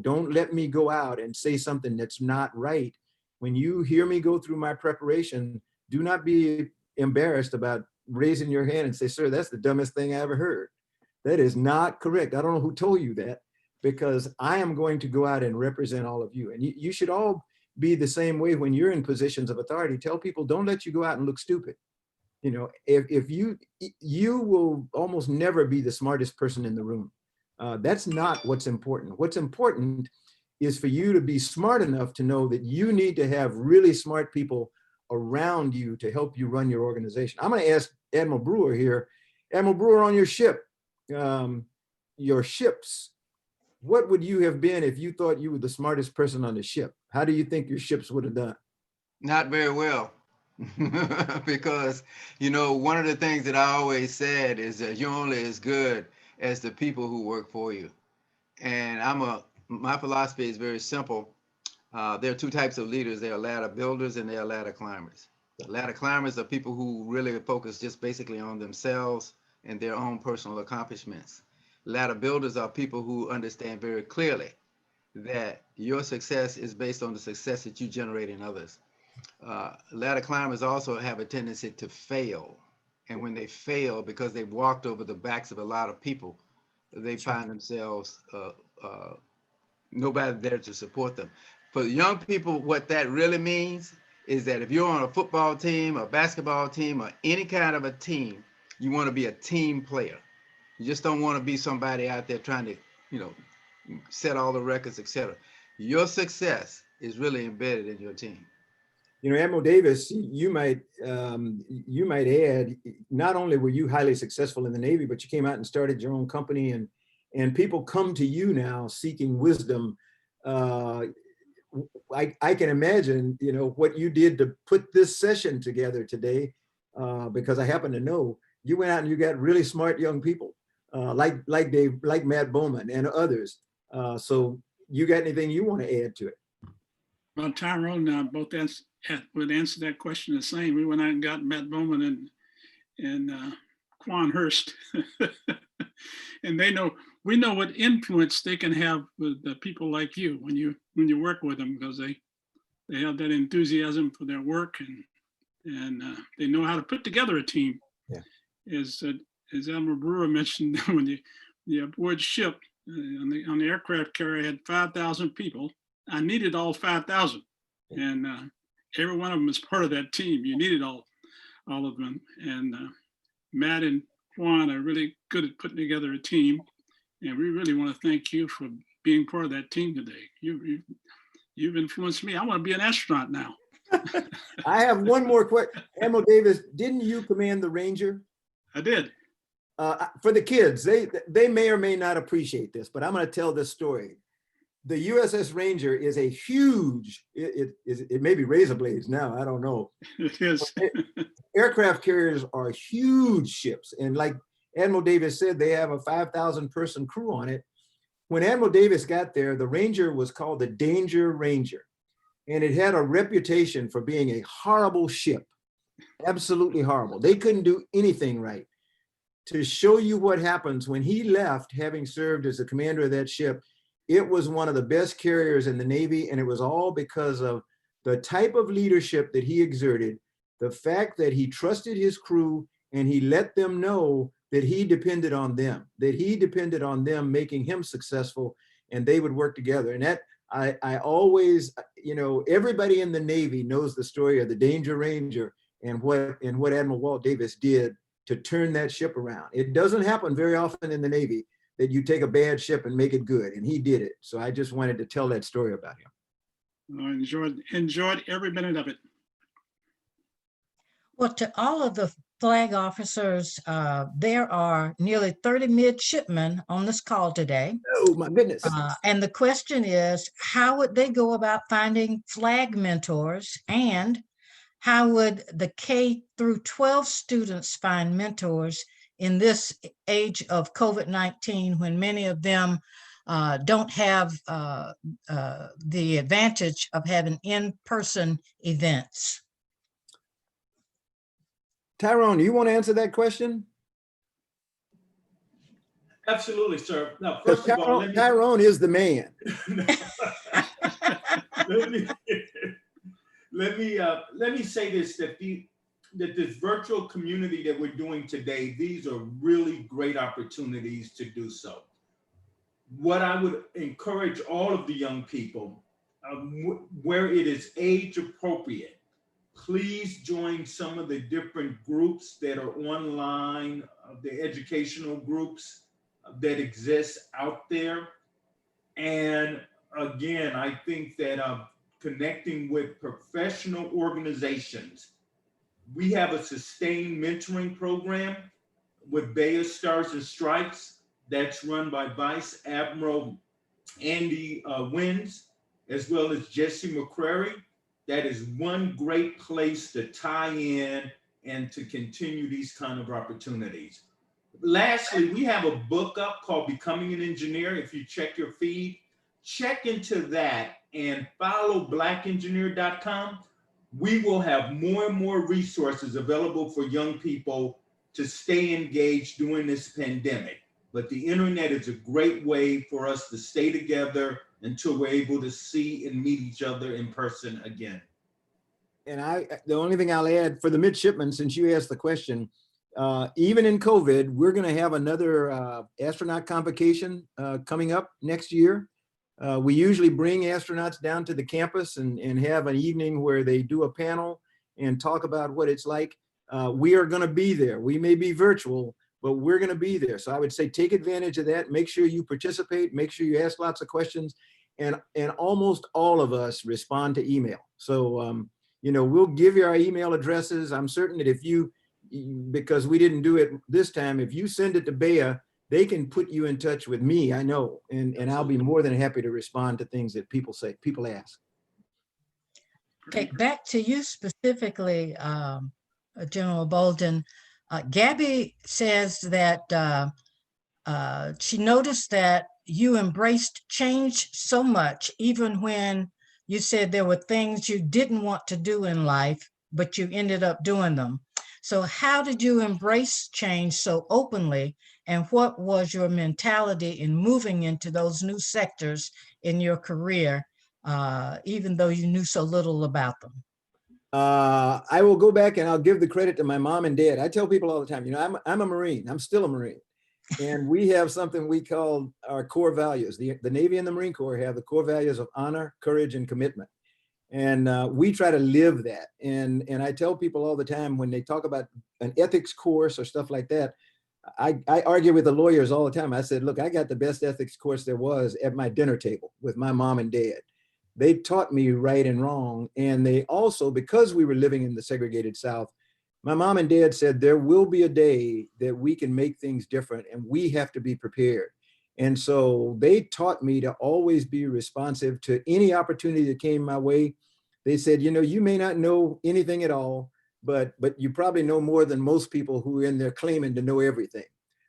Don't let me go out and say something that's not right. When you hear me go through my preparation, do not be embarrassed about raising your hand and say, sir, that's the dumbest thing I ever heard. That is not correct. I don't know who told you that, because I am going to go out and represent all of you. And you should all be the same way when you're in positions of authority. Tell people, don't let you go out and look stupid. If you will almost never be the smartest person in the room. That's not what's important. What's important is for you to be smart enough to know that you need to have really smart people around you to help you run your organization. I'm going to ask Admiral Brewer here. Admiral Brewer, on your ship, your ships, what would you have been if you thought you were the smartest person on the ship? How do you think your ships would have done? Not very well. Because, one of the things that I always said is that you're only as good as the people who work for you. And my philosophy is very simple. There are two types of leaders. There are ladder builders and there are ladder climbers. The ladder climbers are people who really focus just basically on themselves and their own personal accomplishments. Ladder builders are people who understand very clearly that your success is based on the success that you generate in others. Ladder climbers also have a tendency to fail. And when they fail, because they've walked over the backs of a lot of people, they find themselves nobody there to support them. For the young people, what that really means is that if you're on a football team, a basketball team, or any kind of a team, you want to be a team player. You just don't want to be somebody out there trying to, you know, set all the records, etc. Your success is really embedded in your team. You know, Admiral Davis, you might add, not only were you highly successful in the Navy, but you came out and started your own company, and people come to you now seeking wisdom. I can imagine, you know, what you did to put this session together today, because I happen to know you went out and you got really smart young people, like Matt Bowman and others. So you got anything you want to add to it? Well, Tyrone both would answer that question the same. We went out and got Matt Bowman and Quan Hurst, and we know what influence they can have with the people like you when you work with them, because they have that enthusiasm for their work, and they know how to put together a team. Yeah. As Admiral Brewer mentioned, when you aboard ship on the aircraft carrier had 5,000 people. I needed all 5,000, and every one of them is part of that team. You needed all of them, and Matt and Juan are really good at putting together a team, and we really want to thank you for being part of that team today. You've influenced me. I want to be an astronaut now. I have one more question. Admiral Davis, didn't you command the Ranger? I did. For the kids, they may or may not appreciate this, but I'm going to tell this story. The USS Ranger is a huge, it may be razor blades now, I don't know. It is. Aircraft carriers are huge ships. And like Admiral Davis said, they have a 5,000 person crew on it. When Admiral Davis got there, the Ranger was called the Danger Ranger. And it had a reputation for being a horrible ship, absolutely horrible. They couldn't do anything right. To show you what happens when he left, having served as the commander of that ship, it was one of the best carriers in the Navy, and it was all because of the type of leadership that he exerted, the fact that he trusted his crew and he let them know that he depended on them, making him successful, and they would work together. And that I always, you know, everybody in the Navy knows the story of the Danger Ranger and what Admiral Walt Davis did to turn that ship around. It doesn't happen very often in the Navy that you take a bad ship and make it good, and he did it. So I just wanted to tell that story about him. I enjoyed every minute of it. Well, to all of the flag officers, there are nearly 30 midshipmen on this call today. Oh my goodness. And the question is, how would they go about finding flag mentors, and how would the K through 12 students find mentors in this age of COVID-19, when many of them don't have the advantage of having in-person events? Tyrone, you want to answer that question? Absolutely, sir. Now, first of all, Tyrone is the man. let me say this, that this virtual community that we're doing today, these are really great opportunities to do so. What I would encourage all of the young people, where it is age appropriate, please join some of the different groups that are online, the educational groups that exist out there. And again, I think that connecting with professional organizations, we have a sustained mentoring program with BEYA Stars and Stripes that's run by Vice Admiral Andy Wins, as well as Jesse McCrary. That is one great place to tie in and to continue these kind of opportunities. Lastly, we have a book up called Becoming an Engineer. If you check your feed, check into that and follow blackengineer.com. we will have more and more resources available for young people to stay engaged during this pandemic. But the internet is a great way for us to stay together until we're able to see and meet each other in person again. And the only thing I'll add for the midshipmen, since you asked the question, even in COVID, we're going to have another astronaut convocation coming up next year. We usually bring astronauts down to the campus and have an evening where they do a panel and talk about what it's like. We are going to be there. We may be virtual, but we're going to be there. So I would say take advantage of that. Make sure you participate. Make sure you ask lots of questions. And almost all of us respond to email. So, we'll give you our email addresses. I'm certain that if you, because we didn't do it this time, if you send it to BEYA, they can put you in touch with me, I know, and I'll be more than happy to respond to things that people ask. Okay, back to you specifically, General Bolden. Gabby says that she noticed that you embraced change so much, even when you said there were things you didn't want to do in life, but you ended up doing them. So how did you embrace change so openly? And what was your mentality in moving into those new sectors in your career, even though you knew so little about them? I will go back and I'll give the credit to my mom and dad. I tell people all the time, I'm a Marine. I'm still a Marine. And we have something we call our core values. The Navy and the Marine Corps have the core values of honor, courage, and commitment. And we try to live that. And I tell people all the time when they talk about an ethics course or stuff like that, I argue with the lawyers all the time. I said, look, I got the best ethics course there was at my dinner table with my mom and dad. They taught me right and wrong. And they also, because we were living in the segregated South, my mom and dad said, there will be a day that we can make things different and we have to be prepared. And so they taught me to always be responsive to any opportunity that came my way. They said, you may not know anything at all, but you probably know more than most people who are in there claiming to know everything.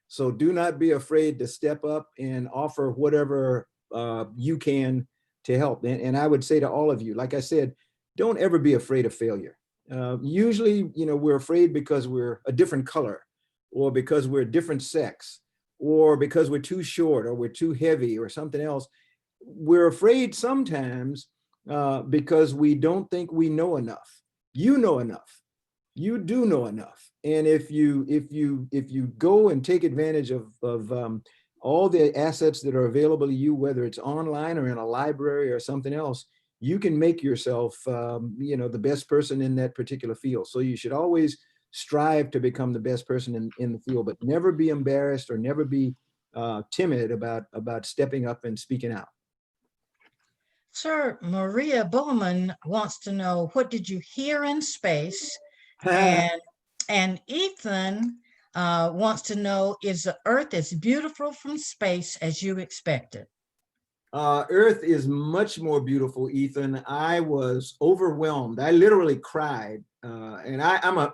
So do not be afraid to step up and offer whatever you can to help. And I would say to all of you, like I said, don't ever be afraid of failure. Usually, we're afraid because we're a different color, or because we're a different sex, or because we're too short, or we're too heavy, or something else. We're afraid sometimes because we don't think we know enough. You know enough. You do know enough. And if you go and take advantage of all the assets that are available to you, whether it's online or in a library or something else, you can make yourself, the best person in that particular field. So you should always strive to become the best person in the field, but never be embarrassed or never be timid about stepping up and speaking out. Sir, Maria Bowman wants to know, what did you hear in space? And Ethan wants to know, is the Earth as beautiful from space as you expected? Earth is much more beautiful, Ethan. I was overwhelmed. I literally cried, and I'm a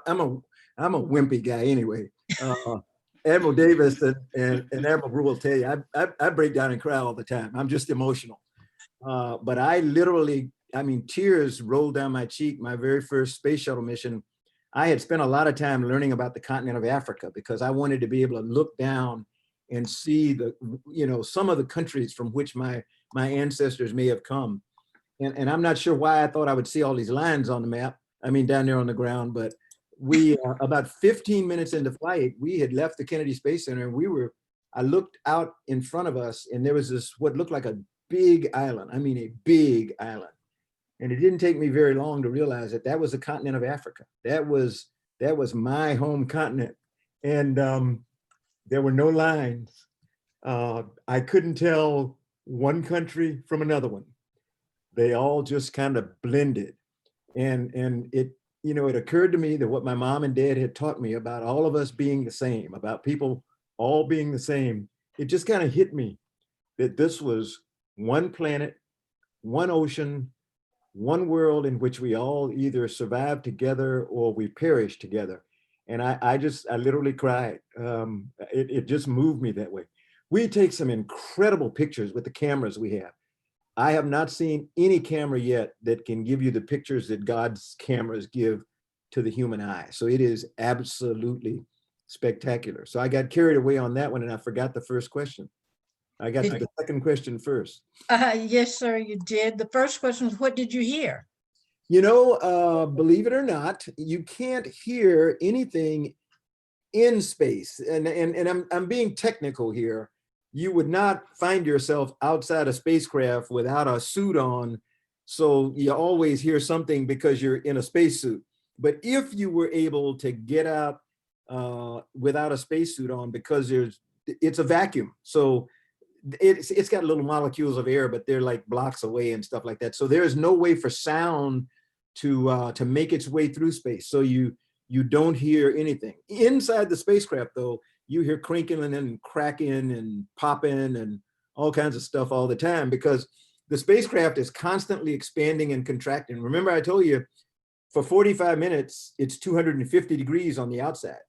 wimpy guy anyway. Admiral Davis and Admiral Brew will tell you, I break down and cry all the time. I'm just emotional. But I literally, tears rolled down my cheek. My very first space shuttle mission, I had spent a lot of time learning about the continent of Africa because I wanted to be able to look down and see some of the countries from which my ancestors may have come. And I'm not sure why I thought I would see all these lines on the map. Down there on the ground, but we, about 15 minutes into flight, we had left the Kennedy Space Center and I looked out in front of us and there was this, what looked like a big island. A big island. And it didn't take me very long to realize that was the continent of Africa. That was my home continent. And there were no lines. I couldn't tell one country from another one. They all just kind of blended. And it occurred to me that what my mom and dad had taught me about all of us being the same, about people all being the same, it just kind of hit me that this was one planet, one ocean, one world in which we all either survived together or we perished together. And I literally cried. It just moved me that way. We take some incredible pictures with the cameras we have. I have not seen any camera yet that can give you the pictures that God's cameras give to the human eye. So it is absolutely spectacular. So I got carried away on that one and I forgot the first question. I got to the second question first. Yes, sir, you did. The first question was, what did you hear? You know, believe it or not, you can't hear anything in space. And I'm being technical here. You would not find yourself outside a spacecraft without a suit on. So you always hear something because you're in a spacesuit. But if you were able to get out without a spacesuit on, because it's a vacuum. So it's got little molecules of air, but they're like blocks away and stuff like that. So there is no way for sound to make its way through space. So you don't hear anything. Inside the spacecraft, though, you hear crinkling and cracking and popping and all kinds of stuff all the time, because the spacecraft is constantly expanding and contracting. Remember, I told you for 45 minutes, it's 250 degrees on the outside.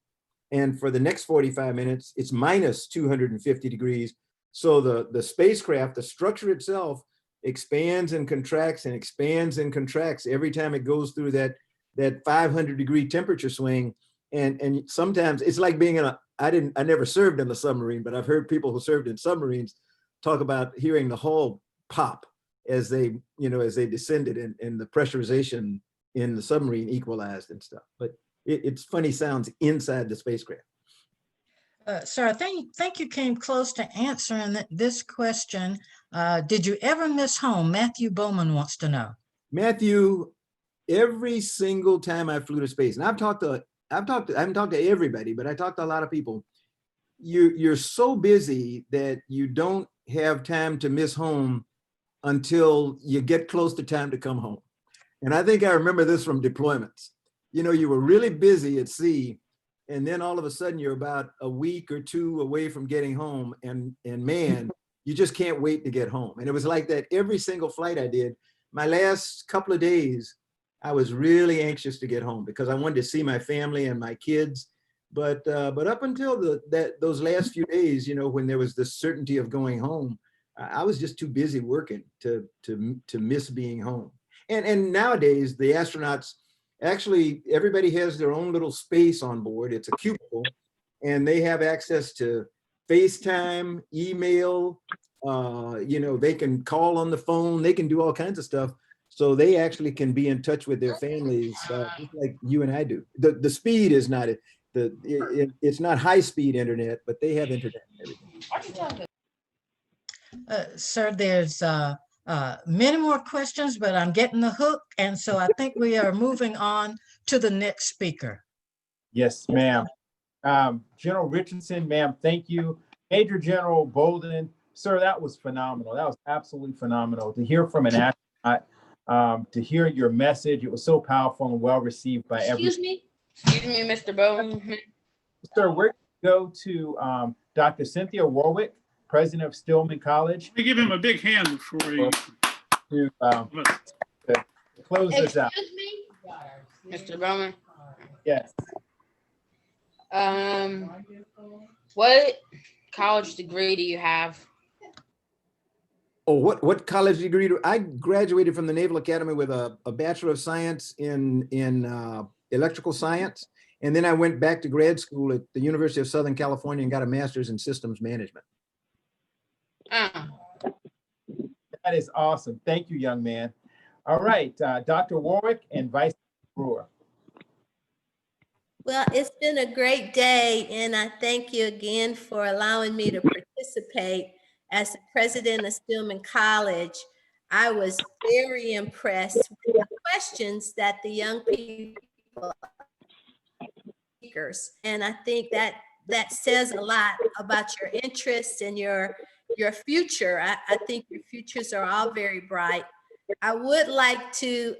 And for the next 45 minutes, it's minus 250 degrees. So the spacecraft, the structure itself, expands and contracts and expands and contracts every time it goes through that 500-degree temperature swing. And sometimes it's like being in I never served in a submarine, but I've heard people who served in submarines talk about hearing the hull pop as they descended and the pressurization in the submarine equalized and stuff. But it's funny sounds inside the spacecraft. Sir, I think you came close to answering this question. Did you ever miss home? Matthew Bowman wants to know. Matthew, every single time I flew to space, and I haven't talked to everybody, but I talked to a lot of people. You're so busy that you don't have time to miss home until you get close to time to come home. And I think I remember this from deployments. You know, you were really busy at sea, and then all of a sudden you're about a week or two away from getting home, and man, you just can't wait to get home. And it was like that every single flight I did. My last couple of days, I was really anxious to get home because I wanted to see my family and my kids. But up until those last few days, you know, when there was the certainty of going home, I was just too busy working to miss being home. And nowadays, the astronauts, actually, everybody has their own little space on board. It's a cubicle, and they have access to FaceTime, email, they can call on the phone, they can do all kinds of stuff. So they actually can be in touch with their families, just like you and I do. The speed is not it's not high speed internet, but they have internet and everything. Sir, there's many more questions, but I'm getting the hook. And so I think we are moving on to the next speaker. Yes, ma'am. General Richardson, ma'am, thank you. Major General Bolden, sir, that was phenomenal. That was absolutely phenomenal to hear from an astronaut, to hear your message. It was so powerful and well received by everyone. Excuse me, Mr. Bowman. Sir, we're going to go to Dr. Cynthia Warwick, president of Stillman College. We give him a big hand before he to close this out. Excuse me, Mr. Bowman. Yes. What college degree do you have? Oh, what college degree do I graduated from the Naval Academy with a Bachelor of Science in electrical science, and then I went back to grad school at the University of Southern California and got a master's in systems management. That is awesome. Thank you, young man. All right, Dr. Warwick and Vice Brewer. Well, it's been a great day, and I thank you again for allowing me to participate. As the president of Stillman College, I was very impressed with the questions that the young people speakers, and I think that says a lot about your interests and your future. I think your futures are all very bright. I would like to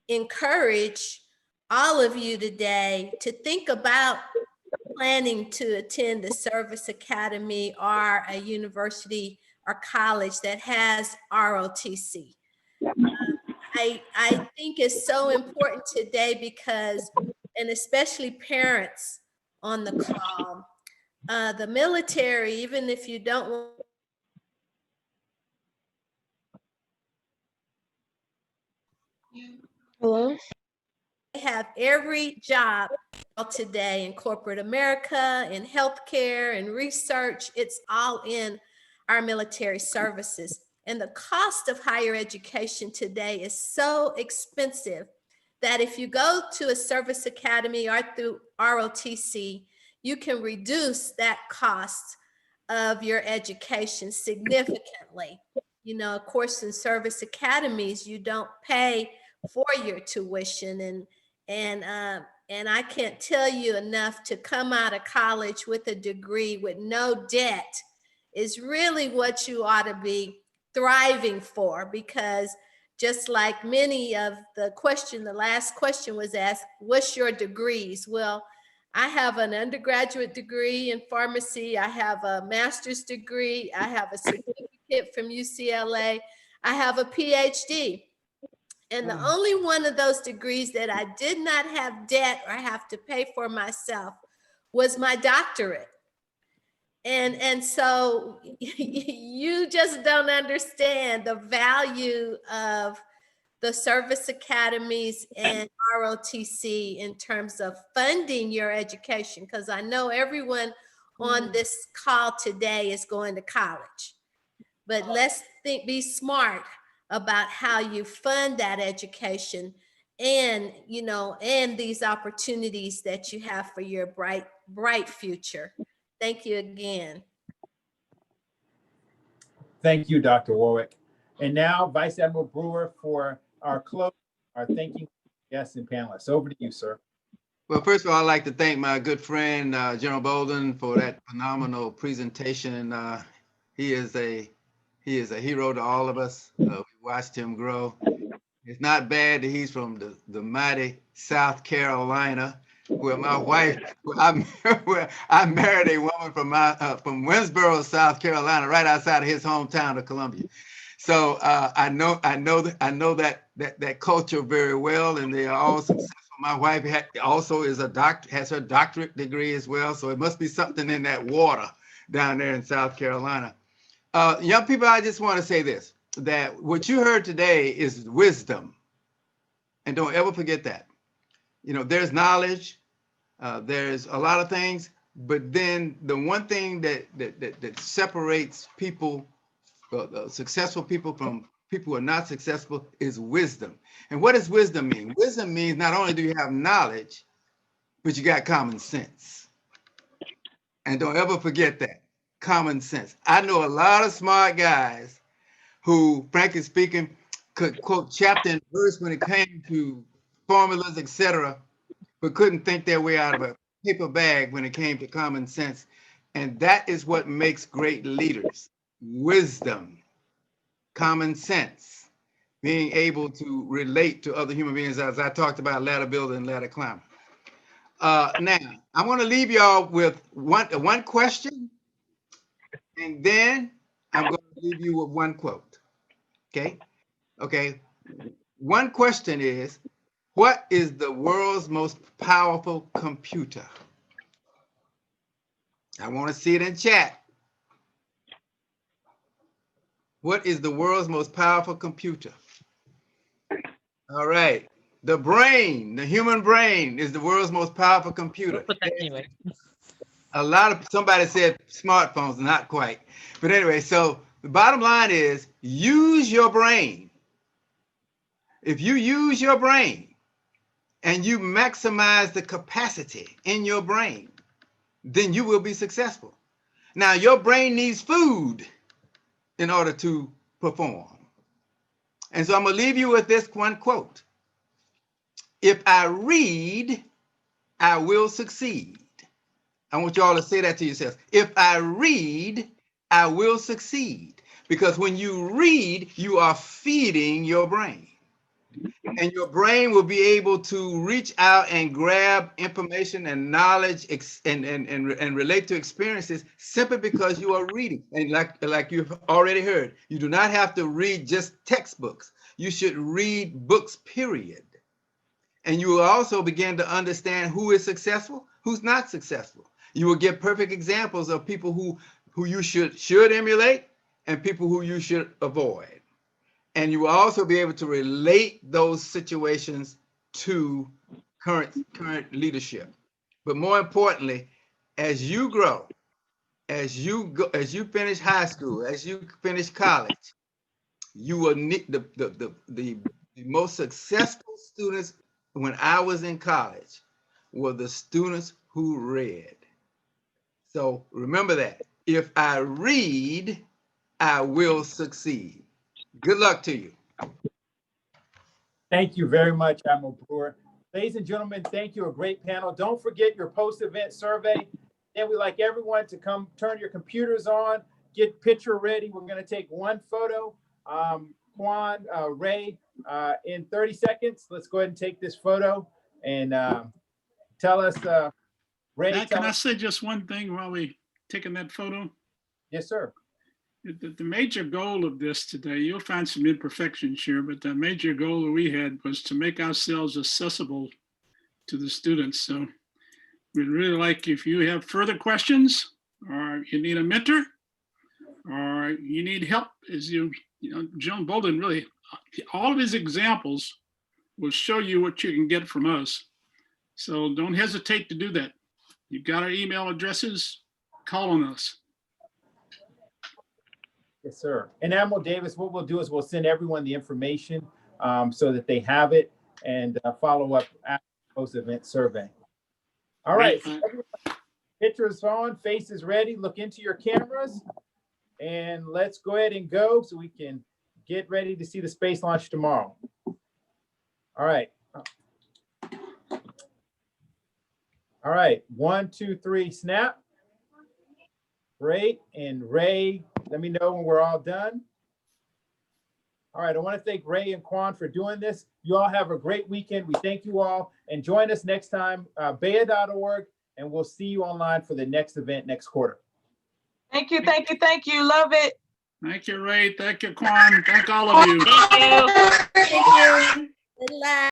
encourage all of you today to think about planning to attend a service academy or a university or college that has ROTC. I think it's so important today because, and especially parents on the call, the military, even if you don't want Hello? They have every job today in corporate America, in healthcare, in research. It's all in our military services. And the cost of higher education today is so expensive that if you go to a service academy or through ROTC, you can reduce that cost of your education significantly. You know, of course, in service academies, you don't pay for your tuition, and I can't tell you enough, to come out of college with a degree with no debt is really what you ought to be thriving for, because just like many of the last question was asked, what's your degrees? Well, I have an undergraduate degree in pharmacy. I have a master's degree. I have a certificate from UCLA. I have a PhD. And the only one of those degrees that I did not have debt or have to pay for myself was my doctorate. And so you just don't understand the value of the service academies and ROTC in terms of funding your education, because I know everyone on this call today is going to college. But let's be smart about how you fund that education, and and these opportunities that you have for your bright future. Thank you again. Thank you, Dr. Warwick. And now Vice Admiral Brewer for our close, our thanking guests and panelists. Over to you, sir. Well, first of all, I'd like to thank my good friend, General Bolden, for that phenomenal presentation. He is a hero to all of us. We watched him grow. It's not bad that he's from the mighty South Carolina, where my wife, where I married a woman from Winsboro, South Carolina, right outside of his hometown of Columbia. So I know that culture very well, and they are all successful. My wife also is has her doctorate degree as well. So it must be something in that water down there in South Carolina. Young people, I just want to say this, that what you heard today is wisdom. And don't ever forget that. There's knowledge, there's a lot of things, but then the one thing that separates people, successful people, from people who are not successful is wisdom. And what does wisdom mean? Wisdom means not only do you have knowledge, but you got common sense. And don't ever forget that, common sense. I know a lot of smart guys who, frankly speaking, could quote chapter and verse when it came to formulas, etc., but couldn't think their way out of a paper bag when it came to common sense. And that is what makes great leaders: wisdom, common sense, being able to relate to other human beings, as I talked about ladder builder and ladder climber. Now, I want to leave y'all with one question, and then I'm going to leave you with one quote. Okay. One question is, what is the world's most powerful computer? I want to see it in chat. What is the world's most powerful computer? All right. The brain, the human brain, is the world's most powerful computer. Anyway. Somebody said smartphones, not quite. But anyway, so the bottom line is, use your brain. If you use your brain and you maximize the capacity in your brain, then you will be successful. Now, your brain needs food in order to perform. And so I'm going to leave you with this one quote. If I read, I will succeed. I want you all to say that to yourselves. If I read, I will succeed. Because when you read, you are feeding your brain. And your brain will be able to reach out and grab information and knowledge and relate to experiences simply because you are reading. And like you've already heard, you do not have to read just textbooks. You should read books, period. And you will also begin to understand who is successful, who's not successful. You will get perfect examples of people who you should emulate and people who you should avoid. And you will also be able to relate those situations to current leadership. But more importantly, as you grow, as you finish high school, as you finish college, you will need the most successful students when I was in college were the students who read. So remember that. If I read, I will succeed. Good luck to you. Thank you very much, Admiral Brewer. Ladies and gentlemen, thank you. A great panel. Don't forget your post-event survey. And we'd like everyone to come turn your computers on, get picture ready. We're going to take one photo. Quan, Ray, in 30 seconds, let's go ahead and take this photo and tell us, Ray. Matt, can I say just one thing while we taking that photo? Yes, sir. The major goal of this today, you'll find some imperfections here, but the major goal that we had was to make ourselves accessible to the students. So we'd really like, if you have further questions, or you need a mentor, or you need help, as you know, John Bolden really, all of his examples will show you what you can get from us. So don't hesitate to do that. You've got our email addresses, call on us. Yes, sir. And Admiral Davis, what we'll do is we'll send everyone the information so that they have it and follow up after the post-event survey. All right. So everyone, pictures on, faces ready. Look into your cameras. And let's go ahead and go so we can get ready to see the space launch tomorrow. All right. All right. 1, 2, 3, snap. Great. And Ray, let me know when we're all done. All right. I want to thank Ray and Quan for doing this. You all have a great weekend. We thank you all. And join us next time, BEYA.org, and we'll see you online for the next event next quarter. Thank you, thank you, thank you. Love it. Thank you, Ray. Thank you, Quan. Thank all of you. Thank you. Good luck.